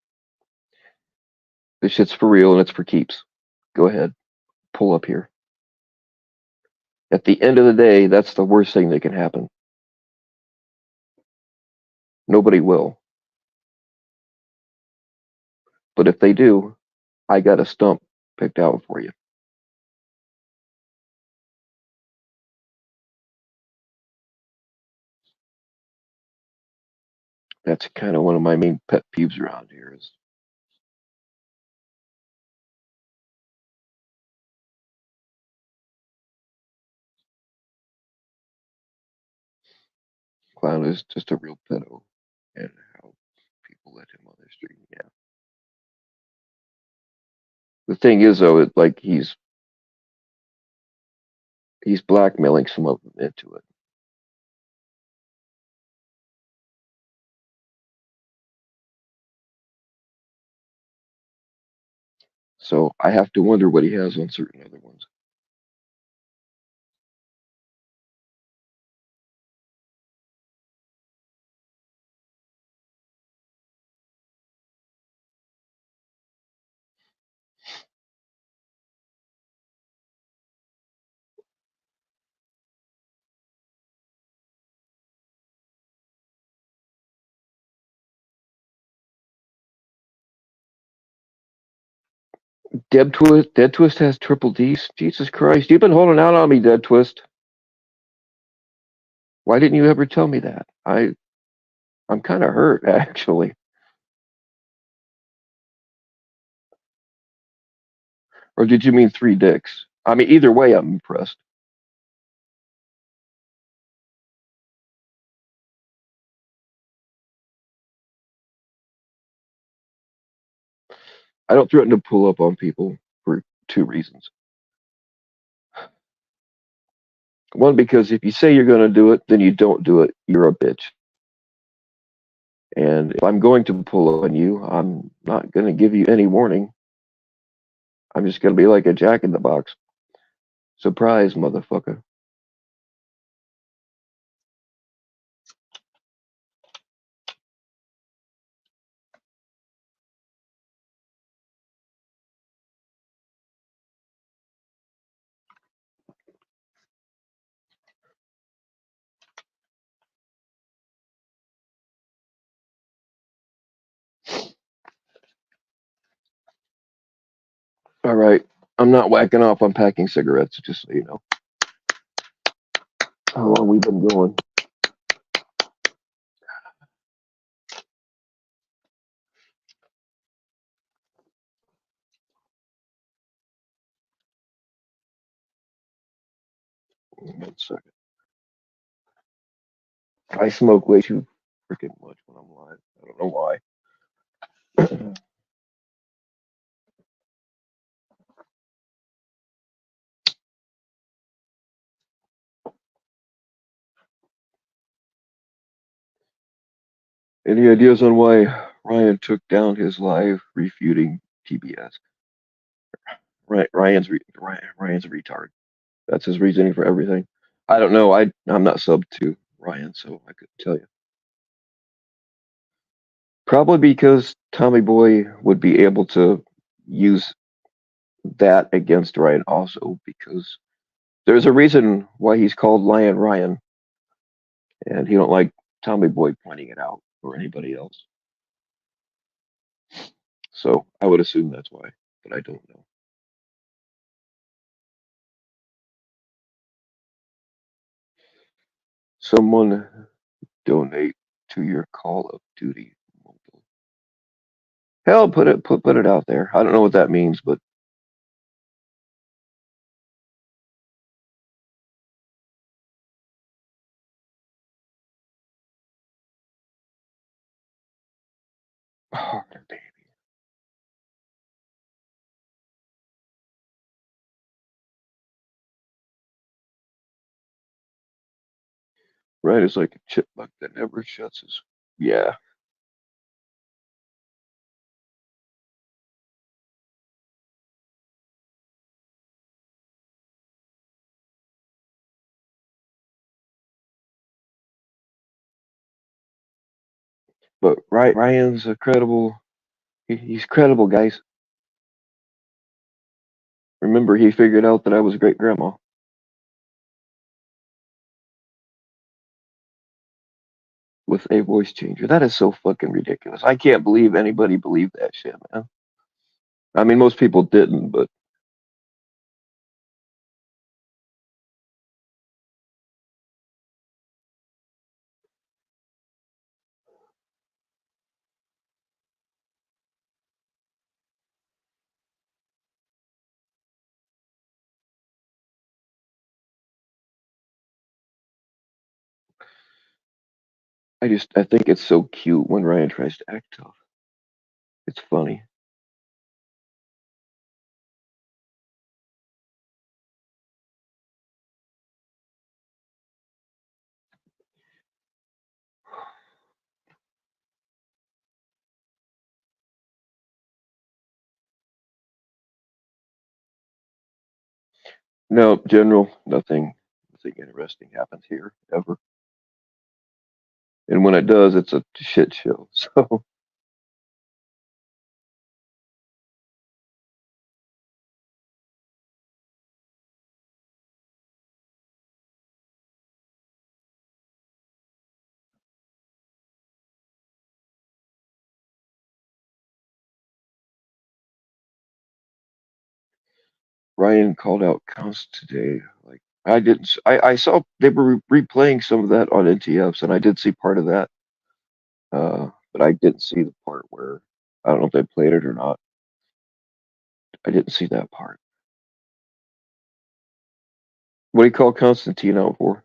This shit's for real and it's for keeps. Go ahead, pull up here. At the end of the day, that's the worst thing that can happen. Nobody will. But if they do, I got a stump picked out for you. That's kind of one of my main pet peeves around here is Clown is just a real pedo and how people let him on their stream. Yeah. The thing is though, like he's blackmailing some of them into it. So I have to wonder what he has on certain other ones. Dead Twist has triple D's. Jesus Christ, you've been holding out on me, Dead Twist. Why didn't you ever tell me that? I'm kind of hurt, actually. Or did you mean three dicks? I mean, either way, I'm impressed. I don't threaten to pull up on people for two reasons. One, because if you say you're going to do it, then you don't do it. You're a bitch. And if I'm going to pull up on you, I'm not going to give you any warning. I'm just going to be like a jack in the box. Surprise, motherfucker. All right. I'm not whacking off. I'm packing cigarettes, just so you know. How long we been going? One second. I smoke way too freaking much when I'm live. I don't know why. Any ideas on why Ryan took down his live refuting TBS? Ryan's a retard. That's his reasoning for everything. I don't know. I'm not sub to Ryan, so I couldn't tell you. Probably because Tommy Boy would be able to use that against Ryan also because there's a reason why he's called Lion Ryan, and he don't like Tommy Boy pointing it out or anybody else. So I would assume that's why, but I don't know. Someone donate to your Call of Duty mobile. Hell, put it out there. I don't know what that means, but harder, baby. Right? It's like a chipmunk that never shuts his. Yeah. But Ryan's a credible. He's credible, guys. Remember, he figured out that I was a great grandma with a voice changer. That is so fucking ridiculous. I can't believe anybody believed that shit, man. I mean, most people didn't, but I think it's so cute when Ryan tries to act tough. It's funny. No, General, nothing interesting happens here ever. And when it does, it's a shit show. So Ryan called out counts today. Like I didn't. I saw they were replaying some of that on NTFs, and I did see part of that. But I didn't see the part where I don't know if they played it or not. I didn't see that part. What do you call Constantine out for?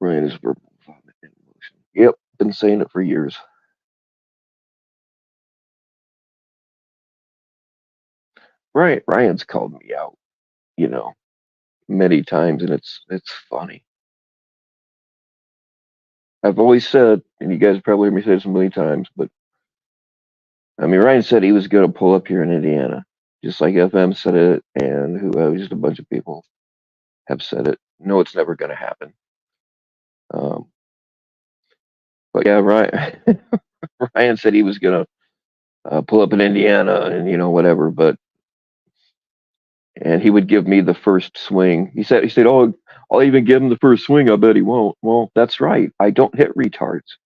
Ryan is verbal vomit in motion. Yep, been saying it for years. Ryan's called me out, you know, many times, and it's funny. I've always said, and you guys probably heard me say this a million times, but I mean, Ryan said he was going to pull up here in Indiana, just like FM said it, and just a bunch of people have said it. No, it's never going to happen. Um, but yeah, Ryan, Ryan said he was going to pull up in Indiana and whatever, but and he would give me the first swing. He said, "Oh, I'll even give him the first swing. I bet he won't." Well, that's right. I don't hit retards.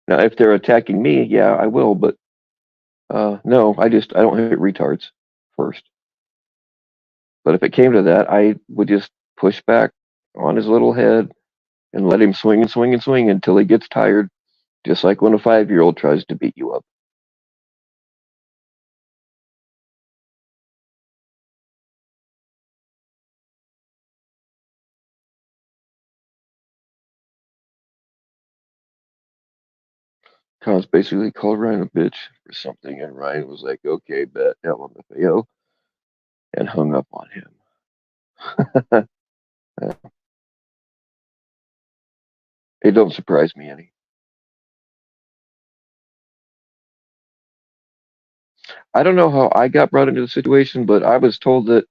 Now, if they're attacking me, yeah, I will. But no, I don't hit retards first. But if it came to that, I would just push back on his little head and let him swing and swing and swing until he gets tired, just like when a 5-year-old tries to beat you up. Cons basically called Ryan a bitch for something, and Ryan was like, "Okay, bet, LMFAO," and hung up on him. It don't surprise me any. I don't know how I got brought into the situation, but I was told that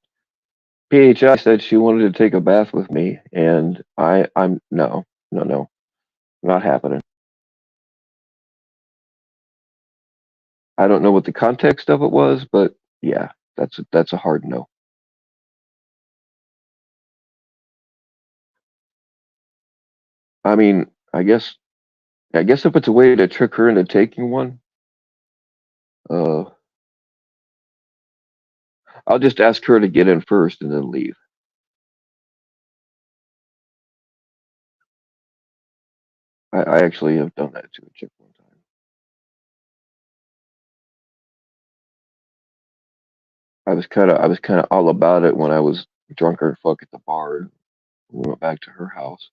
PHI said she wanted to take a bath with me, and I'm no, no, no, not happening. I don't know what the context of it was, but yeah, that's a hard no. I mean, I guess if it's a way to trick her into taking one, uh, I'll just ask her to get in first and then leave. I actually have done that to a chick one time. I was kind of all about it when I was drunk or fuck at the bar. And we went back to her house,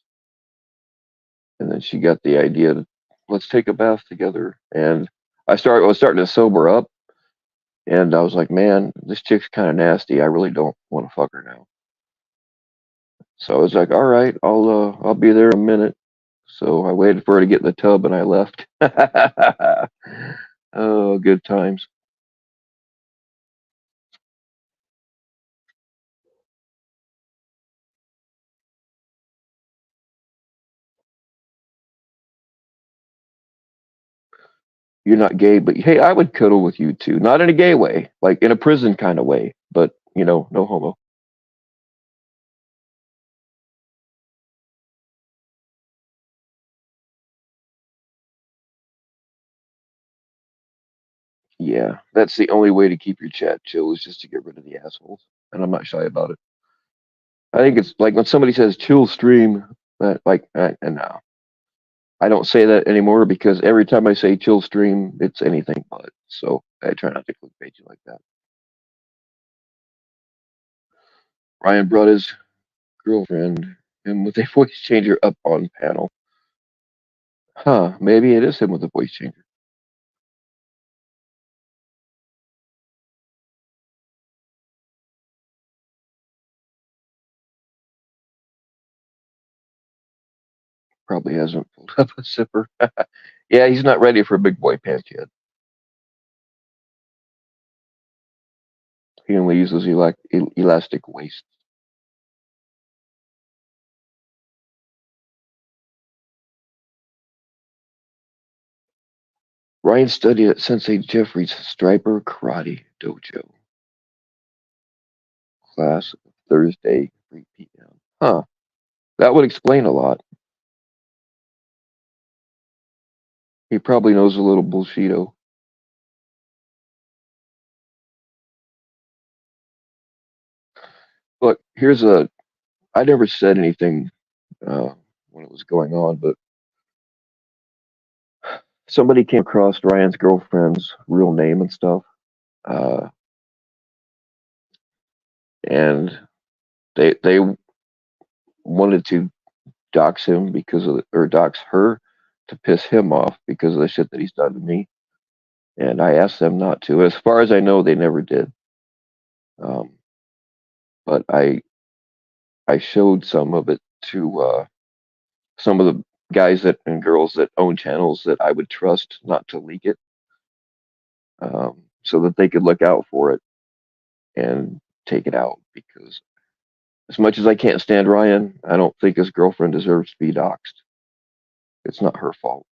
and then she got the idea to let's take a bath together. And I was starting to sober up, and I was like, man, this chick's kind of nasty. I really don't want to fuck her now. So I was like, all right, I'll be there in a minute. So I waited for her to get in the tub, and I left. Oh, good times. You're not gay, but hey, I would cuddle with you too. Not in a gay way, like in a prison kind of way, but no homo. Yeah, that's the only way to keep your chat chill is just to get rid of the assholes, and I'm not shy about it. I think it's like when somebody says chill stream, that like, and no, I don't say that anymore because every time I say chill stream, it's anything but. So I try not to clickbait you like that. Ryan brought his girlfriend him with a voice changer up on panel. Huh? Maybe it is him with a voice changer. Probably hasn't pulled up a zipper. Yeah, he's not ready for big boy pants yet. He only uses elastic waist. Ryan studied at Sensei Jeffrey's Striper Karate Dojo. Class Thursday, 3 p.m. Huh. That would explain a lot. He probably knows a little Bushido. Look, here's a. I never said anything when it was going on, but somebody came across Ryan's girlfriend's real name and stuff, uh, and they wanted to dox him or dox her to piss him off because of the shit that he's done to me. And I asked them not to. As far as I know, they never did. Um, but I showed some of it to some of the guys that and girls that own channels that I would trust not to leak it, so that they could look out for it and take it out. Because as much as I can't stand Ryan, I don't think his girlfriend deserves to be doxxed. It's not her fault.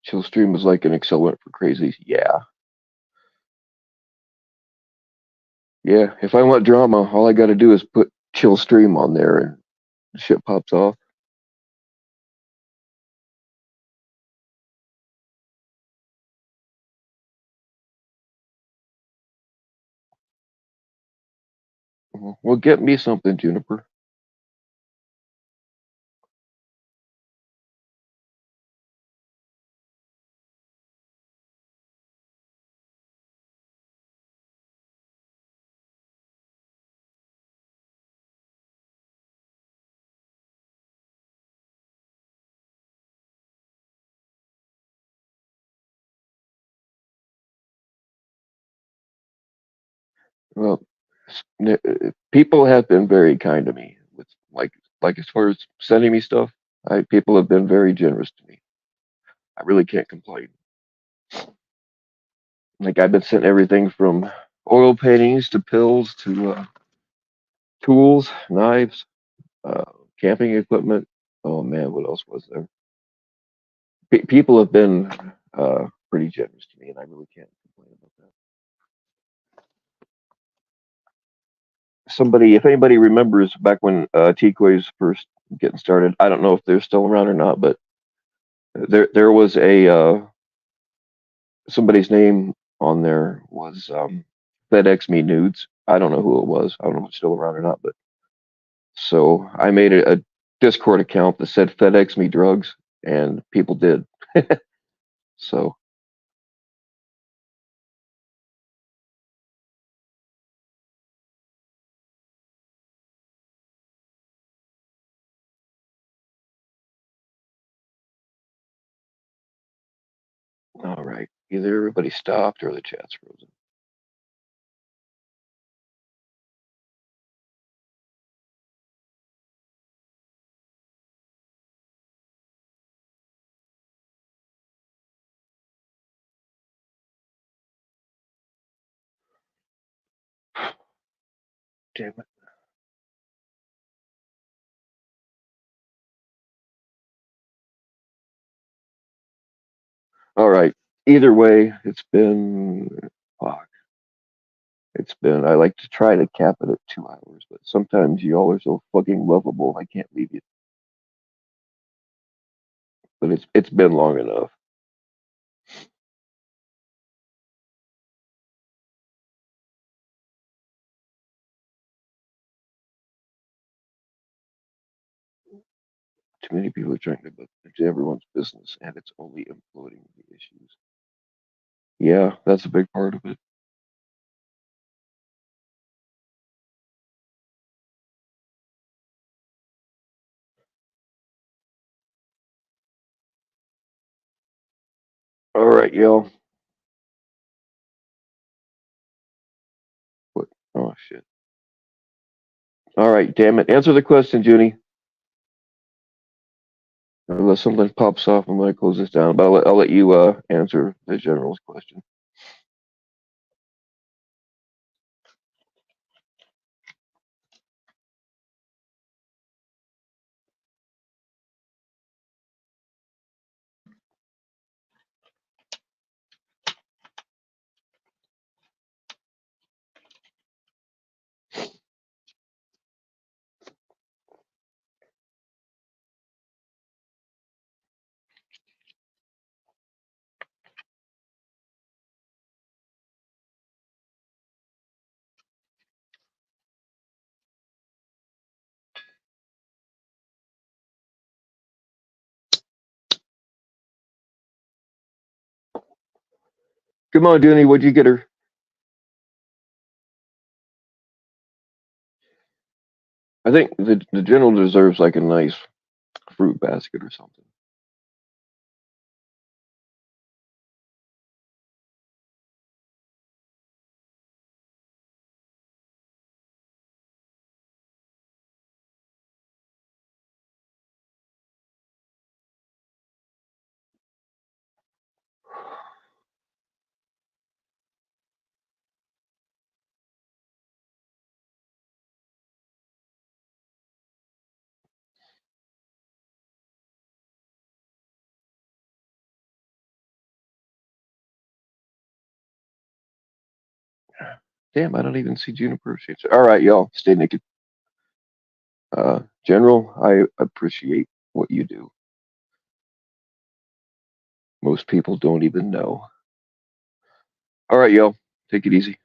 Chill Stream was like an accelerant for crazies. Yeah. Yeah. If I want drama, all I got to do is put Chill Stream on there and shit pops off. Well, get me something, Juniper. Well, people have been very kind to me with like as far as sending me stuff. People have been very generous to me. I really can't complain. Like I've been sent everything from oil paintings to pills to tools, knives, uh, camping equipment. Oh man, what else was there? People have been pretty generous to me, and I really can't complain about that. If anybody remembers back when T-Quays first getting started, I don't know if they're still around or not, but there was a somebody's name on there was FedEx Me Nudes. I don't know who it was. I don't know if it's still around or not, but so I made a Discord account that said FedEx Me Drugs, and people did. So, all right. Either everybody stopped or the chat's frozen. Damn it. All right. Either way, it's been fuck. It's been. I like to try to cap it at 2 hours, but sometimes y'all are so fucking lovable. I can't leave you. But it's been long enough. Too many people are trying to look into everyone's business, and it's only imploding the issues. Yeah, that's a big part of it. All right, y'all. What? Oh shit. All right, damn it. Answer the question, Junie. Unless something pops off, I'm going to close this down. But I'll let you answer the general's question. Come on, Dooney, what'd you get her? I think the general deserves like a nice fruit basket or something. Damn, I don't even see Juniper. All right, y'all, stay naked. General, I appreciate what you do. Most people don't even know. All right, y'all, take it easy.